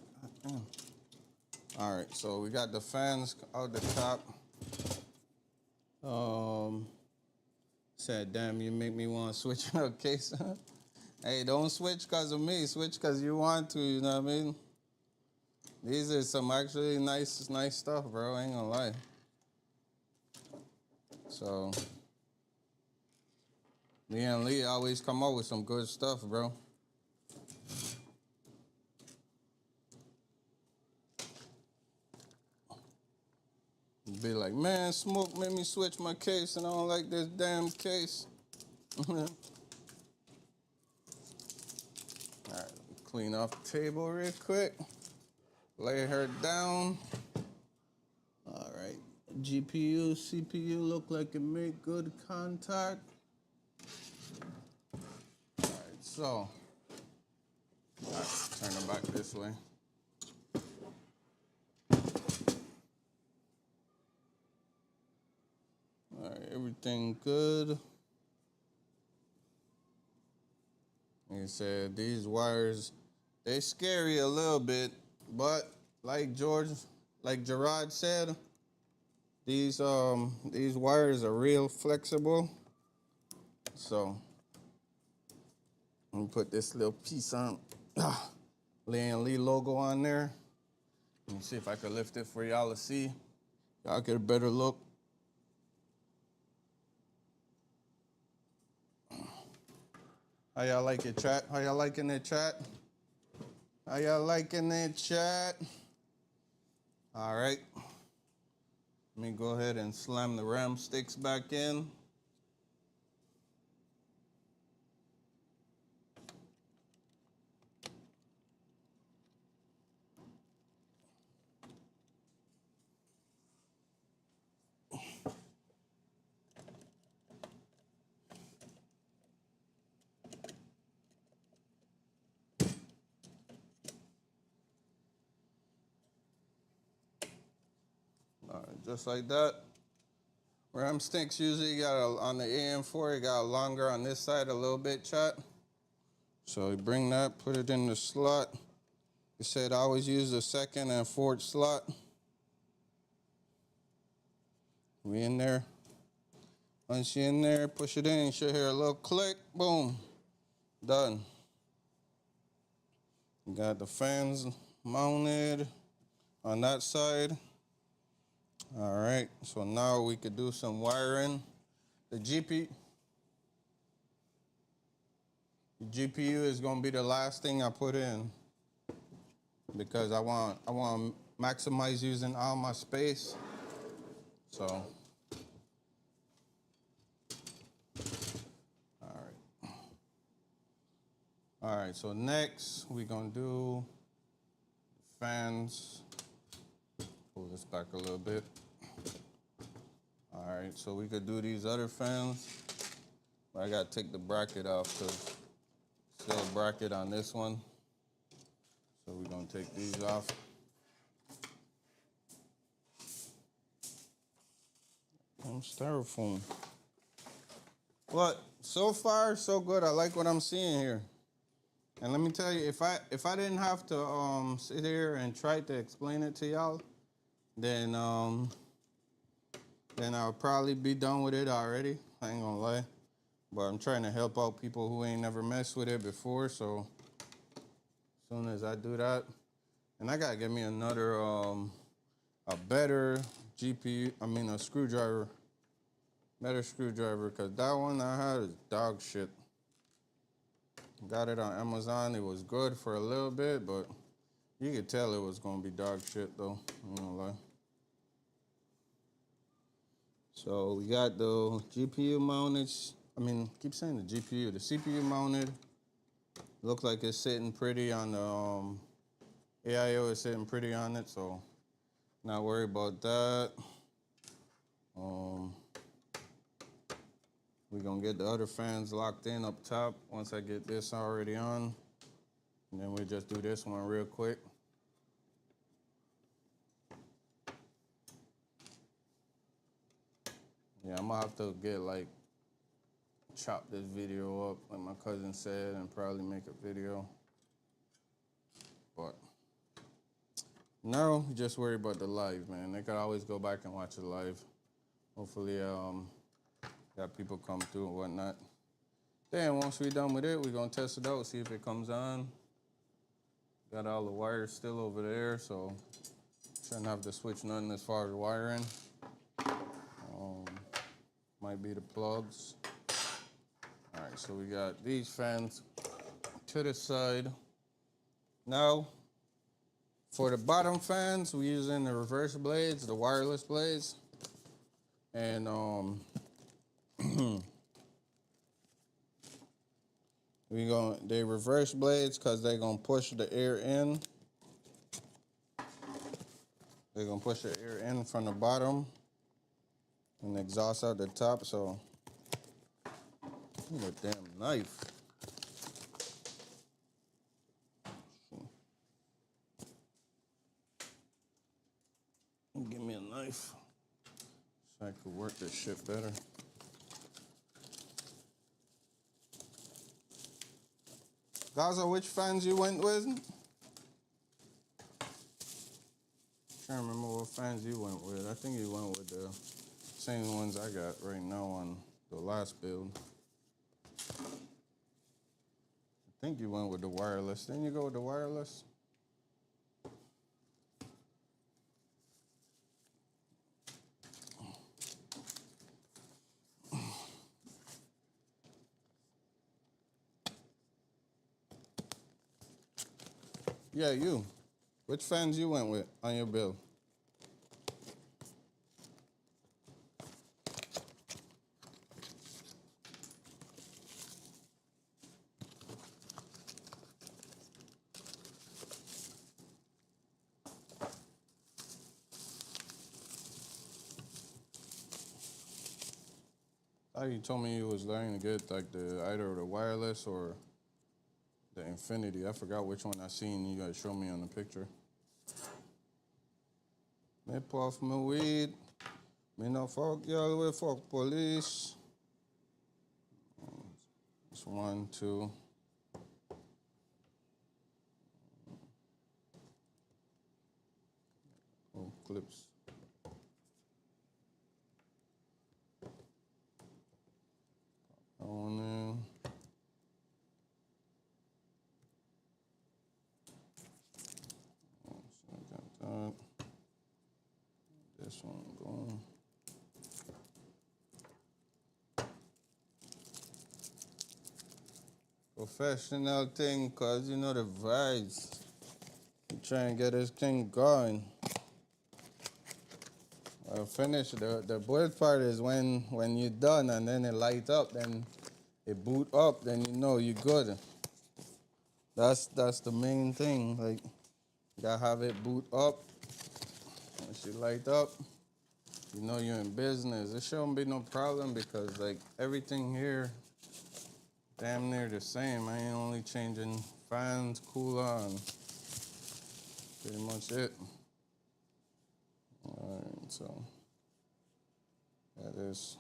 All right, so we got the fans out the top. Said, damn, you make me want to switch up case. Hey, don't switch because of me. Switch because you want to, you know what I mean? These are some actually nice stuff, bro. I ain't gonna lie. So, me and Lee always come up with some good stuff, bro. Be like, man, Smoke made me switch my case and I don't like this damn case. All right, clean off the table real quick. Lay her down. All right, GPU, CPU look like it made good contact. All right, so, all right, turn it back this way. All right, everything good. Like I said, these wires, they scary a little bit, but like Gerard said, these wires are real flexible. So I'm gonna put this little piece on, Lee and Lee logo on there. Let me see if I can lift it for y'all to see. Y'all get a better look. How y'all like it, chat? How y'all liking it, chat? How y'all liking it, chat? All right. Let me go ahead and slam the RAM sticks back in. All right, just like that. RAM sticks usually got on the AM4, it got longer on this side a little bit, chat. So you bring that, put it in the slot. It said always use the second and fourth slot. We in there. Once you're in there, push it in, you should hear a little click, boom, done. You got the fans mounted on that side. All right, so now we could do some wiring. The GPU is gonna be the last thing I put in because I want to maximize using all my space. So, all right, so next we're gonna do fans. Pull this back a little bit. All right, so we could do these other fans, but I gotta take the bracket off because still a bracket on this one. So we're gonna take these off. Styrofoam. But so far, so good. I like what I'm seeing here. And let me tell you, if I didn't have to sit here and try to explain it to y'all, then I'll probably be done with it already. I ain't gonna lie. But I'm trying to help out people who ain't never messed with it before, so as soon as I do that, and I gotta get me another a better GPU, a screwdriver. Better screwdriver, because that one I had is dog shit. Got it on Amazon. It was good for a little bit, but you could tell it was gonna be dog shit though. I'm not gonna lie. So we got the GPU mounted. Keep saying the GPU. The CPU mounted. Looks like it's sitting pretty on the AIO is sitting pretty on it, so not worry about that. We're gonna get the other fans locked in up top once I get this already on. And then we'll just do this one real quick. Yeah, I'm gonna have to chop this video up like my cousin said and probably make a video. But no, just worry about the live, man. They could always go back and watch it live. Hopefully, got people come through and whatnot. Then once we're done with it, we're gonna test it out, see if it comes on. Got all the wires still over there, so shouldn't have to switch nothing as far as wiring. Might be the plugs. All right, so we got these fans to the side. Now, for the bottom fans, we're using the reverse blades, the wireless blades. And they reverse blades because they're gonna push the air in. They're gonna push the air in from the bottom and exhaust out the top. So, ooh, a damn knife. Give me a knife so I could work this shit better. Gaza, which fans you went with? Can't remember what fans you went with. I think you went with the same ones I got right now on the last build. I think you went with the wireless. Didn't you go with the wireless? Yeah, you. Which fans you went with on your build? I thought you told me you was learning to get like either the wireless or the Infinity. I forgot which one I seen you guys show me on the picture. Me puff my weed. Me no fuck y'all with fuck police. It's 1, 2. Oh, clips. On in. So I got that. This one going. Professional thing, cause you know the vibes. You try and get this thing going. Well, finish the bullet part is when you're done and then it light up, then it boot up, then you know you're good. That's the main thing. Like, you gotta have it boot up. Once you light up, you know you're in business. It shouldn't be no problem because like everything here, damn near the same. I ain't only changing fans, cooler, and pretty much it. All right, so that is.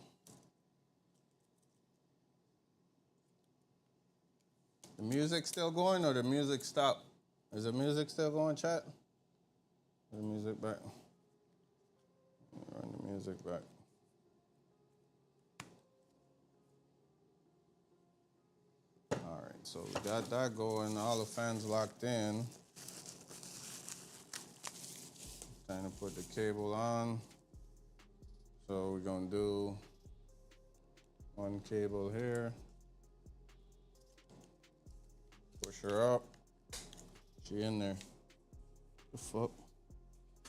The music still going or the music stopped? Is the music still going, chat? The music back. Run the music back. All right, so we got that going. All the fans locked in. Time to put the cable on. So we're gonna do one cable here. Push her up. She in there. The fuck?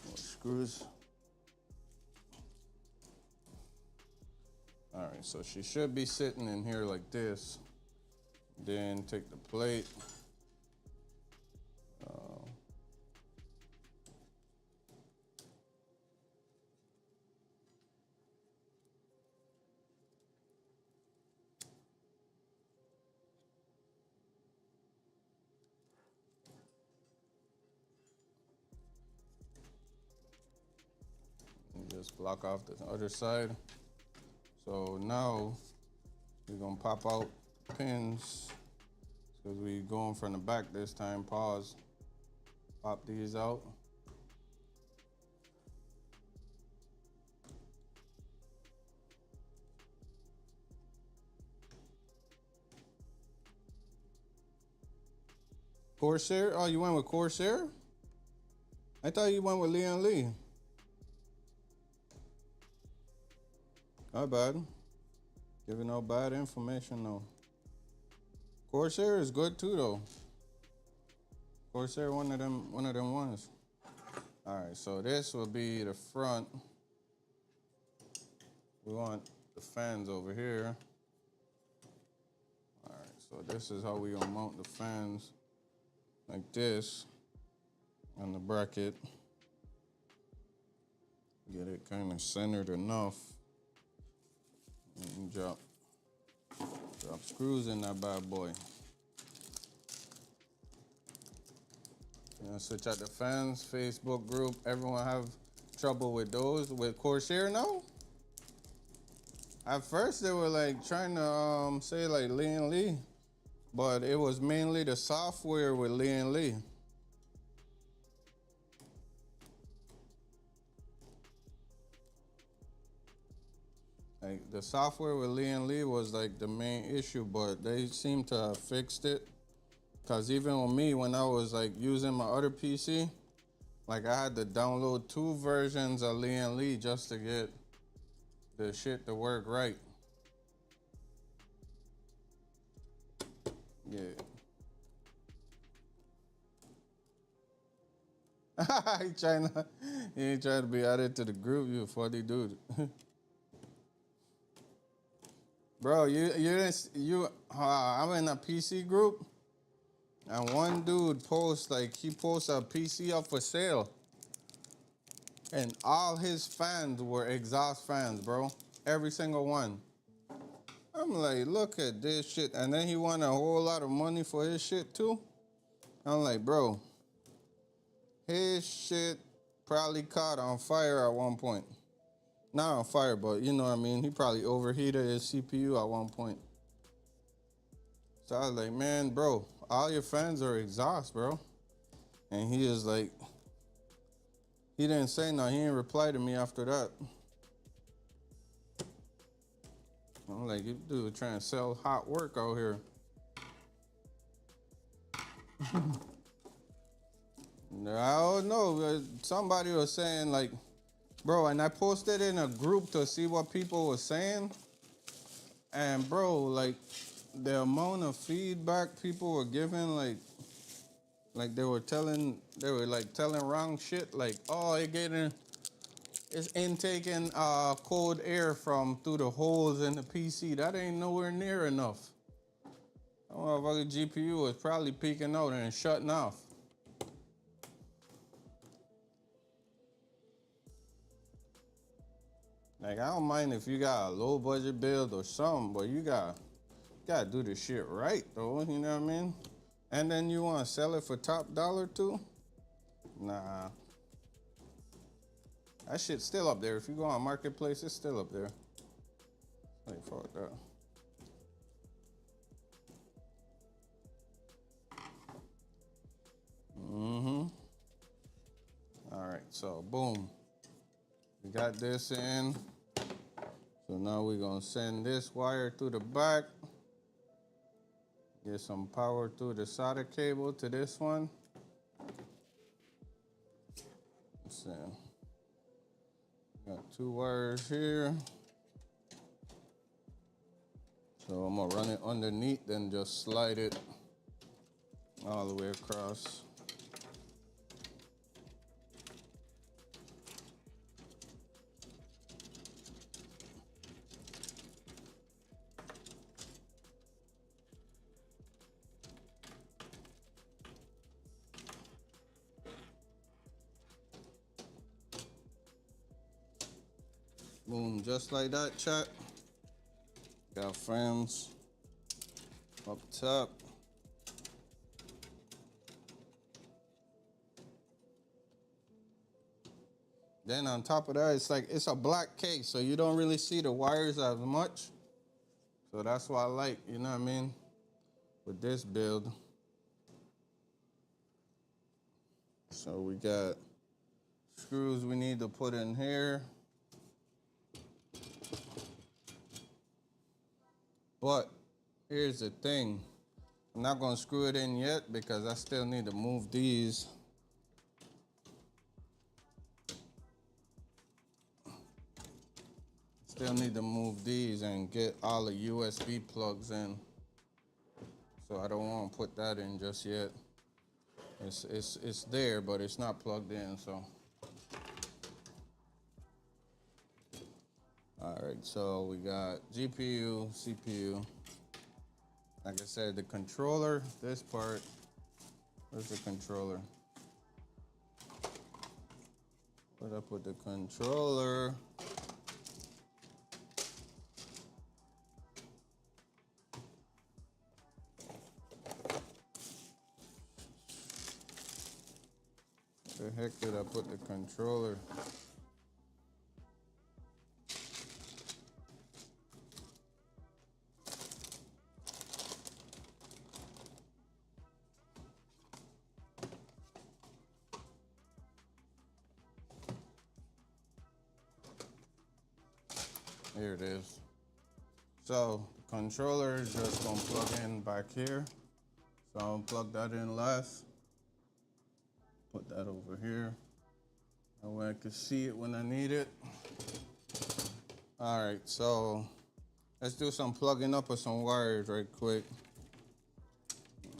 More screws. All right, so she should be sitting in here like this. Then take the plate. Just block off the other side. So now we're gonna pop out pins because we're going from the back this time. Pause. Pop these out. Corsair? Oh, you went with Corsair? I thought you went with Leon Lee. My bad. Giving out bad information though. Corsair is good too though. Corsair one of them ones. Alright, so this will be the front. We want the fans over here. Alright, so this is how we gonna mount the fans. Like this. On the bracket. Get it kind of centered enough. And drop screws in that bad boy. You know, switch out the fans, Facebook group. Everyone have trouble with those with Corsair now? At first they were like trying to say like Leon Lee, but it was mainly the software with Leon Lee. Like the software with Leon Lee was like the main issue, but they seem to have fixed it. Cause even with me, when I was like using my other PC, like I had to download 2 versions of Leon Lee just to get the shit to work right. Yeah. He ain't trying to be added to the group, you a funny dude. Bro, I'm in a PC group, and one dude posts a PC up for sale, and all his fans were exhaust fans, bro. Every single one. I'm like, look at this shit, and then he wanted a whole lot of money for his shit too. I'm like, bro, his shit probably caught on fire at one point. Not on fire, but you know what I mean? He probably overheated his CPU at one point. So I was like, man, bro, all your fans are exhaust, bro. And he is like, he didn't say nothing. He didn't reply to me after that. I'm like, you dude trying to sell hot work out here. I don't know. Somebody was saying like, bro, and I posted in a group to see what people were saying. And bro, like the amount of feedback people were giving, like they were telling wrong shit. Like, oh, it's intaking cold air from through the holes in the PC. That ain't nowhere near enough. That motherfucking GPU was probably peaking out and shutting off. Like, I don't mind if you got a low budget build or something, but you gotta do the shit right though, you know what I mean? And then you wanna sell it for top dollar too? Nah. That shit's still up there. If you go on Marketplace, it's still up there. Like, fuck that. All right, so boom. We got this in. So now we're gonna send this wire through the back. Get some power through the solder cable to this one. Let's see. Got 2 wires here. So I'm gonna run it underneath, then just slide it all the way across. Boom, just like that, chat. Got fans up top. Then on top of that, it's a black case, so you don't really see the wires as much. So that's what I like, you know what I mean? With this build. So we got screws we need to put in here. But here's the thing. I'm not gonna screw it in yet because I still need to move these. Still need to move these and get all the USB plugs in. So I don't want to put that in just yet. It's there, but it's not plugged in, so. All right, so we got GPU, CPU. Like I said, the controller, this part, where's the controller? What up with the controller? The heck did I put the controller? Here it is. So controller is just gonna plug in back here. So I'll plug that in last. Put that over here. That way I can see it when I need it. All right, so let's do some plugging up of some wires right quick.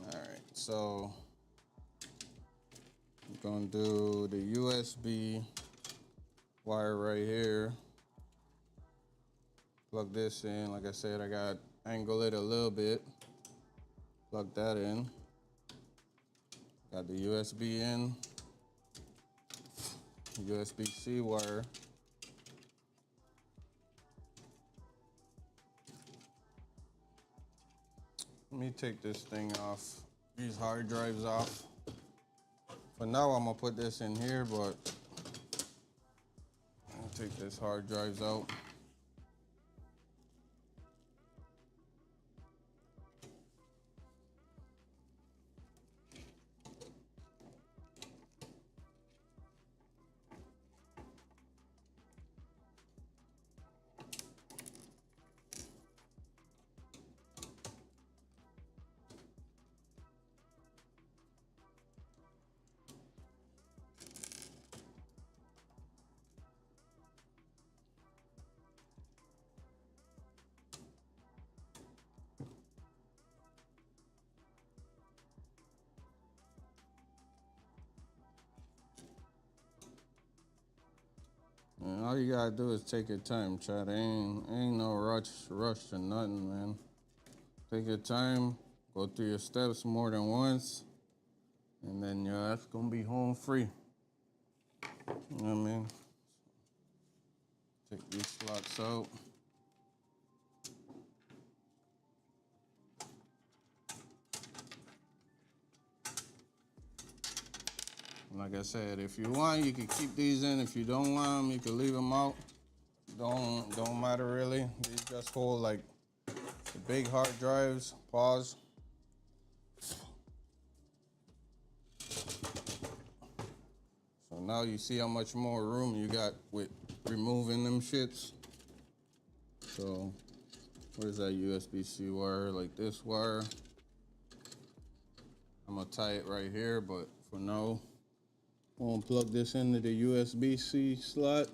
All right, so I'm gonna do the USB wire right here. Plug this in. Like I said, I got angle it a little bit. Plug that in. Got the USB in. USB-C wire. Let me take this thing off, these hard drives off. For now, I'm gonna put this in here, but I'll take this hard drives out. And all you gotta do is take your time, chat. Ain't no rush or nothing, man. Take your time, go through your steps more than once, and then your ass gonna be home free. You know what I mean? Take these slots out. Like I said, if you want, you can keep these in. If you don't want them, you can leave them out. Don't matter really. These just hold like the big hard drives. Pause. So now you see how much more room you got with removing them shits. So where's that USB-C wire? Like this wire. I'm gonna tie it right here, but for now, I'm gonna plug this into the USB-C slot.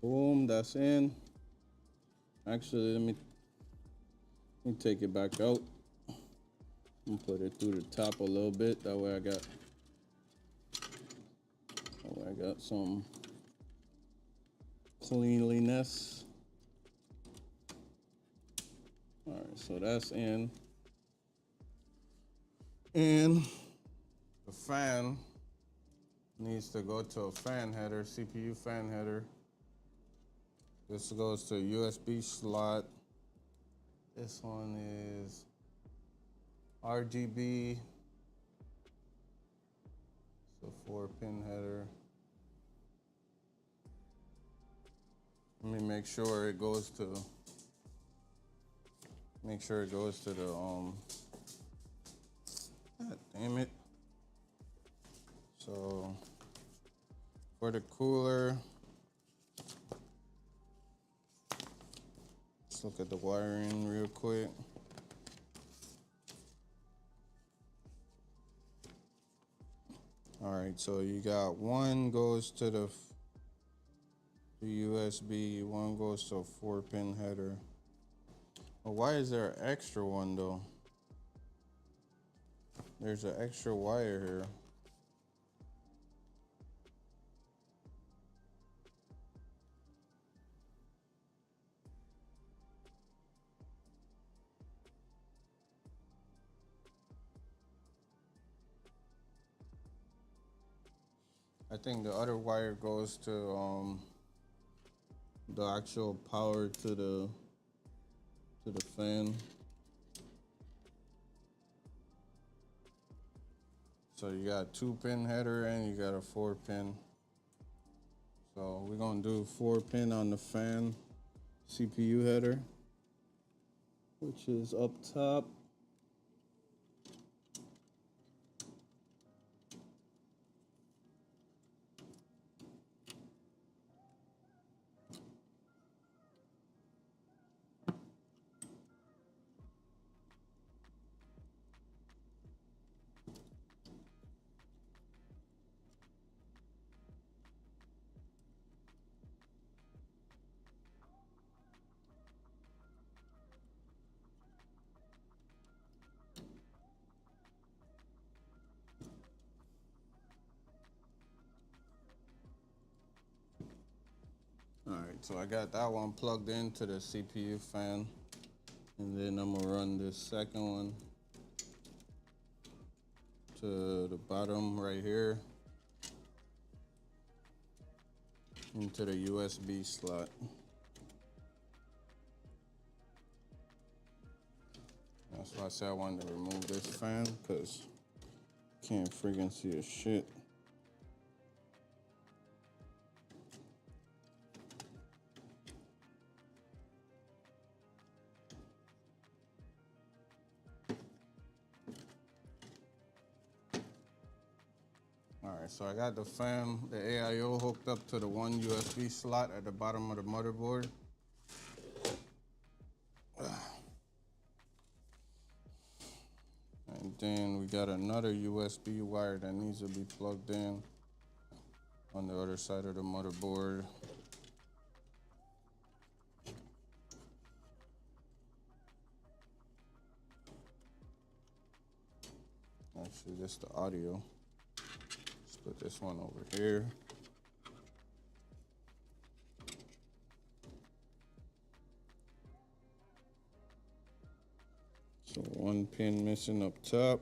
Boom, that's in. Actually, let me take it back out and put it through the top a little bit. That way I got some cleanliness. All right, so that's in. And the fan needs to go to a fan header, CPU fan header. This goes to a USB slot. This one is RGB. So 4-pin header. Let me make sure it goes to the God damn it. So for the cooler, let's look at the wiring real quick. right, so you got one goes to the USB, one goes to a 4-pin header. Well, why is there an extra one though? There's an extra wire here. I think the other wire goes to the actual power to the fan. So you got a 2-pin header and you got a 4-pin. So we're gonna do 4-pin on the fan CPU header, which is up top. All right, so I got that one plugged into the CPU fan, and then I'm gonna run this second one to the bottom right here into the USB slot. That's why I said I wanted to remove this fan, because can't freaking see a shit. Alright, so I got the fan, the AIO hooked up to the one USB slot at the bottom of the motherboard. And then we got another USB wire that needs to be plugged in on the other side of the motherboard. Actually, this is the audio. Let's put this one over here. So one pin missing up top.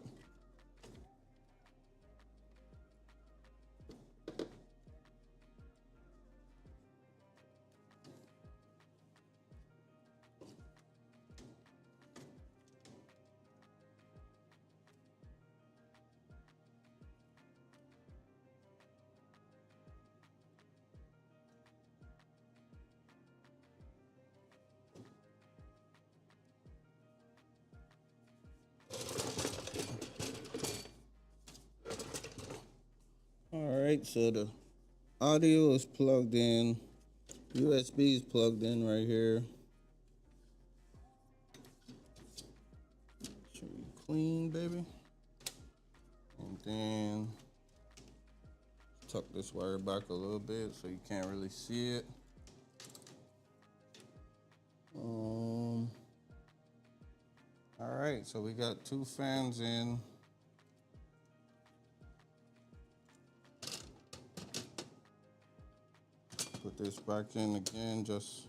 All right, so the audio is plugged in. USB is plugged in right here. Should be clean, baby. And then tuck this wire back a little bit so you can't really see it. All right, so we got 2 fans in. Put this back in again just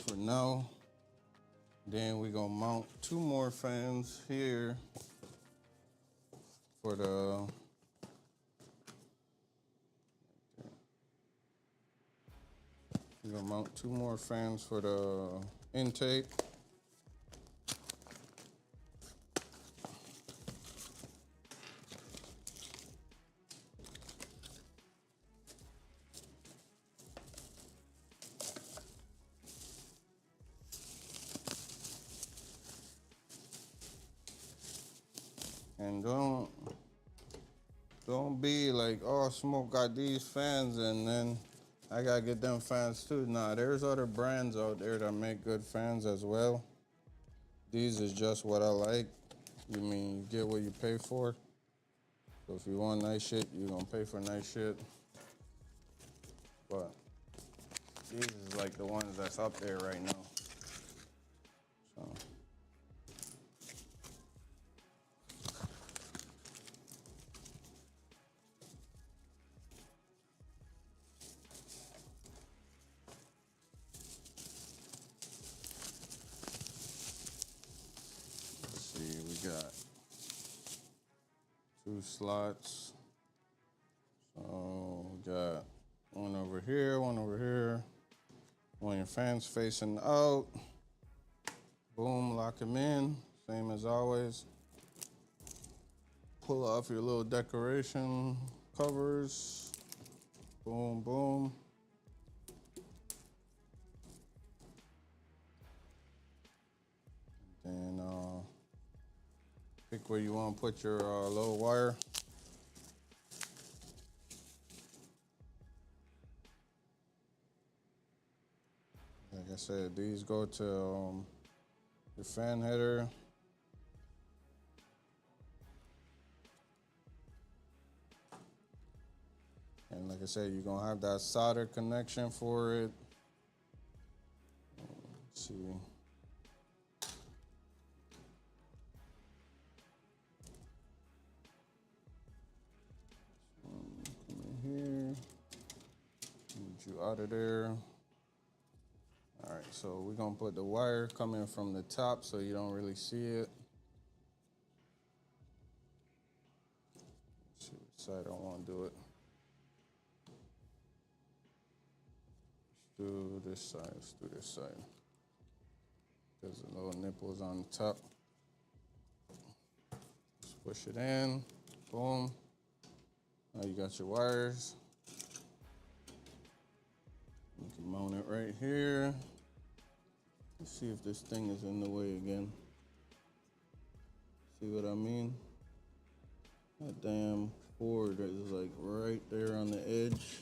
for now. Then we're gonna mount 2 more fans here for the we're gonna mount 2 more fans for the intake. And don't be like, oh, Smoke got these fans and then I gotta get them fans too. Nah, there's other brands out there that make good fans as well. These is just what I like. You mean you get what you pay for? So if you want nice shit, you're gonna pay for nice shit. But these is like the ones that's up there right now. So. Let's see, we got 2 slots. So we got one over here, one over here. When your fan's facing out, boom, lock them in, same as always. Pull off your little decoration covers, boom, boom. Then pick where you want to put your little wire. Like I said, these go to your fan header. And like I said, you're gonna have that solder connection for it. Let's see. Come in here. Get you out of there. All right, so we're gonna put the wire coming from the top so you don't really see it. Let's see what side I want to do it. Let's do this side. Let's do this side. There's the little nipples on the top. Just push it in. Boom. Now you got your wires. You can mount it right here. Let's see if this thing is in the way again. See what I mean? That damn cord is like right there on the edge.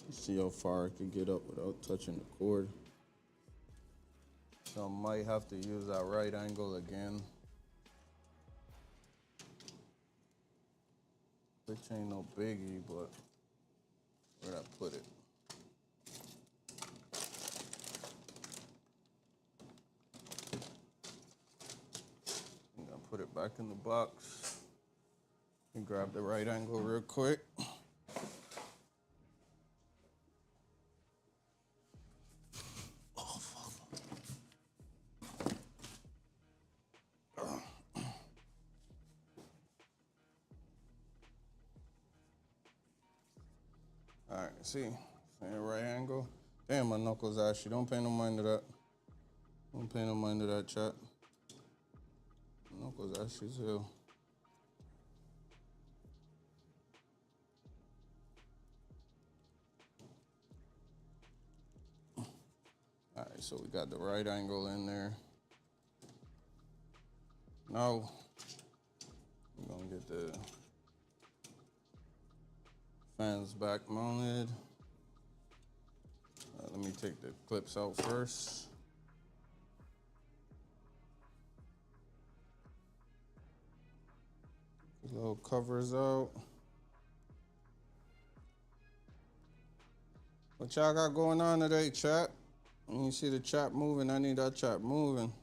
Let's see how far I can get up without touching the cord. So I might have to use that right angle again. Which ain't no biggie, but where'd I put it? I'm gonna put it back in the box and grab the right angle real quick. All right, see, right angle. Damn, my knuckles ashy. Don't pay no mind to that. Don't pay no mind to that, chat. My knuckles ashy as hell. All right, so we got the right angle in there. Now, we're gonna get the fans back mounted. Let me take the clips out first. The little covers out. What y'all got going on today, chat? When you see the chat moving, I need that chat moving.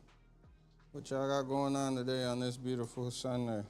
What y'all got going on today on this beautiful Sunday?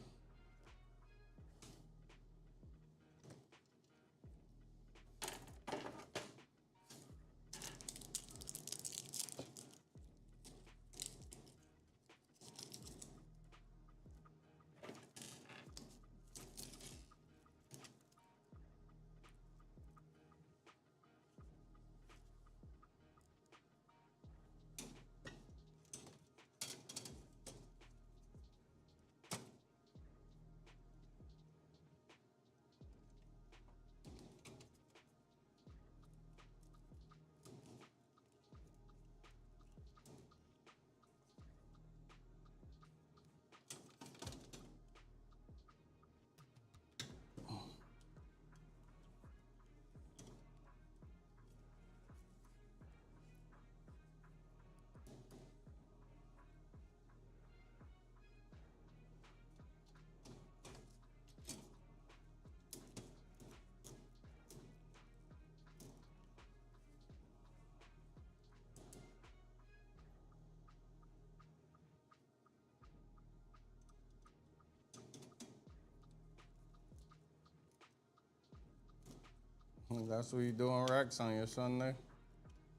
That's what you doing, Rex, on your Sunday?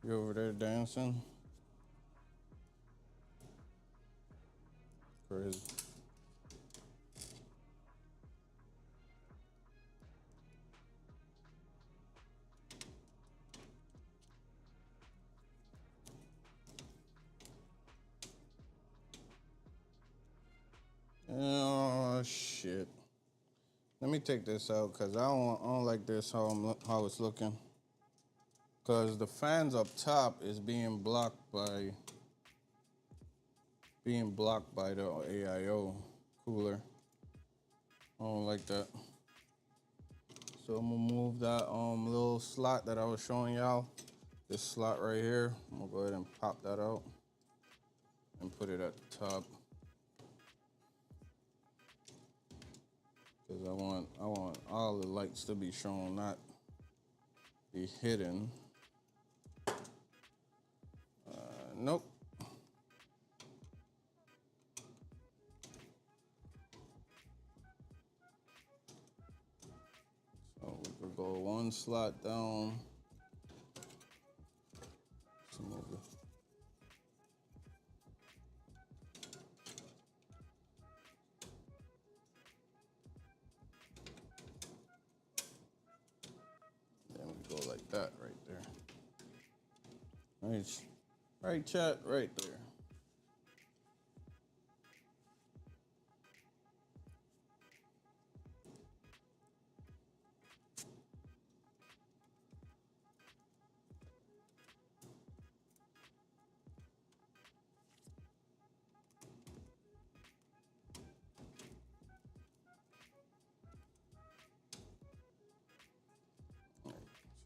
You over there dancing? Crazy. Oh shit. Let me take this out because I don't like this how it's looking. Because the fans up top is being blocked by the AIO cooler. I don't like that. So I'm gonna move that little slot that I was showing y'all. This slot right here. I'm gonna go ahead and pop that out and put it at the top. Because I want all the lights to be shown, not be hidden. Nope. So we could go one slot down. Let's move it. Then we go like that right there. Right, chat, right there.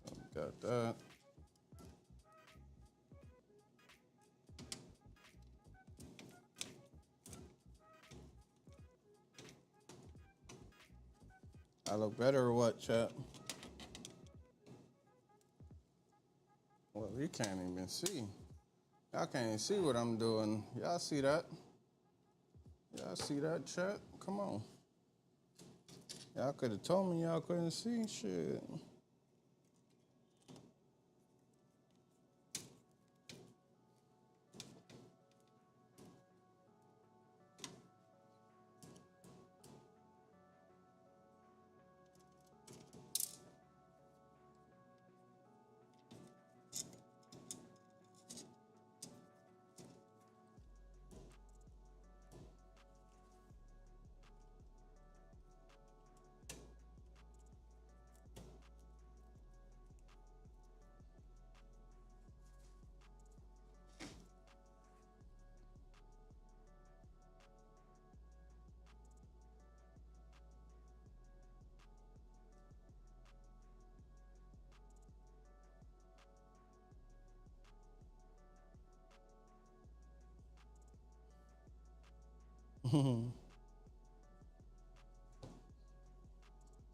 So we got that. I look better or what, chat? Well, you can't even see. Y'all can't even see what I'm doing. Y'all see that? Y'all see that, chat? Come on. Y'all could have told me y'all couldn't see shit.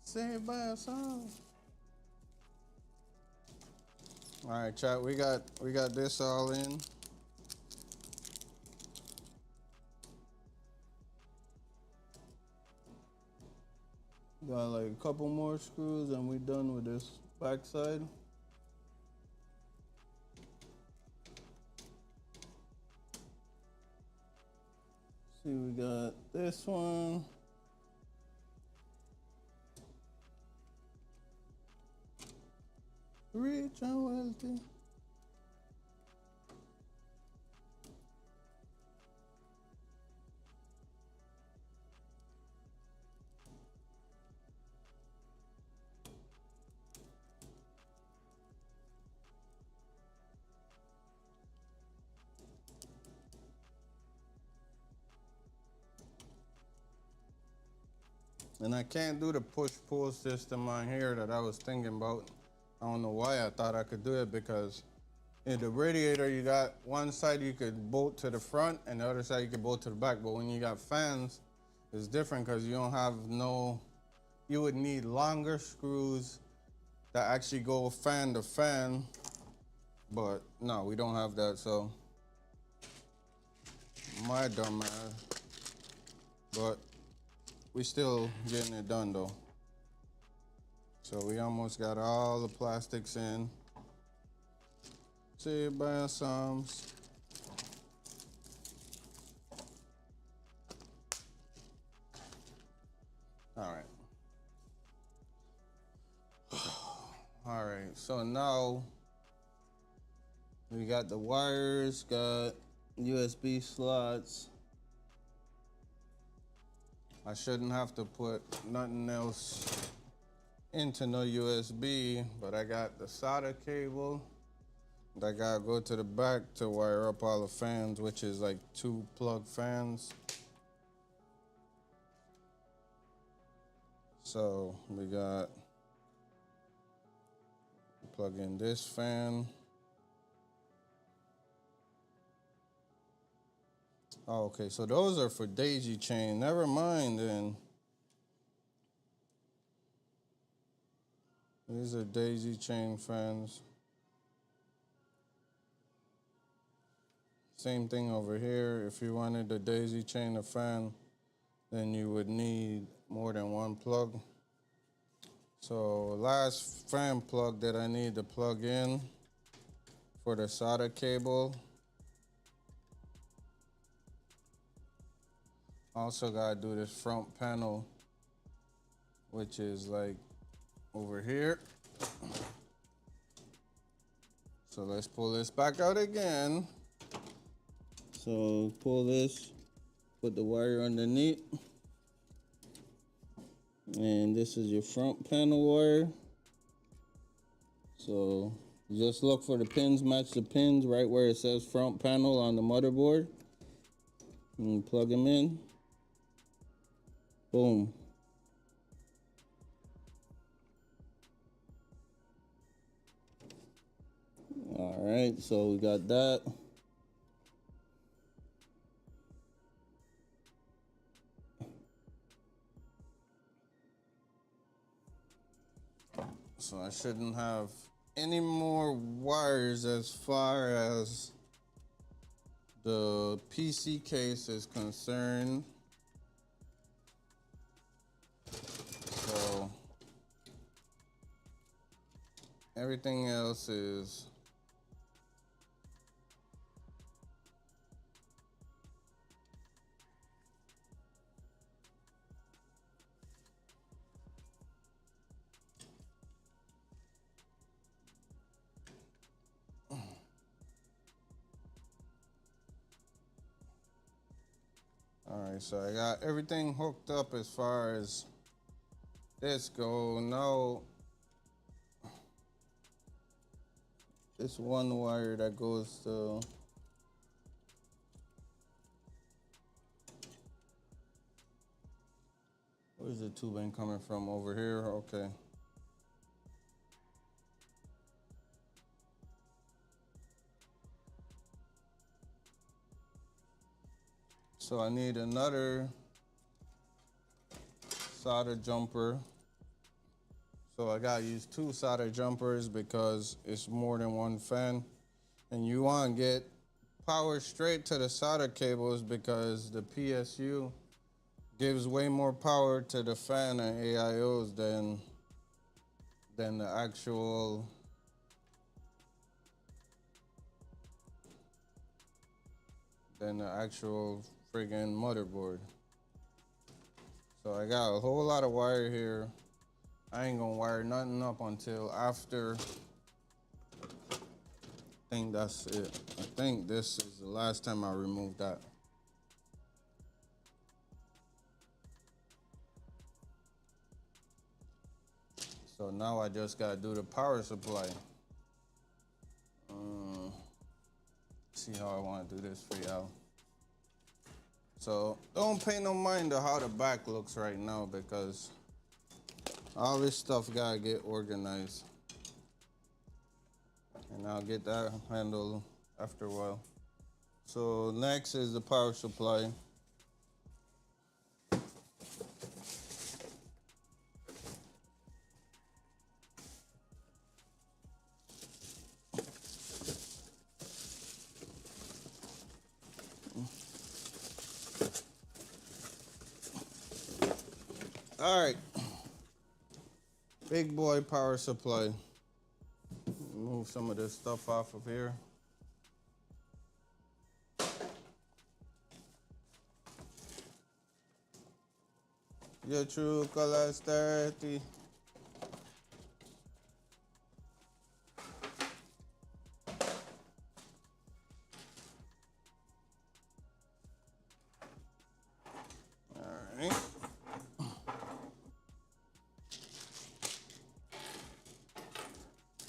Saved by a song. All right, chat. We got this all in. Got like a couple more screws and we done with this backside. See, we got this one. Rich and wealthy. And I can't do the push-pull system on here that I was thinking about. I don't know why I thought I could do it because in the radiator, you got one side you could bolt to the front and the other side you could bolt to the back. But when you got fans, it's different because you don't have you would need longer screws that actually go fan to fan. But no, we don't have that, so my dumb ass. But we still getting it done though. So we almost got all the plastics in. See you buying some. All right. All right, so now we got the wires, got USB slots. I shouldn't have to put nothing else into no USB, but I got the solder cable. I gotta go to the back to wire up all the fans, which is like 2 plug fans. So we got plug in this fan. Oh, okay, so those are for daisy chain. Never mind then. These are daisy chain fans. Same thing over here. If you wanted the daisy chain of fan, then you would need more than 1 plug. So last fan plug that I need to plug in for the solder cable. Also gotta do this front panel, which is like over here. So let's pull this back out again. So pull this, put the wire underneath. And this is your front panel wire. So just look for the pins, match the pins right where it says front panel on the motherboard. And plug them in. Boom. All right, so we got that. So I shouldn't have any more wires as far as the PC case is concerned. So everything else is all right. So I got everything hooked up as far as this go. Now this one wire that goes to where's the tubing coming from? Over here. Okay. So I need another solder jumper. So I gotta use 2 solder jumpers because it's more than 1 fan. And you wanna get power straight to the solder cables because the PSU gives way more power to the fan and AIOs than the actual friggin' motherboard. So I got a whole lot of wire here. I ain't gonna wire nothing up until after. I think that's it. I think this is the last time I removed that. So now I just gotta do the power supply. See how I wanna do this for y'all. So don't pay no mind to how the back looks right now because all this stuff gotta get organized. And I'll get that handled after a while. So next is the power supply. All right. Big boy power supply. Move some of this stuff off of here. Your true colors 30. Alright.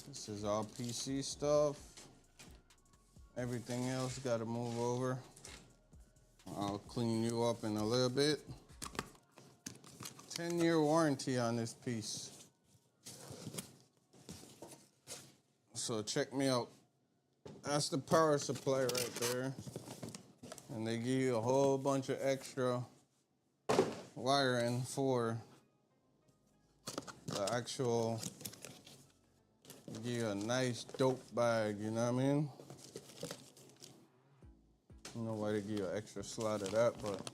This is all PC stuff. Everything else gotta move over. I'll clean you up in a little bit. 10-year warranty on this piece. So check me out. That's the power supply right there. And they give you a whole bunch of extra wiring for the actual, give you a nice dope bag, you know what I mean? I don't know why they give you an extra slot of that, but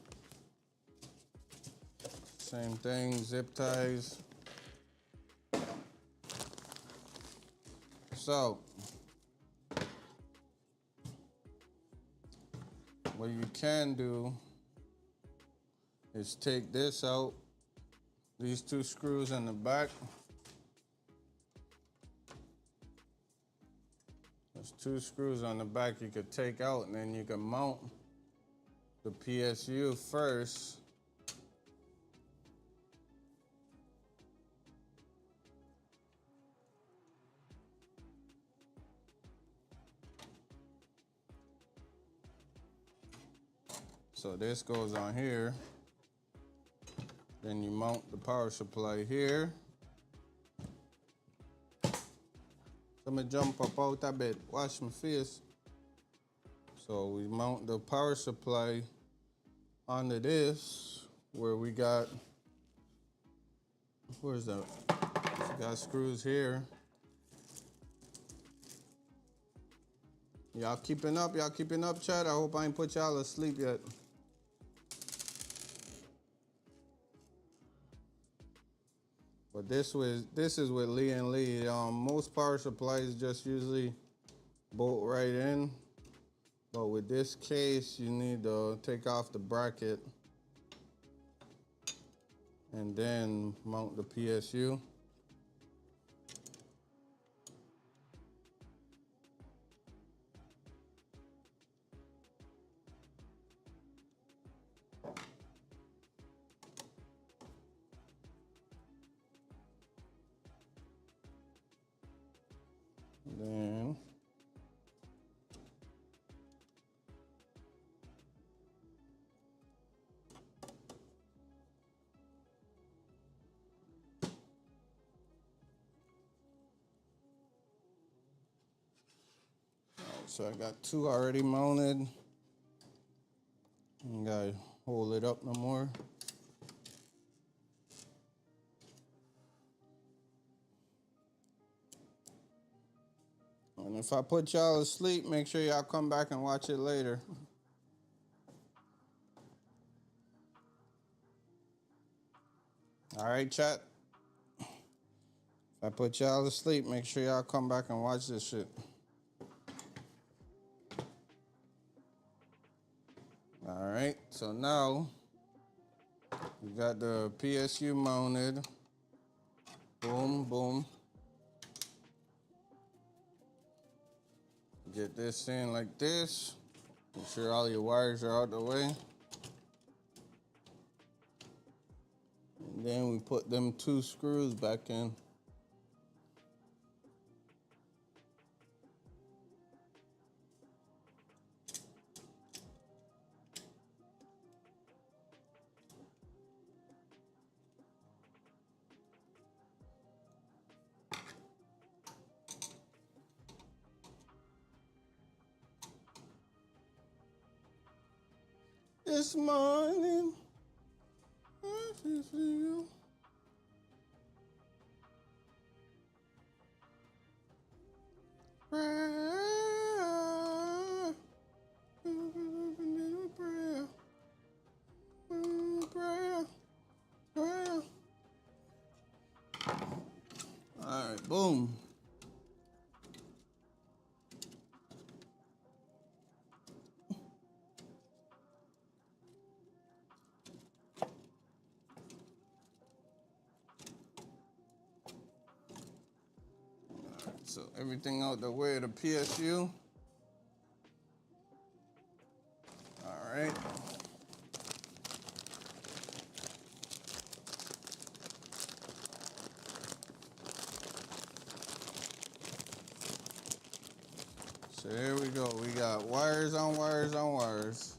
same thing, zip ties. So, what you can do is take this out, these two screws in the back. There's two screws on the back you could take out, and then you can mount the PSU first. So this goes on here. Then you mount the power supply here. Let me jump up out a bit, wash my face. So we mount the power supply onto this, where we got, where's that? We got screws here. Y'all keeping up, chat? I hope I ain't put y'all asleep yet. But this is with Lee and Lee. Most power supplies just usually bolt right in. But with this case, you need to take off the bracket and then mount the PSU. Then so I got two already mounted. You gotta hold it up no more. And if I put y'all asleep, make sure y'all come back and watch it later. All right, chat. If I put y'all asleep, make sure y'all come back and watch this shit. All right, so now we got the PSU mounted. Boom, boom. Get this in like this. Make sure all your wires are out the way. And then we put them two screws back in. This morning, I feel for you. Prayer, prayer, prayer, prayer. Boom. So everything out the way of the PSU. All right. So here we go. We got wires on wires on wires.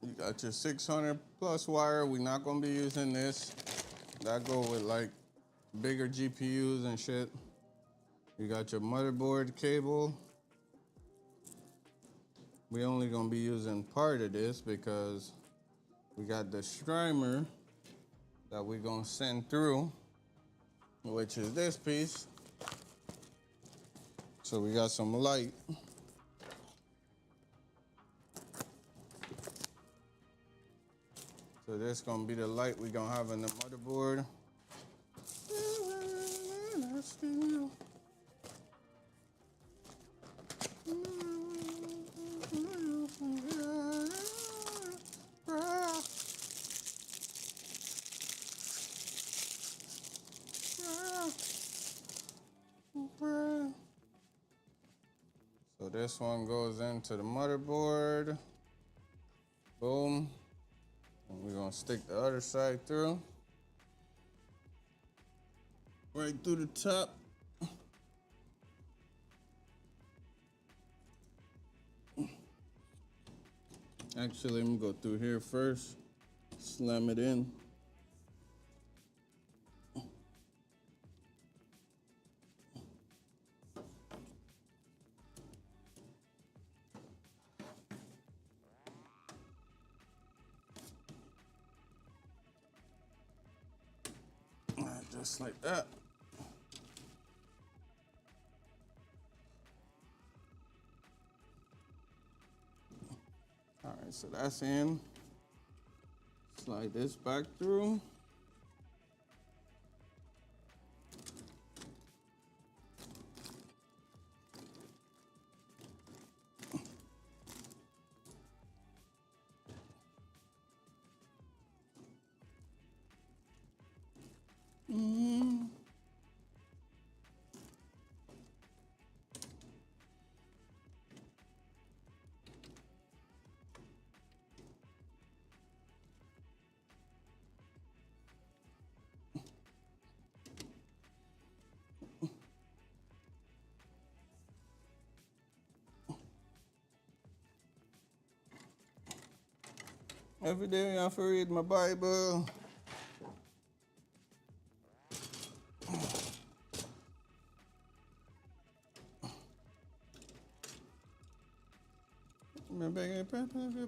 You got your 600 plus wire. We're not gonna be using this. That go with like bigger GPUs and shit. You got your motherboard cable. We only gonna be using part of this because we got the strimer that we're gonna send through, which is this piece. So we got some light. So this gonna be the light we gonna have in the motherboard. So this one goes into the motherboard. Boom. And we're gonna stick the other side through. Right through the top. Actually, let me go through here first. Slam it in. Just like that. All right, so that's in. Slide this back through. Every day I have to read my Bible.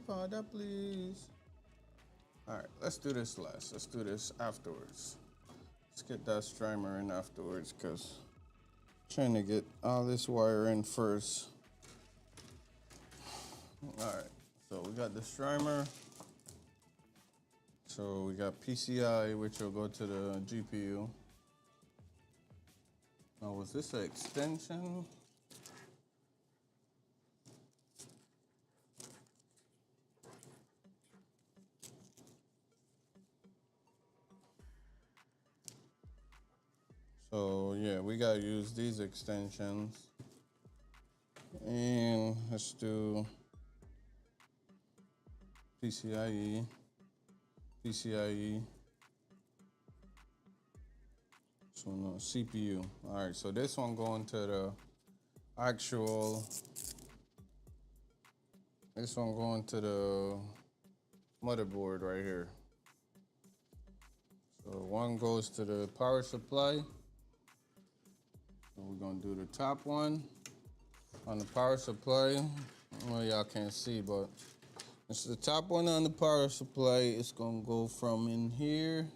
Father, please. All right, let's do this last. Let's do this afterwards. Let's get that strimer in afterwards because I'm trying to get all this wire in first. All right, so we got the strimer. So we got PCI, which will go to the GPU. Now, was this an extension? So yeah, we gotta use these extensions. And let's do PCIe. So no, CPU. All right, so this one going to the actual, this one going to the motherboard right here. So one goes to the power supply. So we're gonna do the top one on the power supply. Well, y'all can't see, but it's the top one on the power supply. It's gonna go from in here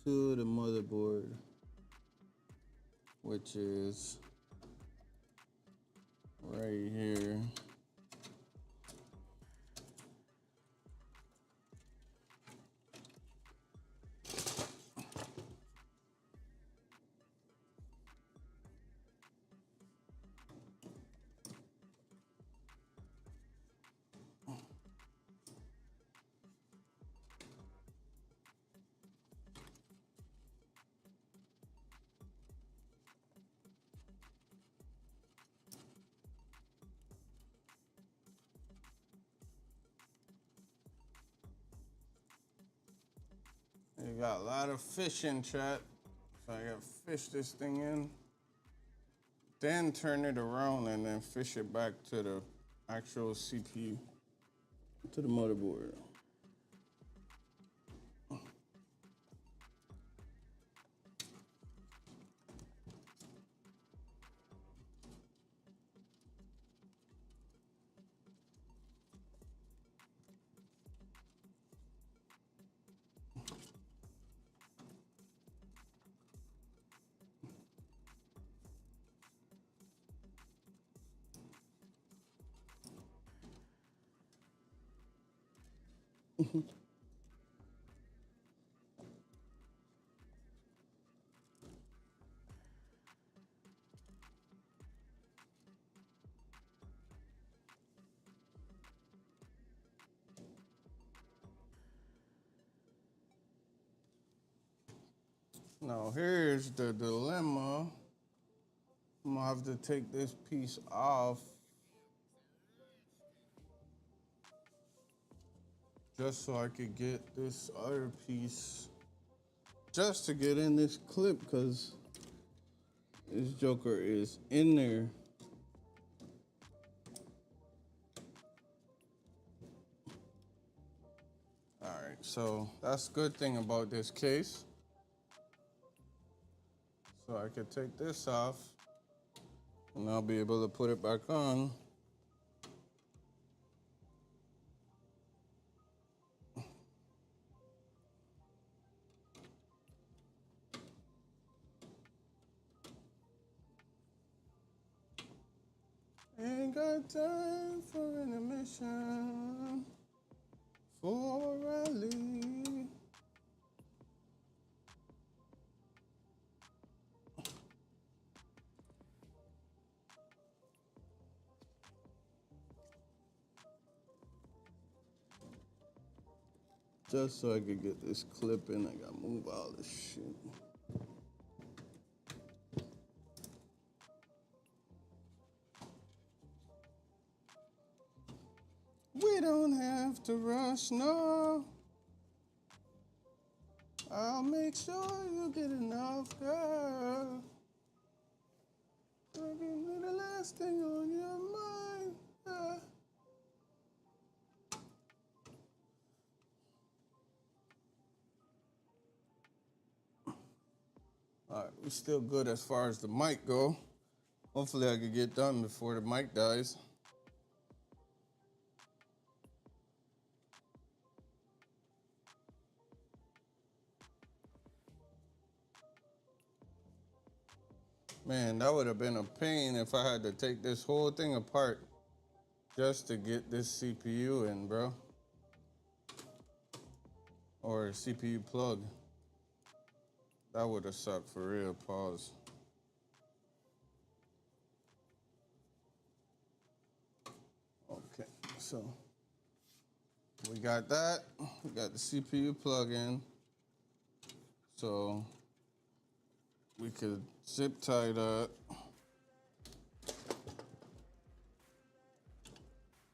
to the motherboard, which is right here. We got a lot of fish in chat. So I gotta fish this thing in. Then turn it around and then fish it back to the actual CPU, to the motherboard. Now here's the dilemma. I'm gonna have to take this piece off just so I could get this other piece just to get in this clip, because this joker is in there. All right, so that's a good thing about this case. So I could take this off and I'll be able to put it back on. Ain't got time for intermission, for a rally. Just so I could get this clip in, I gotta move all this shit. We don't have to rush, no. I'll make sure you get enough, girl. I'll be the last thing on your mind. All right, we're still good as far as the mic go. Hopefully I could get done before the mic dies. Man, that would have been a pain if I had to take this whole thing apart just to get this CPU in, bro. Or CPU plug. That would have sucked for real. Pause. Okay, so we got that. We got the CPU plug in. So we could zip tie that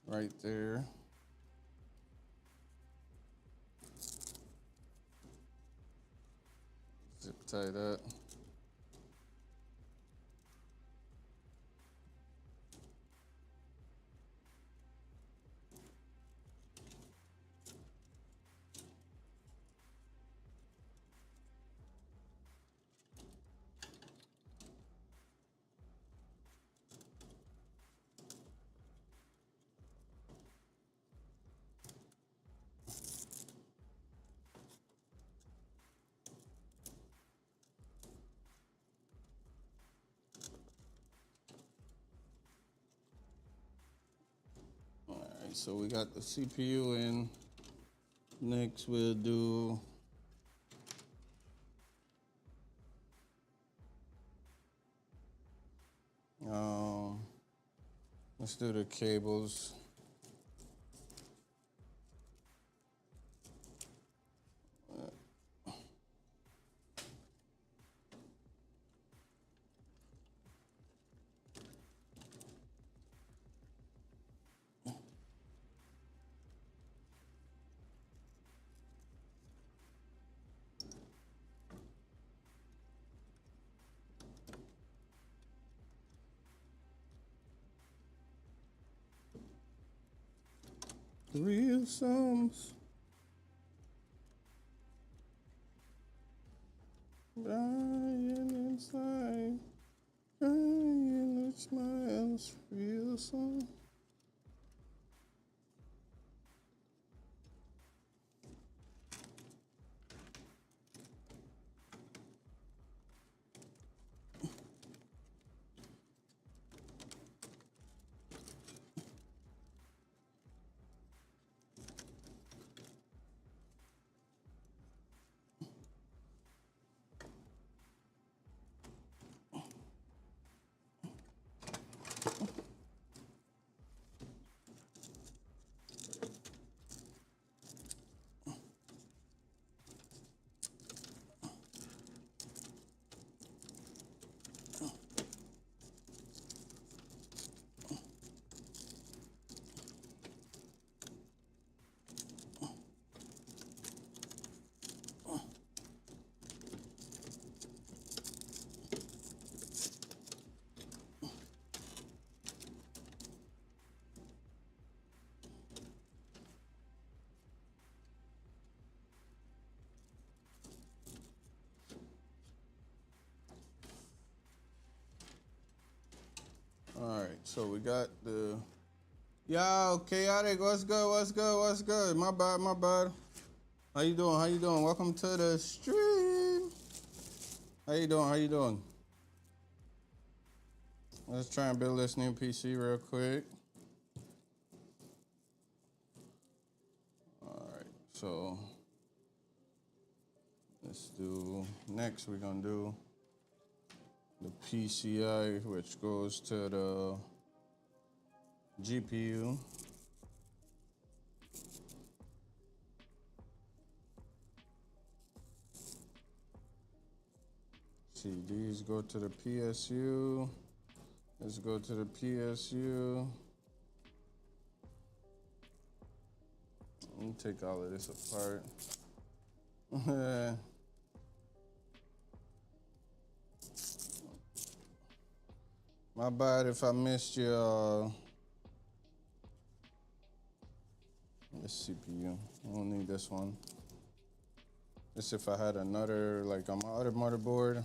right there. Zip tie that. So we got the CPU in. Next we'll do let's do the cables. threesomes. Dying inside. Crying with smiles. Real song. All right, so we got the. Yo, chaotic. What's good? What's good? What's good? My bad. My bad. How you doing? How you doing? Welcome to the stream. How you doing? How you doing? Let's try and build this new PC real quick. All right, so let's do next. We're gonna do the PCI, which goes to the GPU. See, these go to the PSU. Let's go to the PSU. Let me take all of this apart. My bad if I missed you. This CPU. I don't need this one. This if I had another, like on my other motherboard.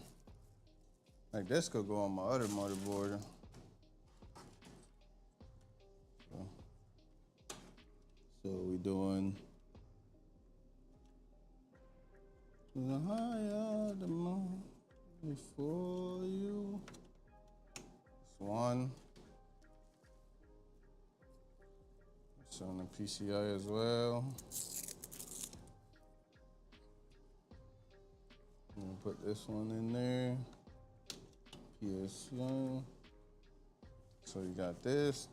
Like this could go on my other motherboard. So we doing the higher the moon before you. It's one. It's on the PCI as well. I'm gonna put this one in there. PSU. So you got this.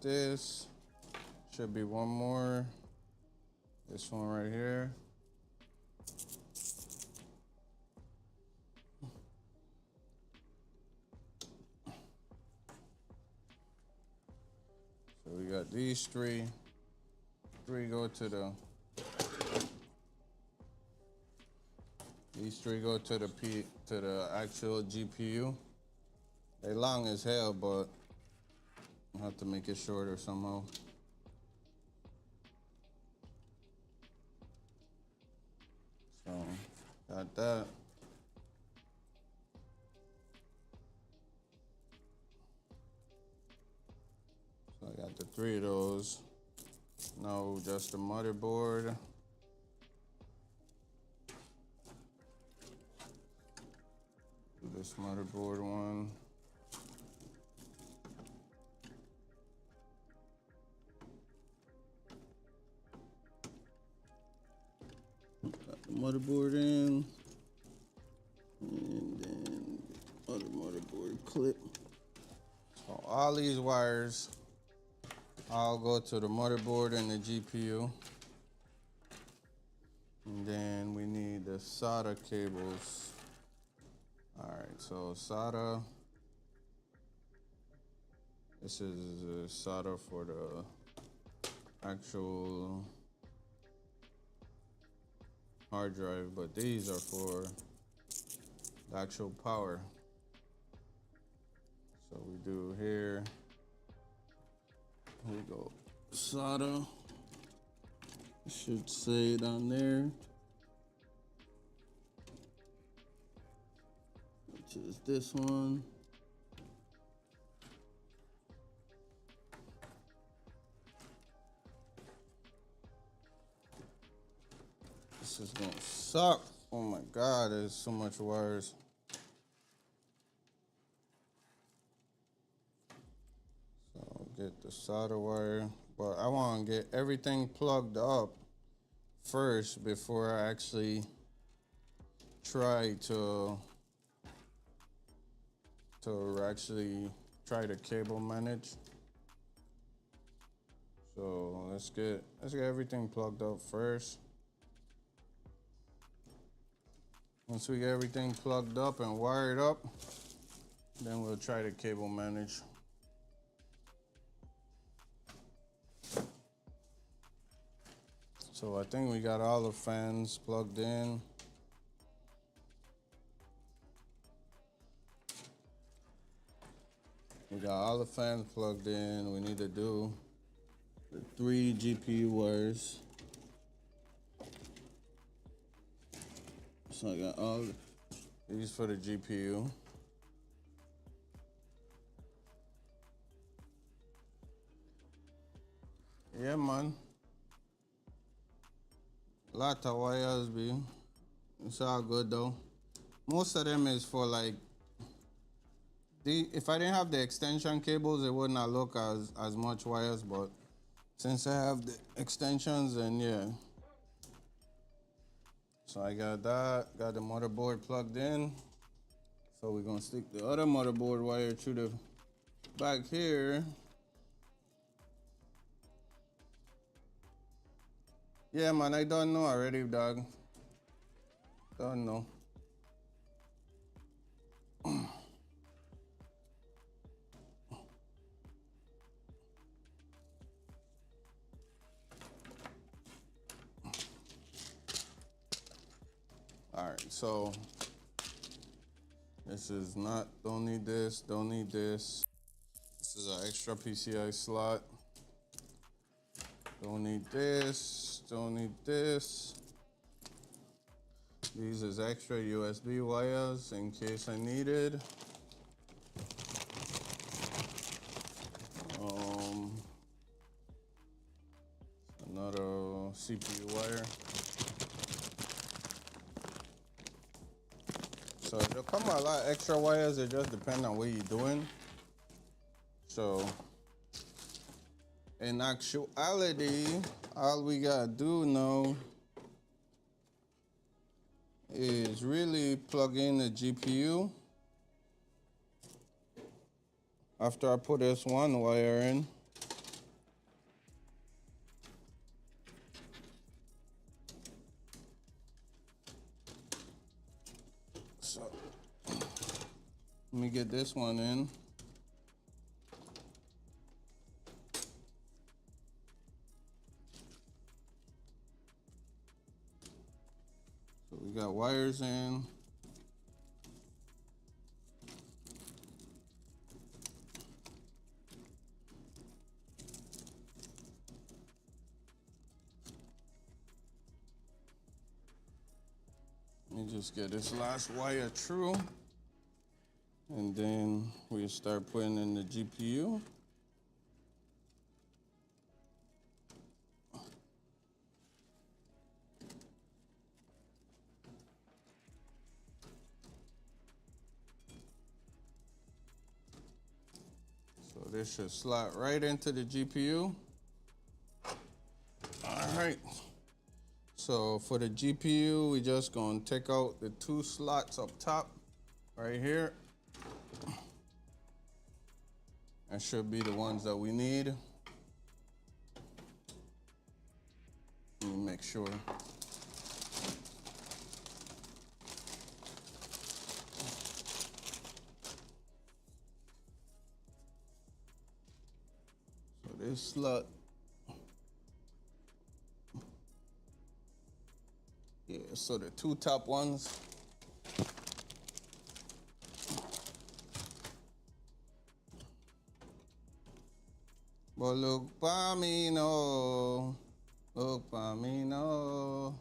Should be one more. This one right here. So we got these three. Three go to the. These three go to the actual GPU. They long as hell, but I have to make it shorter somehow. So got that. So I got the three of those. No, just the motherboard. Do this motherboard one. Got the motherboard in. And then other motherboard clip. So all these wires all go to the motherboard and the GPU. And then we need the SATA cables. All right, so SATA. This is SATA for the actual hard drive, but these are for the actual power. So we do here we go SATA. It should say it on there. Which is this one. This is gonna suck. Oh my God, there's so much wires. So get the solder wire, but I want to get everything plugged up first before I actually try to try to cable manage. So let's get everything plugged up first. Once we get everything plugged up and wired up, then we'll try to cable manage. So I think we got all the fans plugged in. We got all the fans plugged in. We need to do the 3 GPU wires. So I got all these for the GPU. Yeah, man. Lot of wires, B. It's all good though. Most of them is for like, if I didn't have the extension cables, it would not look as much wires, but since I have the extensions, then yeah. So I got that, got the motherboard plugged in. So we're gonna stick the other motherboard wire through the back here. Yeah, man, I don't know already, dog. Don't know. All right, so this is not, don't need this, don't need this. This is an extra PCI slot. Don't need this, don't need this. These is extra USB wires in case I needed. Another CPU wire. So there'll come a lot of extra wires. It just depends on what you're doing. So in actuality, all we gotta do now is really plug in the GPU. After I put this one wire in, so let me get this one in. So we got wires in. Let me just get this last wire through, and then we start putting in the GPU. So this should slot right into the GPU. All right. So for the GPU, we just gonna take out the 2 slots up top, right here. That should be the ones that we need. Let me make sure. So this slot, yeah, so the 2 top ones. But look, pa' me no. Look for me, no.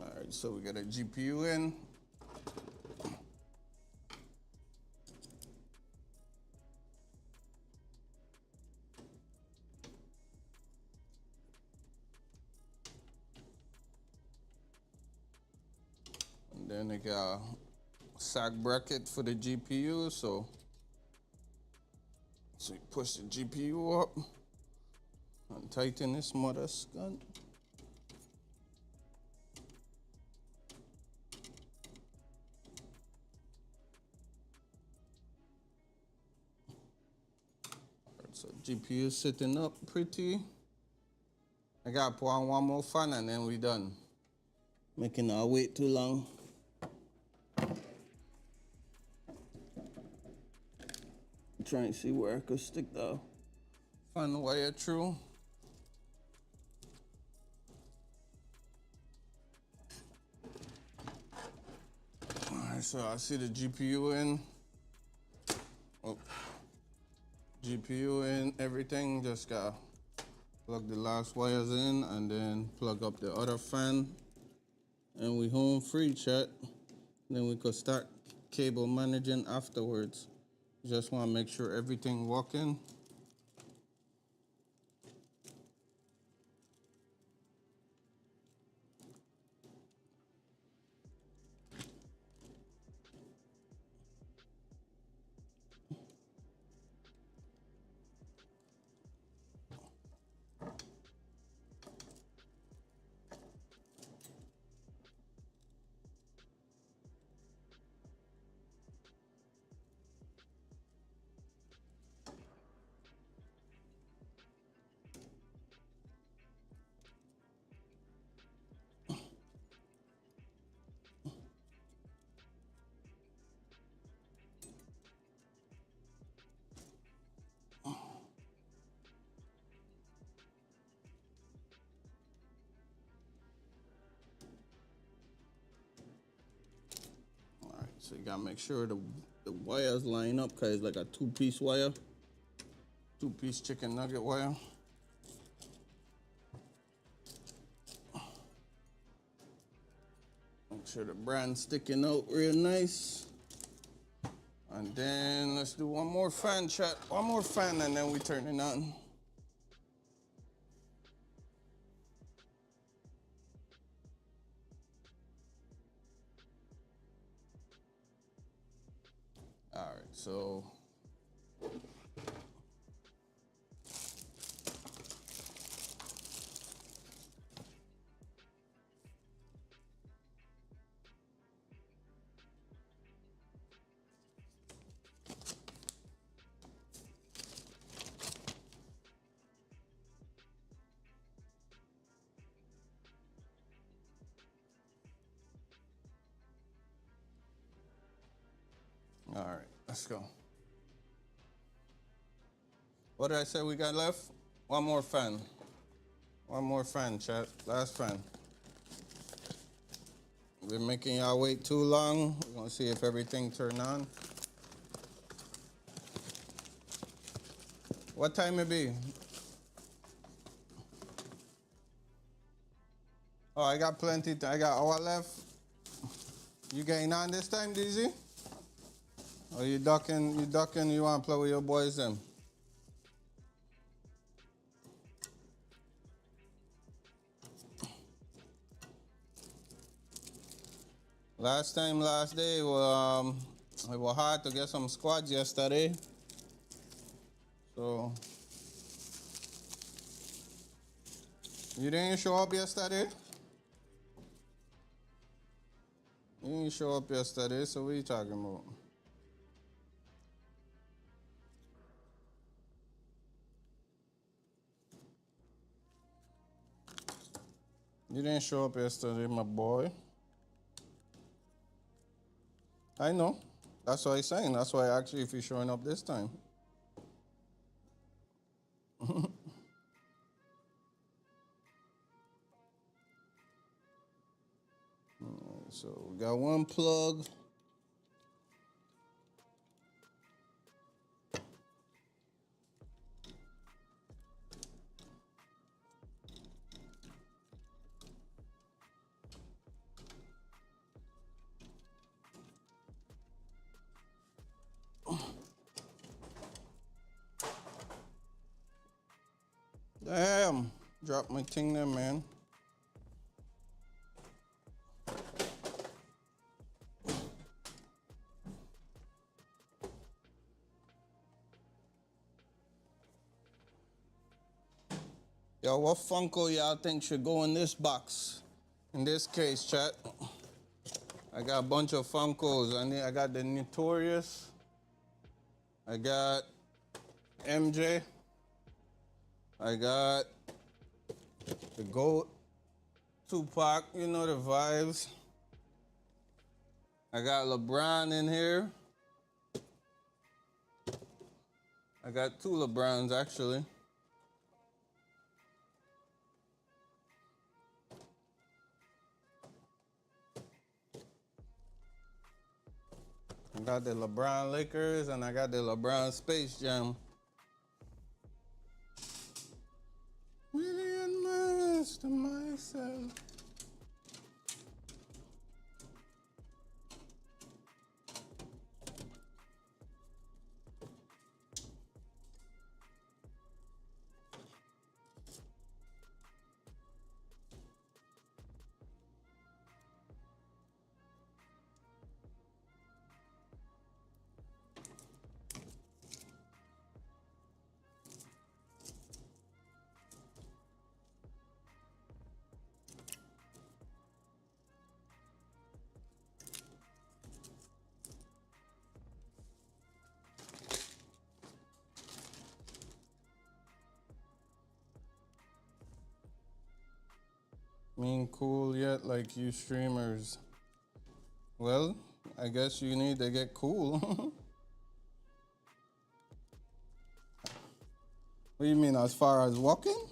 Alright, so we got a GPU in. And then I got a sack bracket for the GPU, so you push the GPU up and tighten this mother gun. So GPU sitting up pretty. I gotta put on one more fan and then we done. Making our wait too long. Trying to see where I could stick the fan wire through. Alright, so I see the GPU in. Oh. GPU in, everything. Just gotta plug the last wires in and then plug up the other fan. And we home free, chat. Then we could start cable managing afterwards. Just want to make sure everything working. So you gotta make sure the wires line up, cause it's like a two-piece wire, two-piece chicken nugget wire. Make sure the brand's sticking out real nice. And then let's do one more fan, chat. One more fan and then we turn it on. All right, so all right, let's go. What did I say we got left? One more fan. One more fan, chat. Last fan. We're making y'all wait too long. We're gonna see if everything turned on. What time it be? Oh, I got plenty. I got hour left. You getting on this time, DZ? Or you ducking? You want to play with your boys then? Last day, it was hard to get some squads yesterday. So You didn't show up yesterday? You didn't show up yesterday, so what are you talking about? You didn't show up yesterday, my boy. I know. That's what I'm saying. That's why I asked you if you're showing up this time. So we got one plug. Damn, drop my thing there, man. Yo, what Funko y'all think should go in this box? In this case, chat. I got a bunch of Funkos. I got the Notorious. I got MJ. I got the GOAT, Tupac, you know the vibes. I got LeBron in here. I got 2 LeBrons actually. I got the LeBron Lakers and I got the LeBron Space Jam. Really unmasked to myself. Ain't cool yet like you streamers. Well, I guess you need to get cool. What do you mean, as far as walking?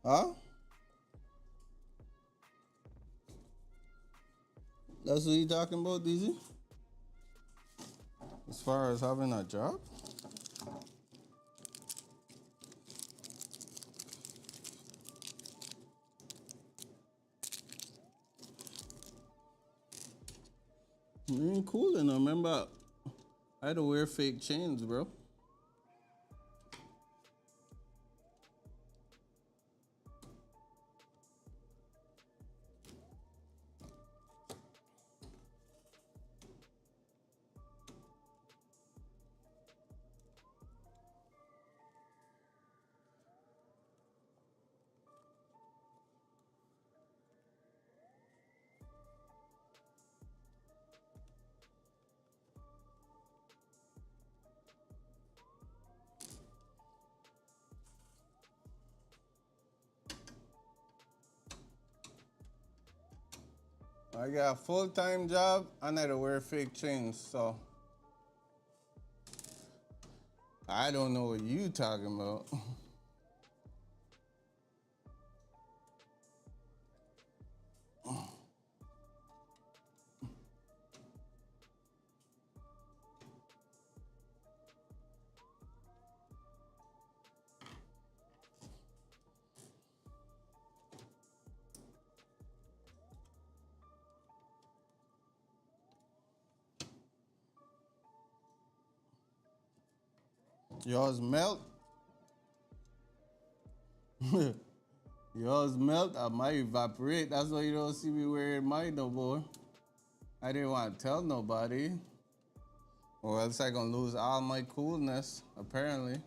Huh? That's what you talking about, DZ? As far as having a job? You ain't cool enough. Remember, I had to wear fake chains, bro. I got a full-time job and I had to wear fake chains, so I don't know what you talking about. Yours melt? Yours melt, I might evaporate. That's why you don't see me wearing mine no more. I didn't want to tell nobody. Or else I gonna lose all my coolness, apparently.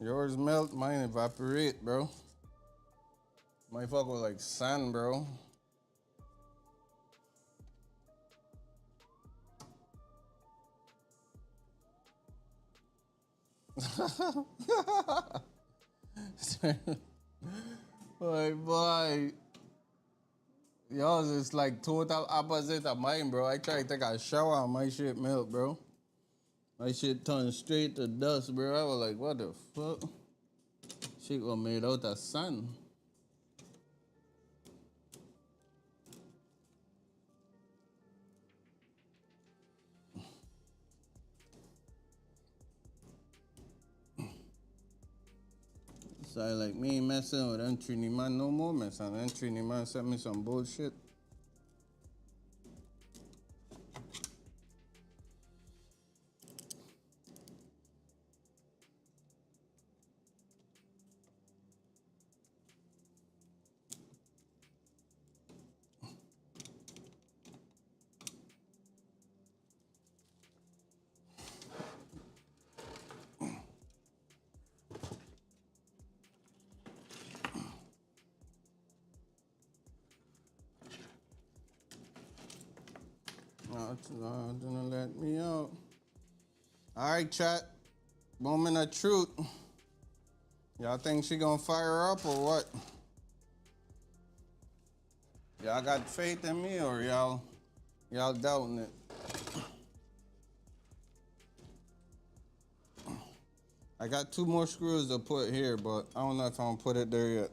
Yours melt, mine evaporate, bro. My fuck with like sand, bro. boy. Yours is like total opposite of mine, bro. I try to take a shower and my shit melt, bro. My shit turned straight to dust, bro. I was like, what the fuck? Shit was made out of sand. So I like, me ain't messing with them Trini man no more, man. Son. Them Trini man sent me some bullshit. No, didn't let me out. All right, chat. Moment of truth. Y'all think she gonna fire up or what? Y'all got faith in me or y'all doubting it? I got 2 more screws to put here, but I don't know if I'm gonna put it there yet.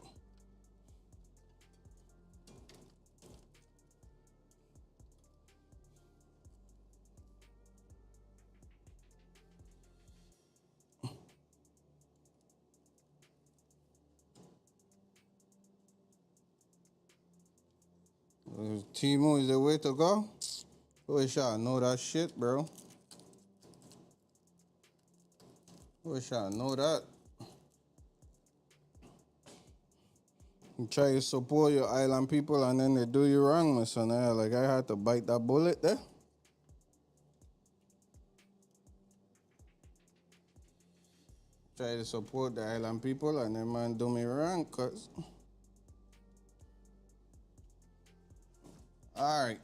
Timo is the way to go? Wish I know that shit, bro. Wish I know that. You try to support your island people and then they do you wrong, my son. Like I had to bite that bullet there. Try to support the island people and then man do me wrong, cuz. Alright.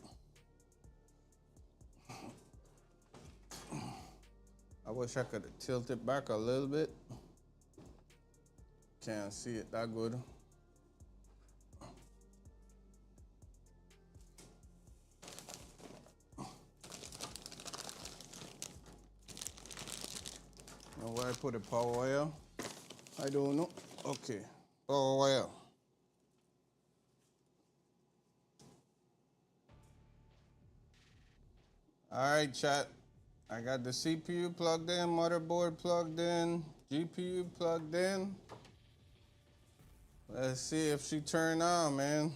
I wish I could tilt it back a little bit. Can't see it that good. And where I put the power wire? I don't know. Okay, power wire. All right, chat. I got the CPU plugged in, motherboard plugged in, GPU plugged in. Let's see if she turn on, man.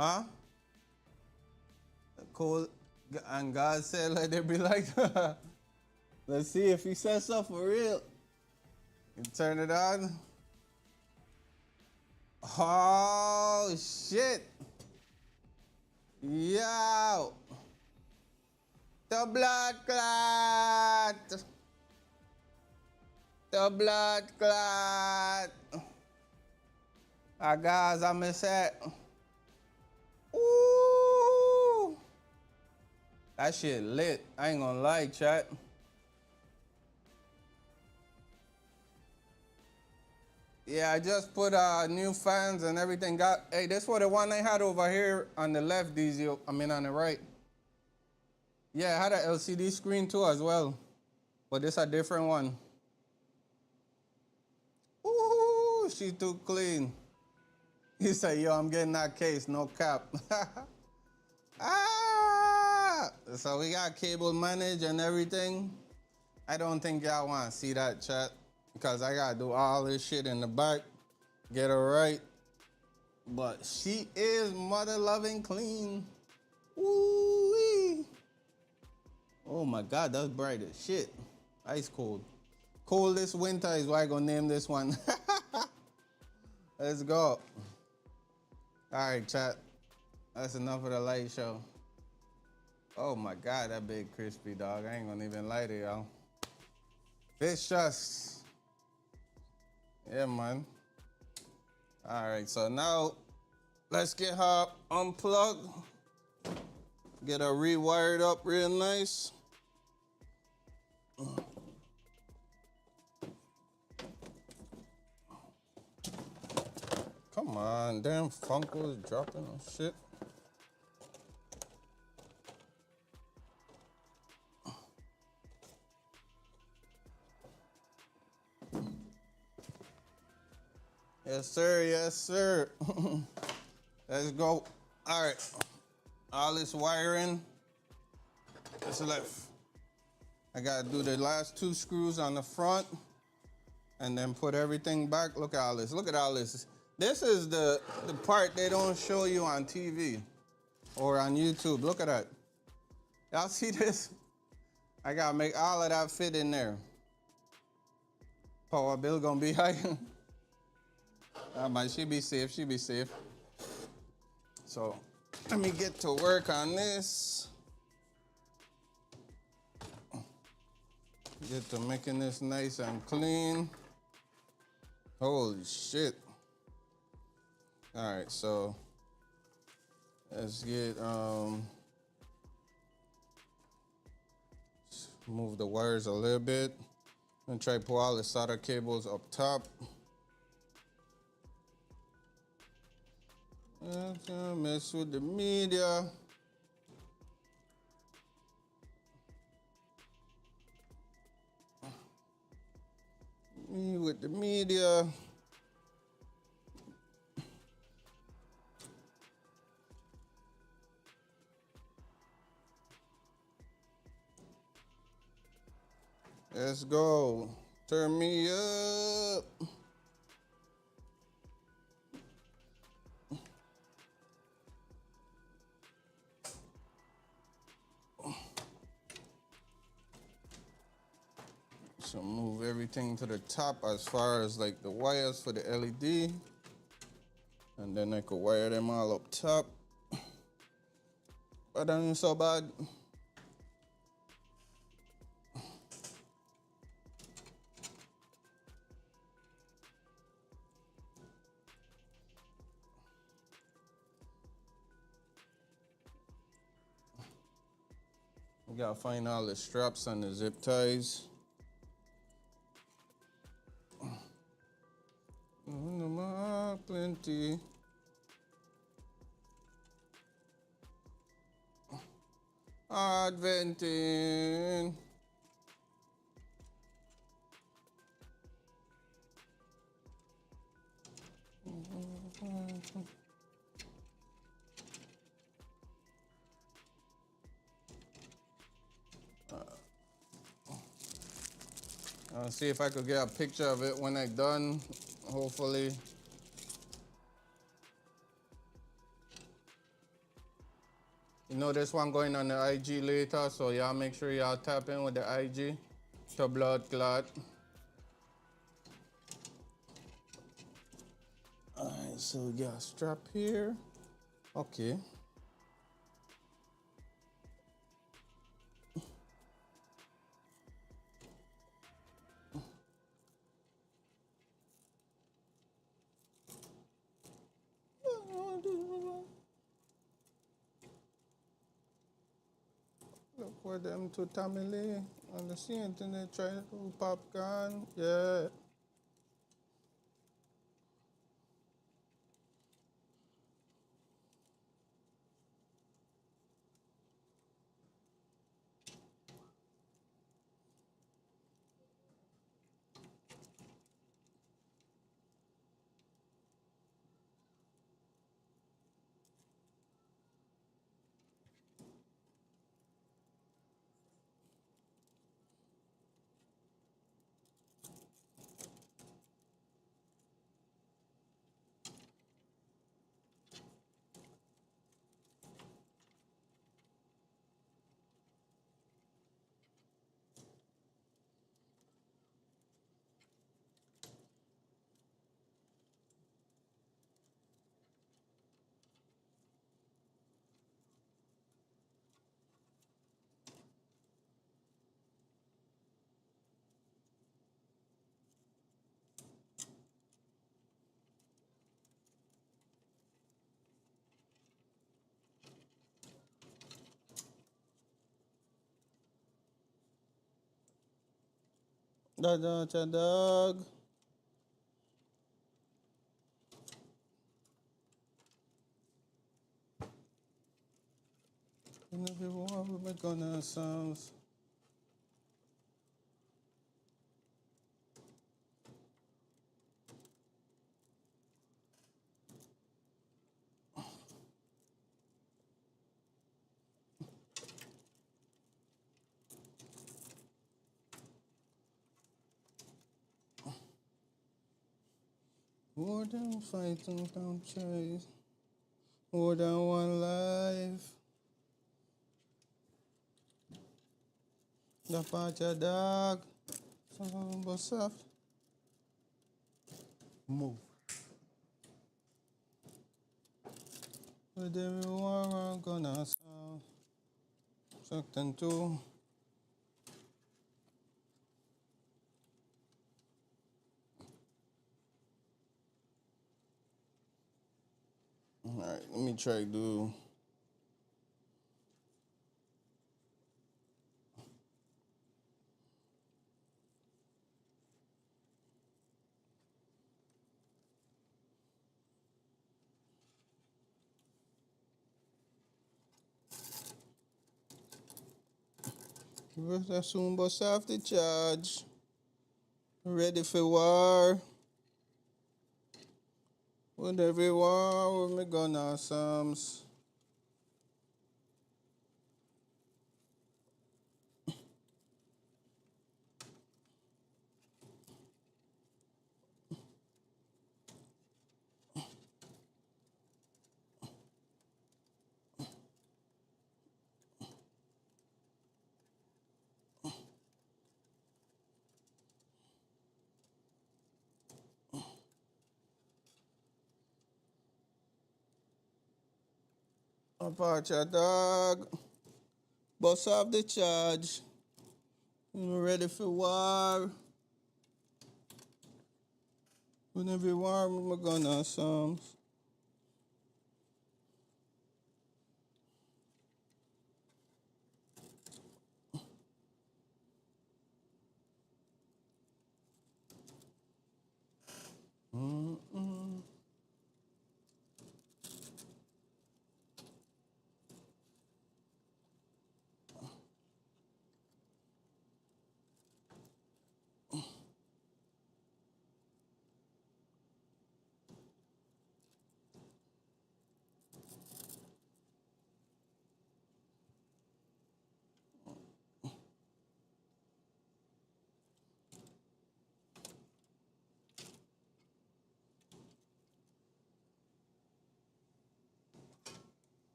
Huh? Cool. And God said, let it be like that. Let's see if he says so for real. You turn it on. Oh, shit. Yo. The blood clot. The blood clot. I guys, I miss that. Ooh. That shit lit. I ain't gonna lie, chat. Yeah, I just put new fans and everything. Hey, this was the one I had over here on the left, Dizio. I mean on the right. Yeah, I had an LCD screen too as well. But this a different one. Ooh, she too clean. He said, yo, I'm getting that case, no cap. Ah! So we got cable managed and everything. I don't think y'all want to see that, chat, because I got to do all this shit in the back. Get her right. But she is mother loving clean. Woo-wee. Oh my God, that's bright as shit. Ice cold. Coldest winter is why I gonna name this one. Let's go. All right, chat. That's enough of the light show. Oh my God, that big crispy dog. I ain't gonna even lie to y'all. Vicious. Yeah, man. All right, so now let's get her unplugged. Get her rewired up real nice. Come on, damn Funko is dropping on shit. Yes, sir, yes, sir. Let's go. All right, all this wiring is left. I gotta do the last 2 screws on the front and then put everything back. Look at all this, look at all this. This is the part they don't show you on TV or on YouTube. Look at that. Y'all see this? I gotta make all of that fit in there. Power bill gonna be high. Man, she be safe, she be safe. So let me get to work on this. Get to making this nice and clean. Holy shit. All right, so let's get, move the wires a little bit. I'm gonna try to pull all the solder cables up top. Mess with the media. Me with the media. Let's go. Turn me up. So move everything to the top as far as like the wires for the LED. And then I could wire them all up top. But that ain't so bad. We gotta find all the straps and the zip ties. Plenty. Adventing. I'll see if I could get a picture of it when I'm done, hopefully. You know this one going on the IG later, so y'all make sure y'all tap in with the IG to blood clot. All right, so we got a strap here. Okay. Look for them to Tamile on the scene, and they try to do popcorn. Yeah. Dog. And everyone will make on our sounds. More than fighting, don't chase. More than one life. The patcha dog. Some bus off. Move. With everyone I'm gonna sound. Second two. Alright, let me try to do. I soon bust off the charge. Ready for war. With every war, with me gun awesomes. Apache dog. Bust off the charge. Ready for war. With every war, with my gun awesomes.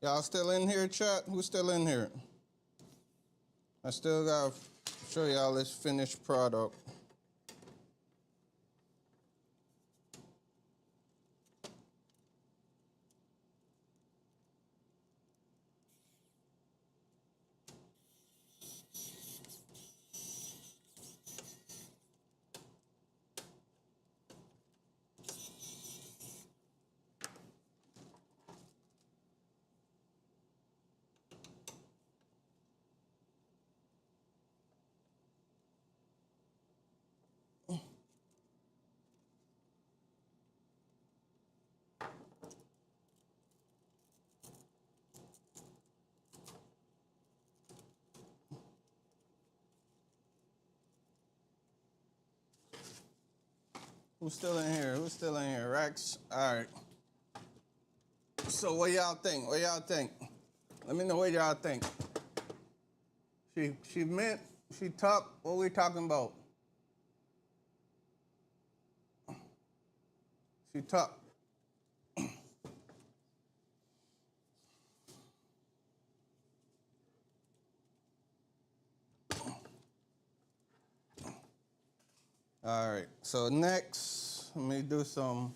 Y'all still in here, chat? Who's still in here? I still gotta show y'all this finished product. Who's still in here? Who's still in here? Rex? All right. So what y'all think? What y'all think? Let me know what y'all think. She meant, she talked, what we talking about? She talked. All right, so next, let me do some,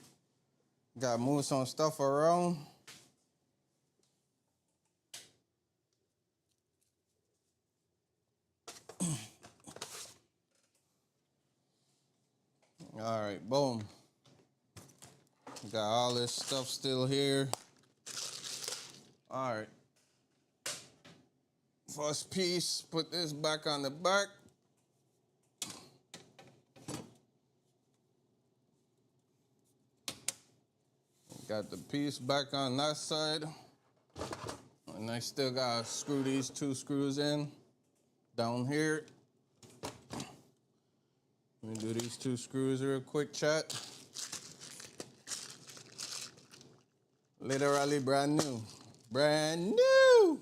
gotta move some stuff around. All right, boom. Got all this stuff still here. All right. First piece, put this back on the back. Got the piece back on that side. And I still gotta screw these 2 screws in down here. Let me do these 2 screws real quick, chat. Literally brand new. Brand new!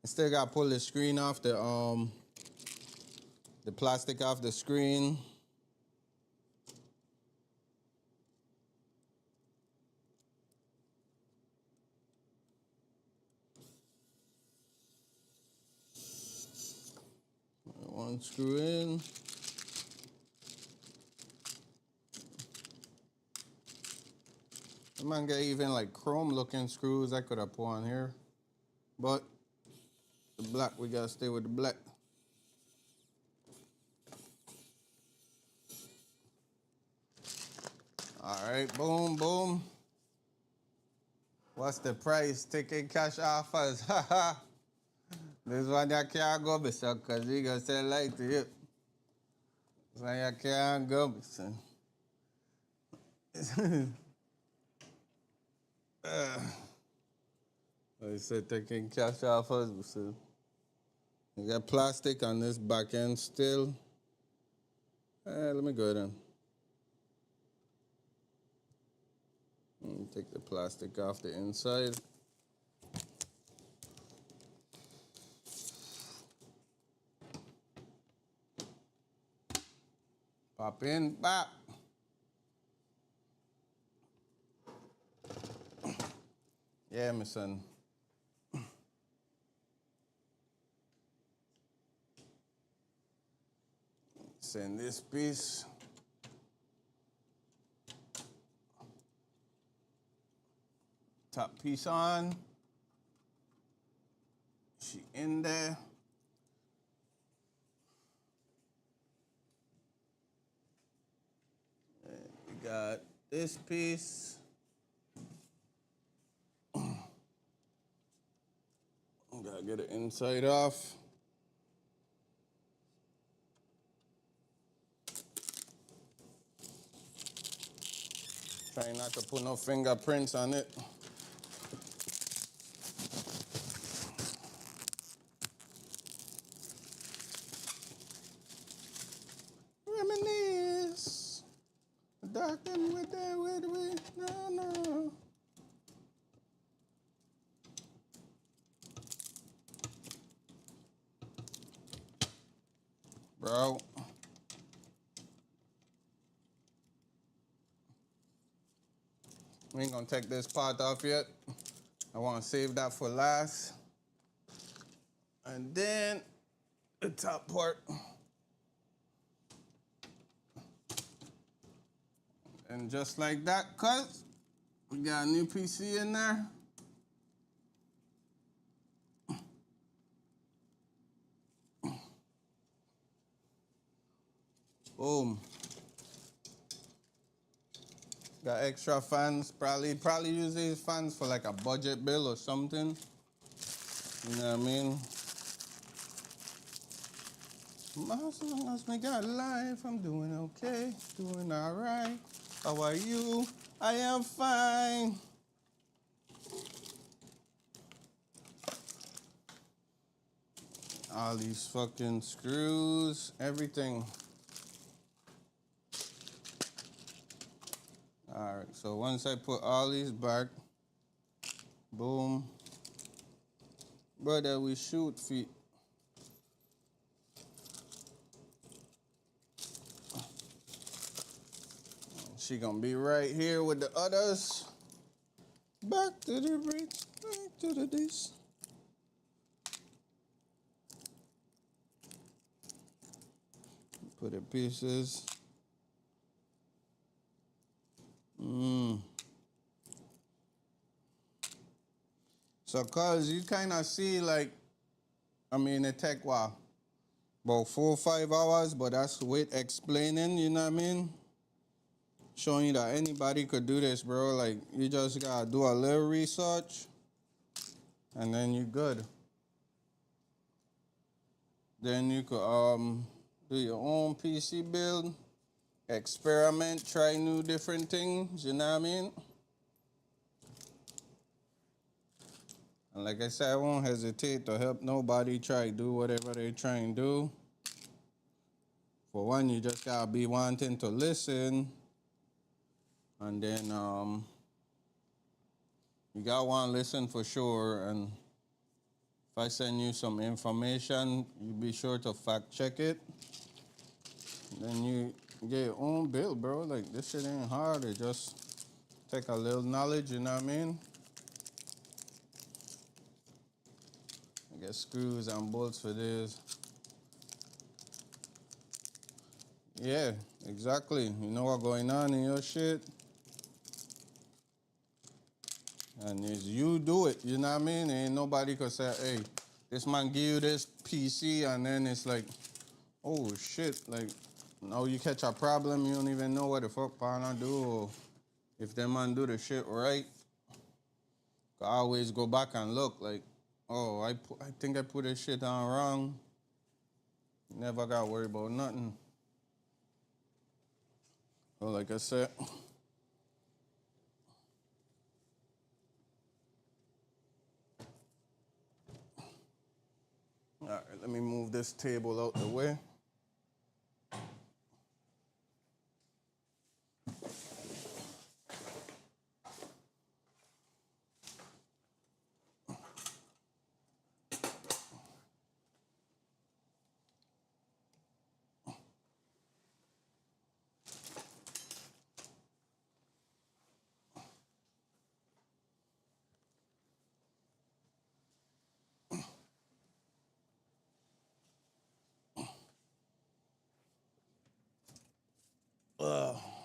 I still gotta pull the screen off the plastic off the screen. One screw in. I might get even like chrome looking screws I could have put on here. But the black, we gotta stay with the black. All right, boom, boom. What's the price? Taking cash offers. Haha. This one you can't go be so cause he gonna sell light to you. This one you can't go be so. I said taking cash offers, so you got plastic on this back end still. Let me go then. Take the plastic off the inside. Pop in, bop. Yeah, my son. Send this piece. Top piece on. She in there. And we got this piece. Gotta get it inside off. Try not to put no fingerprints on it. Reminisce. Darken with that with no. Bro. We ain't gonna take this part off yet. I wanna save that for last. And then the top part. And just like that, cuz we got a new PC in there. Boom. Got extra fans. Probably use these fans for like a budget bill or something. You know what I mean? As long as we got life, I'm doing okay, doing all right. How are you? I am fine. All these fucking screws, everything. All right, so once I put all these back, boom. Brother, we shoot feet. She gonna be right here with the others. Back to the bricks, back to the this. Put the pieces. So, cause you kind of see like, I mean, it take what, about 4 or 5 hours, but that's with explaining, you know what I mean? Showing you that anybody could do this, bro. Like, you just gotta do a little research, and then you're good. Then you could do your own PC build, experiment, try new different things, you know what I mean? And like I said, I won't hesitate to help nobody try to do whatever they try and do. For one, you just gotta be wanting to listen. And then you gotta want to listen for sure. And if I send you some information, you be sure to fact check it. Then you get your own build, bro. Like, this shit ain't hard. It just take a little knowledge, you know what I mean? I get screws and bolts for this. Yeah, exactly. You know what's going on in your shit. And it's you do it, you know what I mean? Ain't nobody could say, hey, this man give you this PC, and then it's like, oh shit, like, now you catch a problem, you don't even know what the fuck partner do, or if them man do the shit right. I always go back and look, like, oh, I think I put this shit on wrong. Never got worried about nothing. Well, like I said, all right, let me move this table out the way.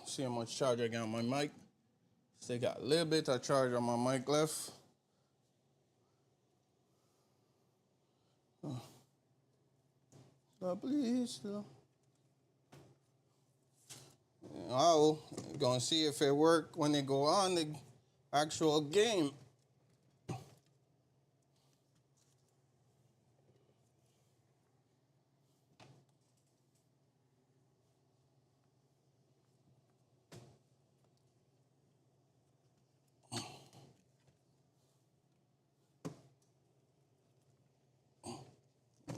See how much charge I got on my mic. Still got a little bit of charge on my mic left. So please, oh, gonna see if it work when they go on the actual game.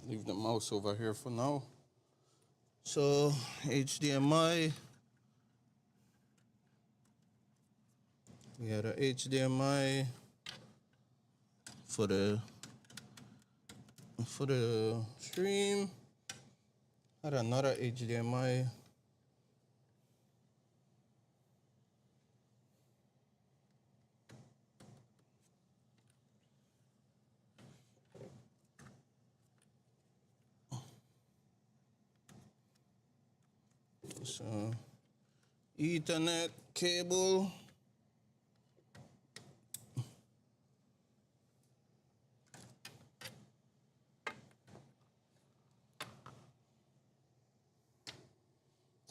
Leave the mouse over here for now. So HDMI. We had a HDMI for the stream. Had another HDMI. So Ethernet cable.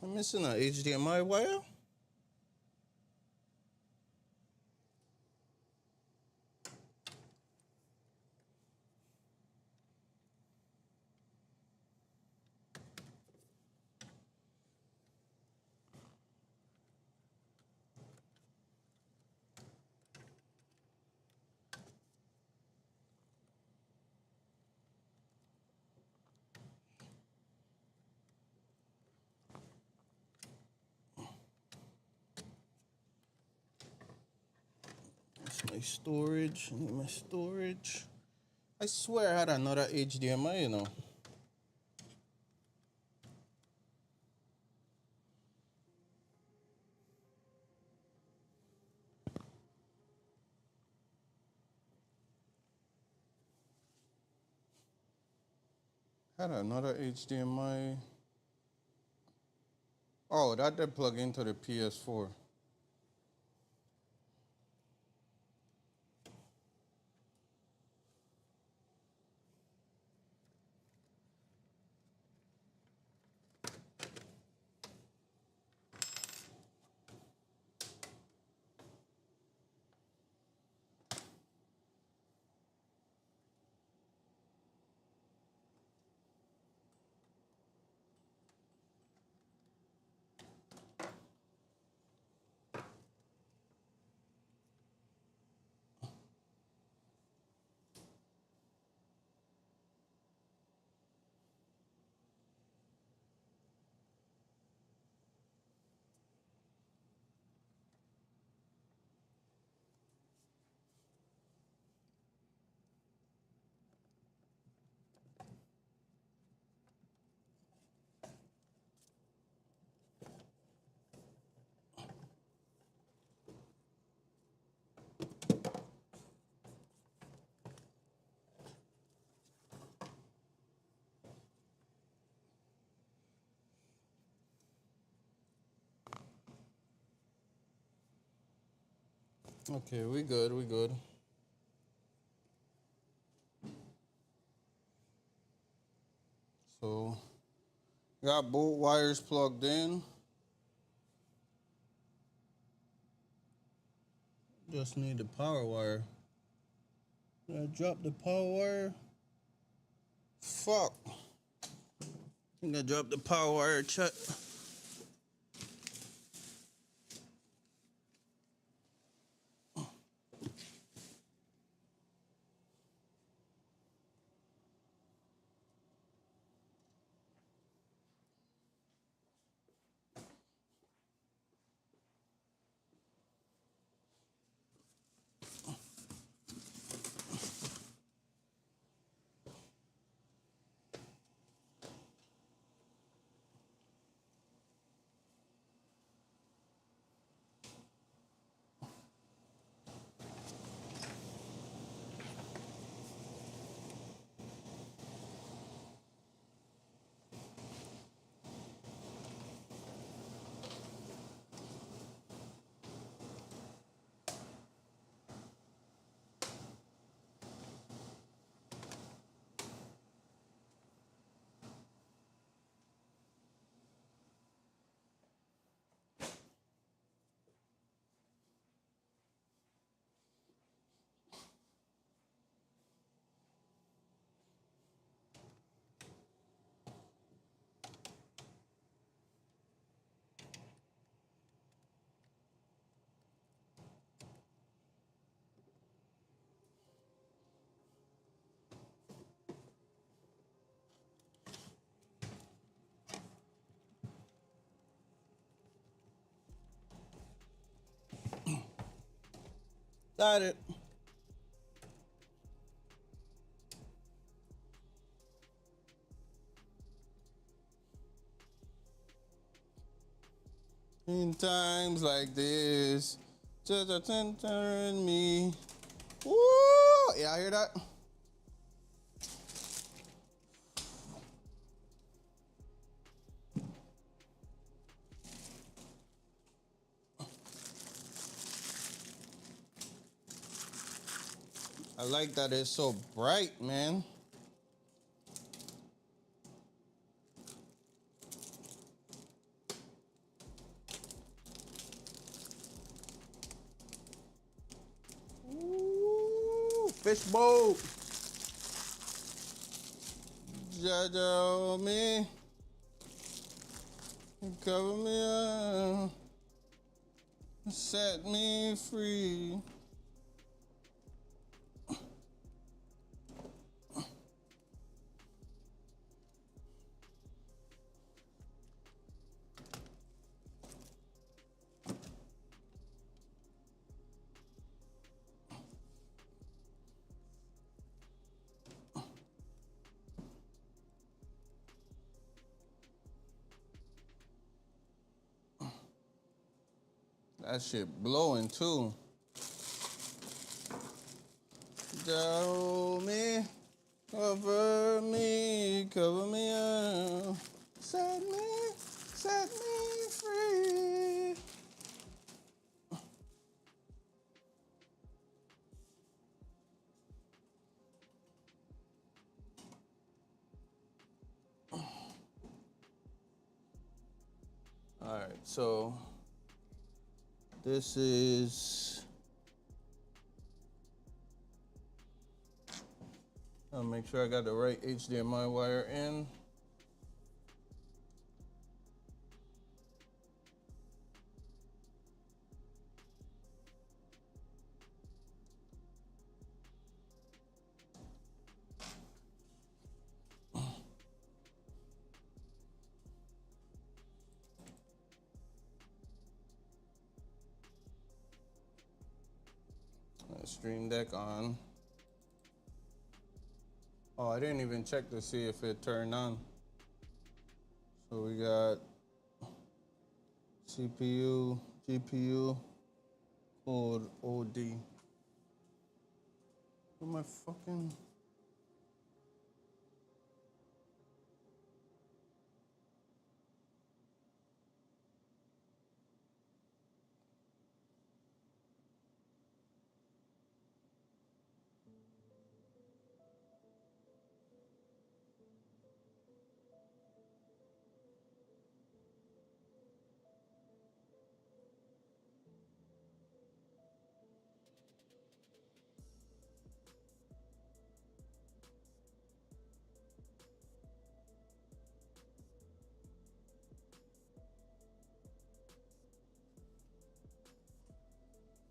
I'm missing an HDMI wire. My storage. I need my storage. I swear I had another HDMI, you know. Had another HDMI. Oh, that did plug into the PS4. Okay, we good, we good. So, got both wires plugged in. Just need the power wire. Did I drop the power wire? Fuck. I think I dropped the power wire, check. Got it. In times like this, just a turn me. Woo! Yeah, I hear that. I like that it's so bright, man. Ooh, fishbowl. Jaja me. Cover me up. Set me free. That shit blowing too. Tell me, cover me up. Set me free. All right, so this is, I'll make sure I got the right HDMI wire in. Stream Deck on. Oh, I didn't even check to see if it turned on. So we got CPU, GPU, code OD. Where my fucking...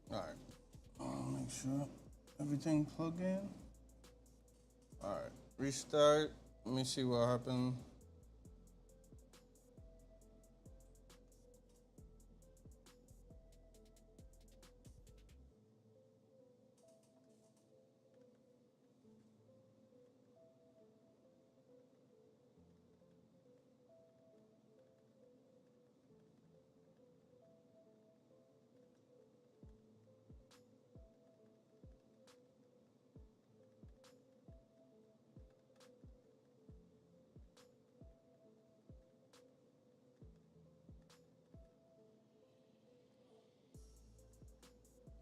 All right, make sure everything plug in. All right, restart. Let me see what happened.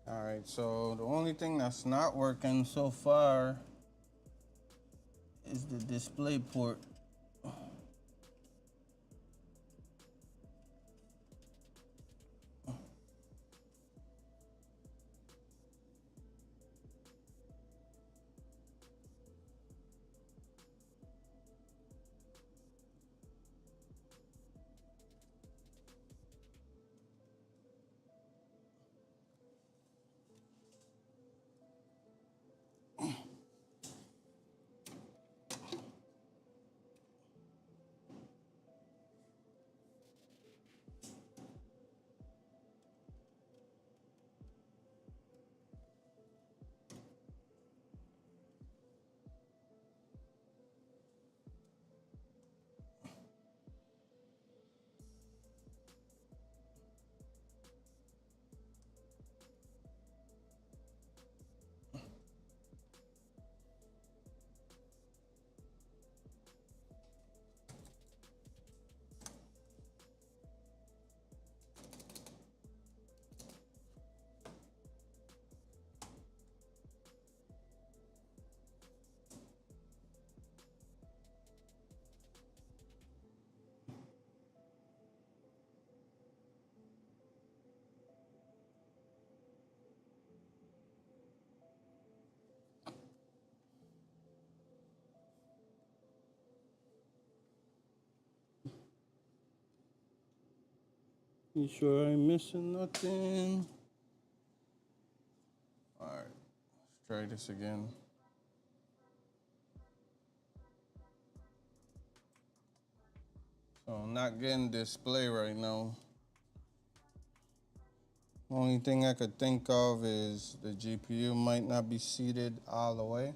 All right, so the only thing that's not working so far is the display port. You sure I ain't missing nothing? All right, let's try this again. So I'm not getting display right now. Only thing I could think of is the GPU might not be seated all the way.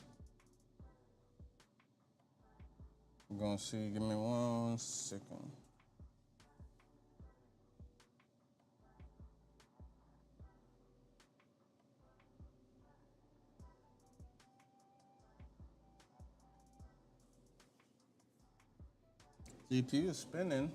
I'm gonna see, give me 1 second. GPU is spinning.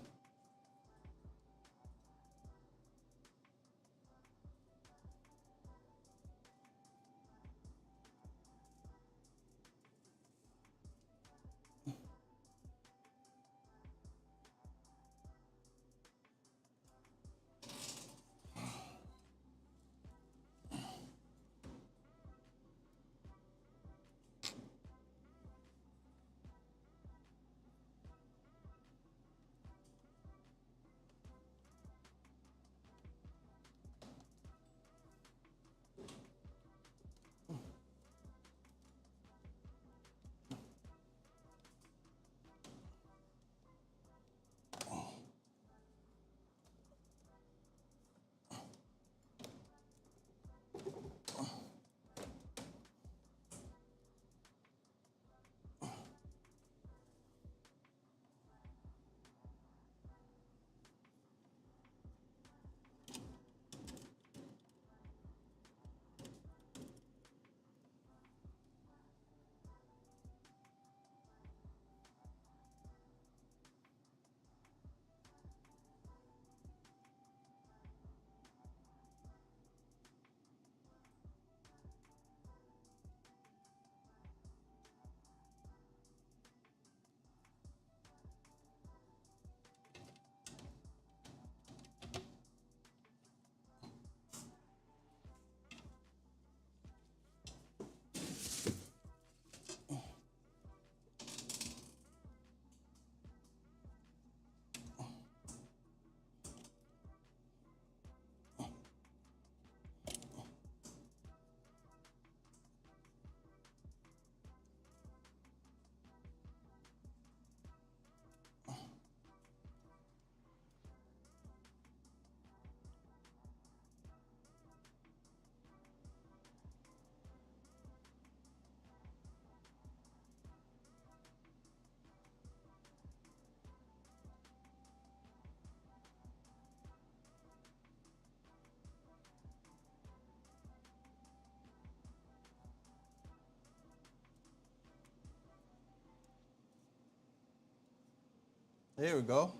Here we go.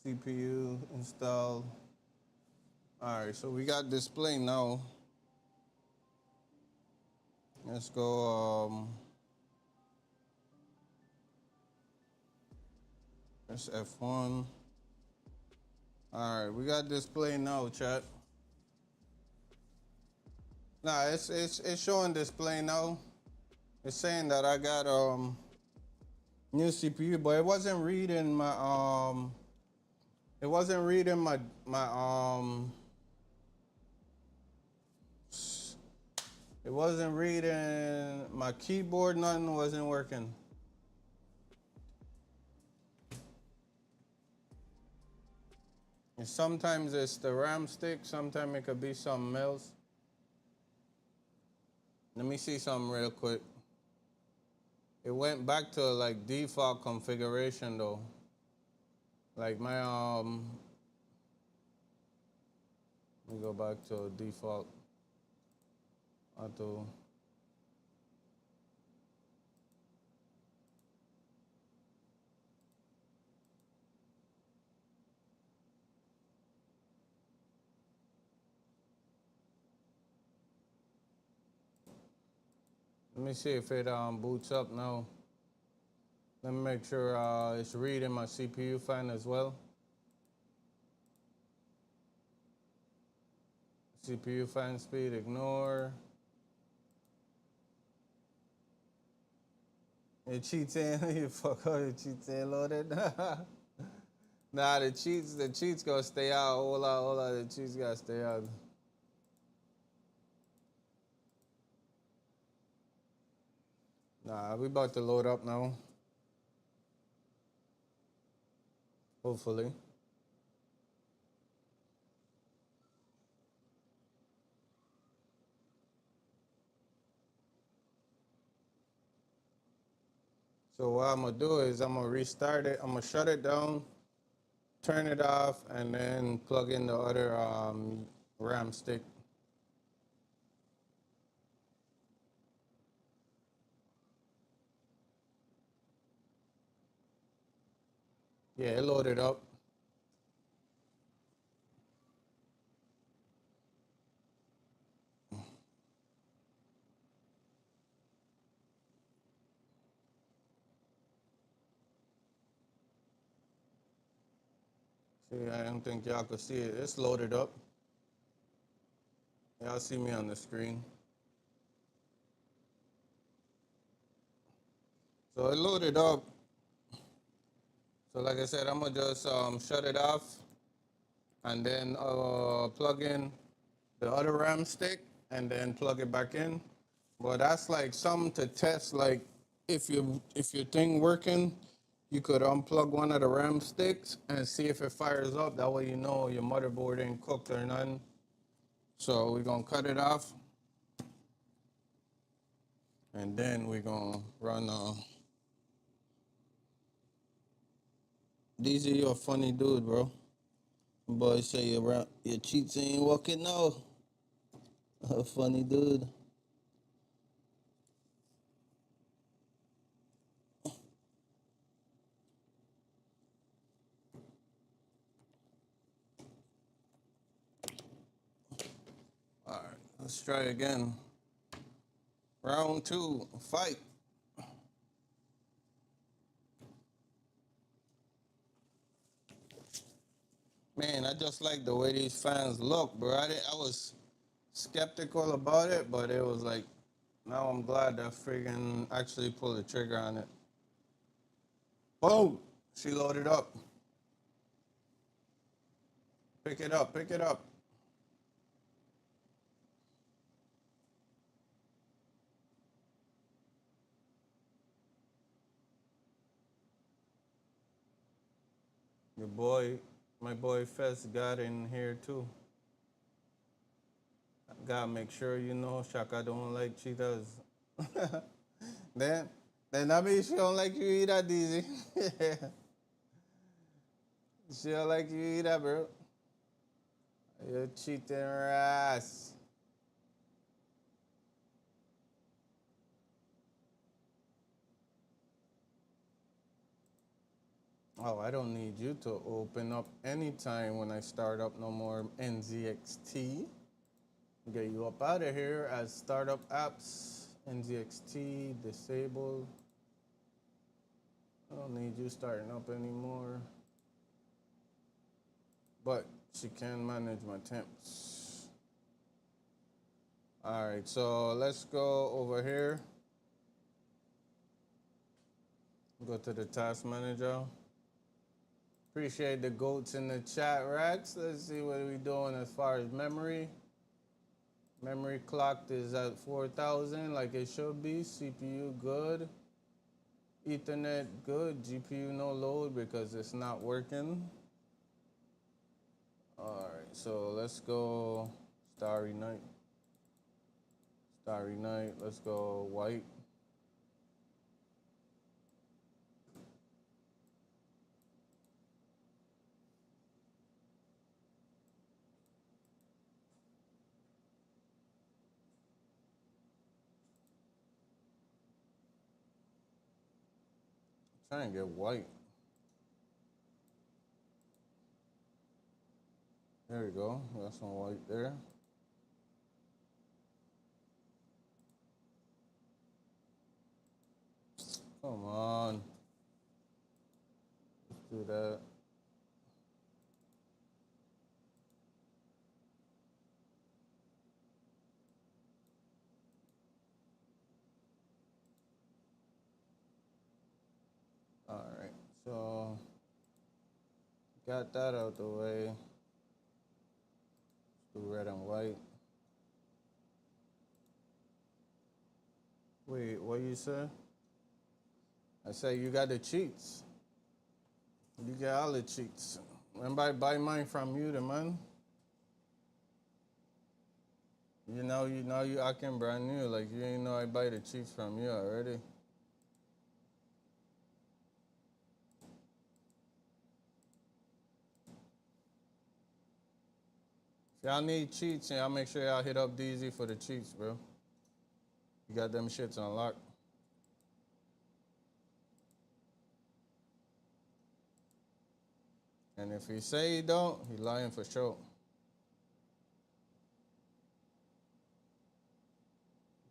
CPU installed. All right, so we got display now. Let's go. That's F1. All right, we got display now, chat. Nah, it's showing display now. It's saying that I got new CPU, but it wasn't reading my it wasn't reading my it wasn't reading my keyboard. Nothing wasn't working. And sometimes it's the RAM stick. Sometimes it could be something else. Let me see something real quick. It went back to like default configuration though. Like my let me go back to default auto. Let me see if it boots up now. Let me make sure it's reading my CPU fan as well. CPU fan speed, ignore. It cheats in, you fuck up, it cheats in loaded. Nah, the cheats gonna stay out. Hold on, the cheats gotta stay out. Nah, we about to load up now. Hopefully. So what I'm gonna do is I'm gonna restart it. I'm gonna shut it down, turn it off, and then plug in the other RAM stick. Yeah, it loaded up. See, I don't think y'all could see it. It's loaded up. Y'all see me on the screen. So it loaded up. So like I said, I'm gonna just shut it off and then plug in the other RAM stick and then plug it back in. But that's like something to test. Like if your thing working, you could unplug one of the RAM sticks and see if it fires up. That way you know your motherboard ain't cooked or nothing. So we're gonna cut it off. And then we're gonna run DZ, you a funny dude, bro. Boy say your cheats ain't working no. A funny dude. Alright, let's try again. Round 2, fight. Man, I just like the way these fans look, bro. I was skeptical about it, but it was like, now I'm glad that friggin' actually pulled the trigger on it. Boom! She loaded up. Pick it up, pick it up. Your boy, my boy Fest got in here too. Gotta make sure you know Shaka don't like cheetahs. then, then that means she don't like you either, DZ. She don't like you either, bro. You're cheating her ass. Oh, I don't need you to open up anytime when I start up no more NZXT. Get you up out of here as startup apps. NZXT disabled. I don't need you starting up anymore. But she can manage my temps. All right, so let's go over here. Go to the task manager. Appreciate the goats in the chat, Rex. Let's see what we're doing as far as memory. Memory clocked is at 4,000 like it should be. CPU good. Ethernet good. GPU no load because it's not working. All right, so let's go Starry Night. Starry Night, let's go white. Try and get white. There we go. Got some white there. Come on. Let's do that. All right. So got that out the way. Let's do red and white. Wait, what you said? I said you got the cheats. You get all the cheats. Remember I buy mine from you, the man. You know you acting brand new, like you ain't know I buy the cheats from you already. If y'all need cheats, y'all make sure y'all hit up DZ for the cheats, bro. You got them shits unlocked. lock. And if he say he don't, he lying for sure.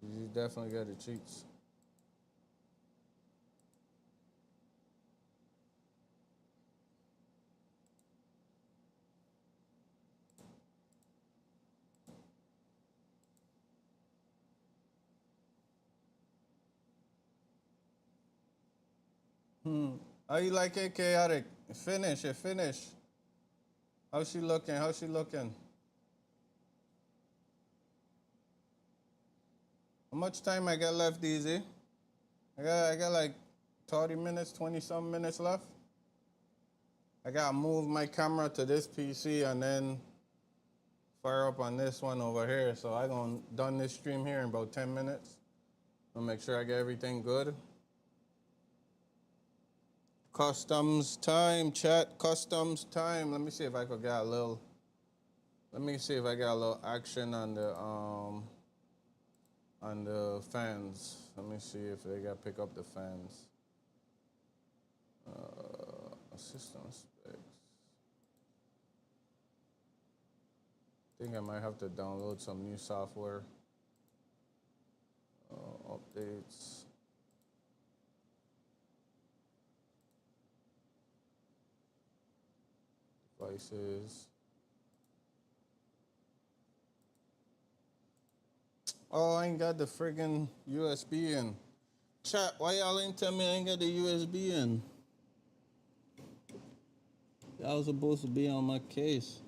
You definitely got the cheats. How you like it, chaotic? Finish. How's she looking? How much time I got left, DZ? I got like 30 minutes, 20 something minutes left. I gotta move my camera to this PC and then fire up on this one over here. So I gonna done this stream here in about 10 minutes. I'll make sure I get everything good. Customs time, chat, customs time. Let me see if I could get a little, action on the fans. Let me see if they got pick up the fans. System specs. I think I might have to download some new software. Updates. Devices. Oh, I ain't got the friggin' USB in. Chat, why y'all ain't tell me I ain't got the USB in? That was supposed to be on my case.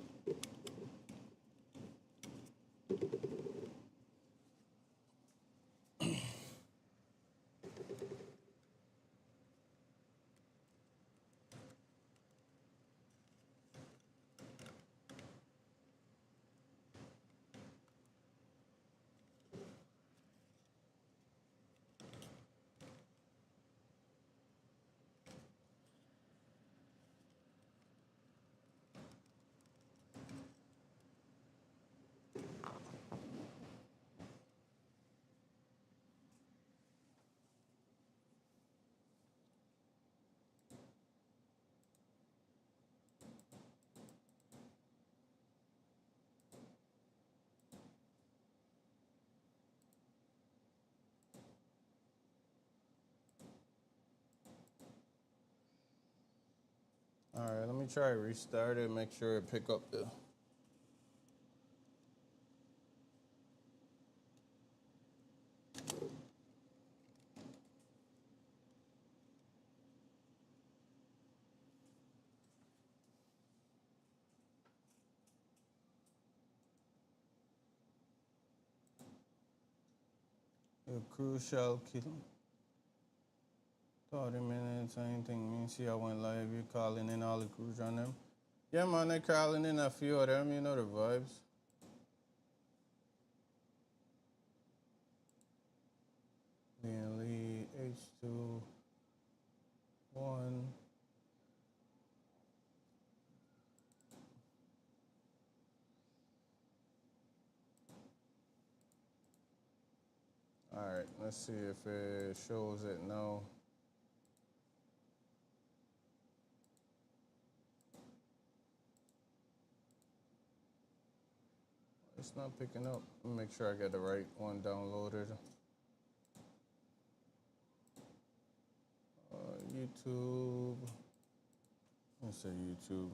All right, let me try to restart it, make sure it pick up the. A crucial kill. 30 minutes, anything means see I went live, you calling in all the crews on them. Yeah man, they calling in a few of them, you know the vibes. Then lead H2 1. Alright, let's see if it shows it now. It's not picking up. Let me make sure I got the right one downloaded. YouTube. Let's say YouTube.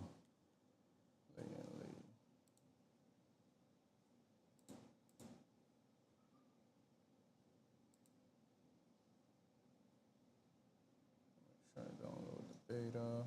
Try to download the beta.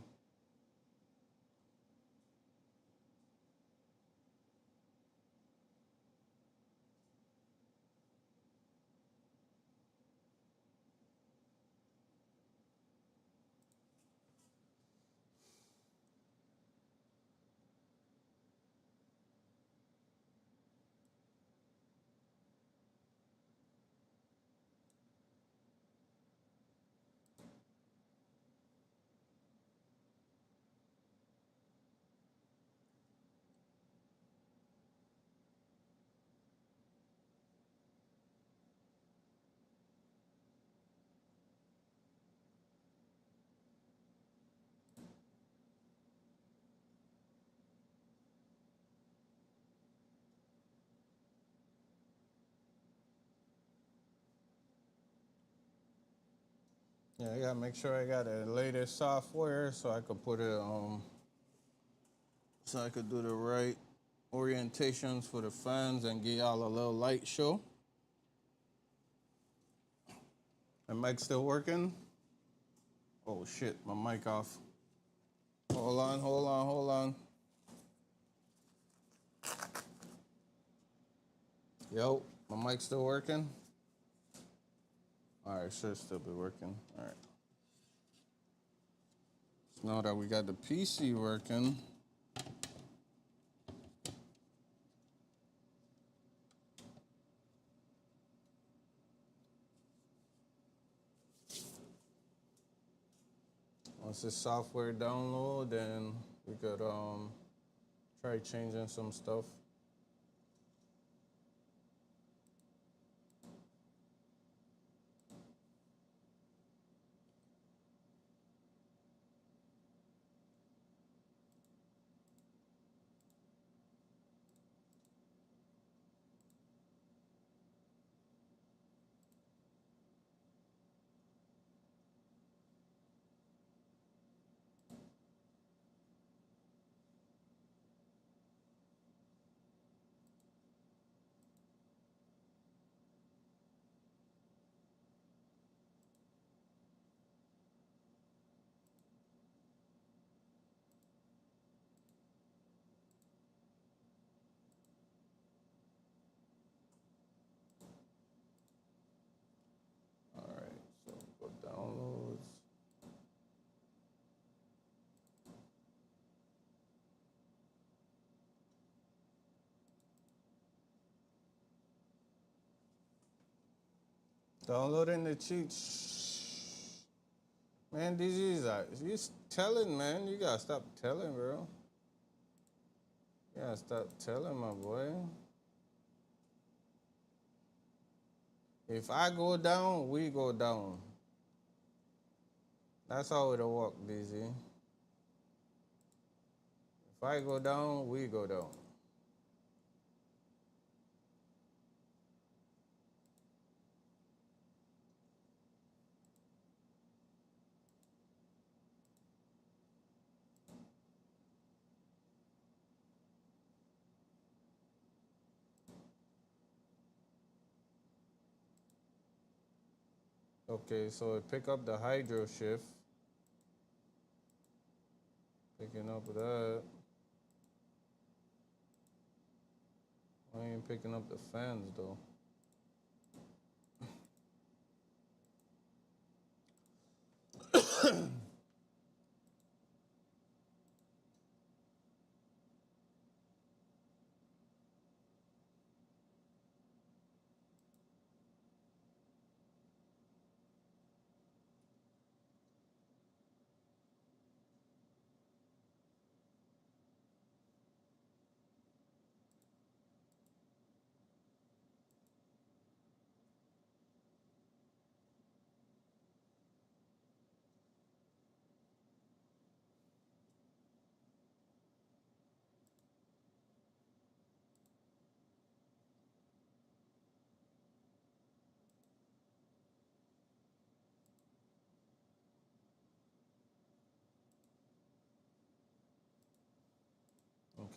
Yeah, I gotta make sure I got the latest software so I could put it so I could do the right orientations for the fans and give y'all a little light show. The mic still working? Oh shit, my mic off. Hold on. Yo, my mic still working? All right, should still be working. All right. So now that we got the PC working, once the software download, then we could try changing some stuff. All right, so go downloads. Downloading the cheats. Man, DG's you telling, man. You gotta stop telling, bro. You gotta stop telling, my boy. If I go down, we go down. That's how it'll work, DZ. If I go down, we go down. Okay, so pick up the hydro shift. Picking up that. I ain't picking up the fans though.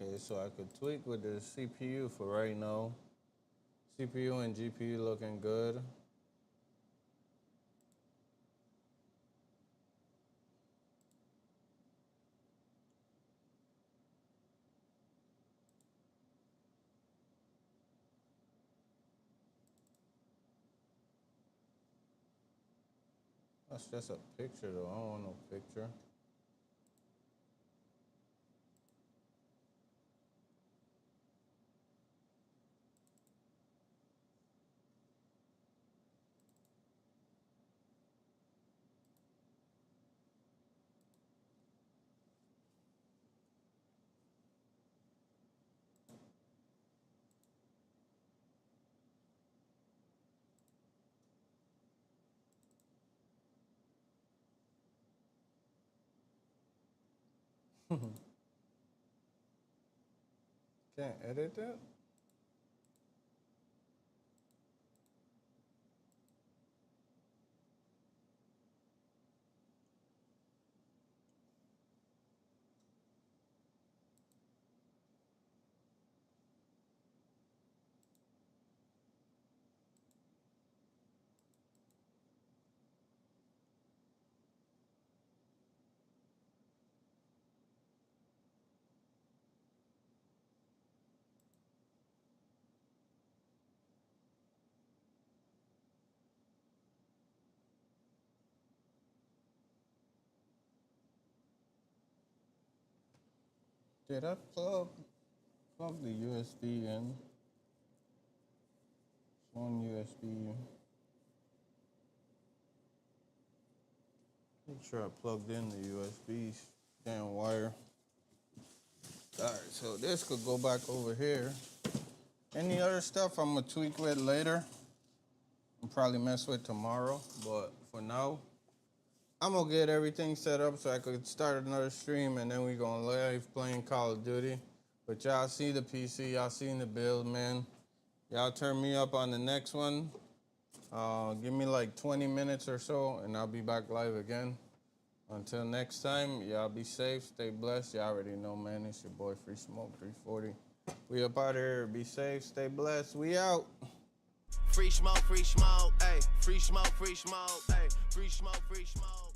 Okay, so I could tweak with the CPU for right now. CPU and GPU looking good. That's just a picture though. I don't want no picture. Can't edit that? Did I plug the USB in? One USB. Make sure I plugged in the USB damn wire. Alright, so this could go back over here. Any other stuff I'm gonna tweak with later. I'll probably mess with tomorrow, but for now, I'm gonna get everything set up so I could start another stream and then we gonna live playing Call of Duty. But y'all see the PC, y'all seen the build, man. Y'all turn me up on the next one. Give me like 20 minutes or so and I'll be back live again. Until next time, y'all be safe, stay blessed. Y'all already know, man, it's your boy Free Smoke 340. We up out here, be safe, stay blessed, we out. Free smoke, ayy. Free smoke, ayy. Free smoke, free smoke.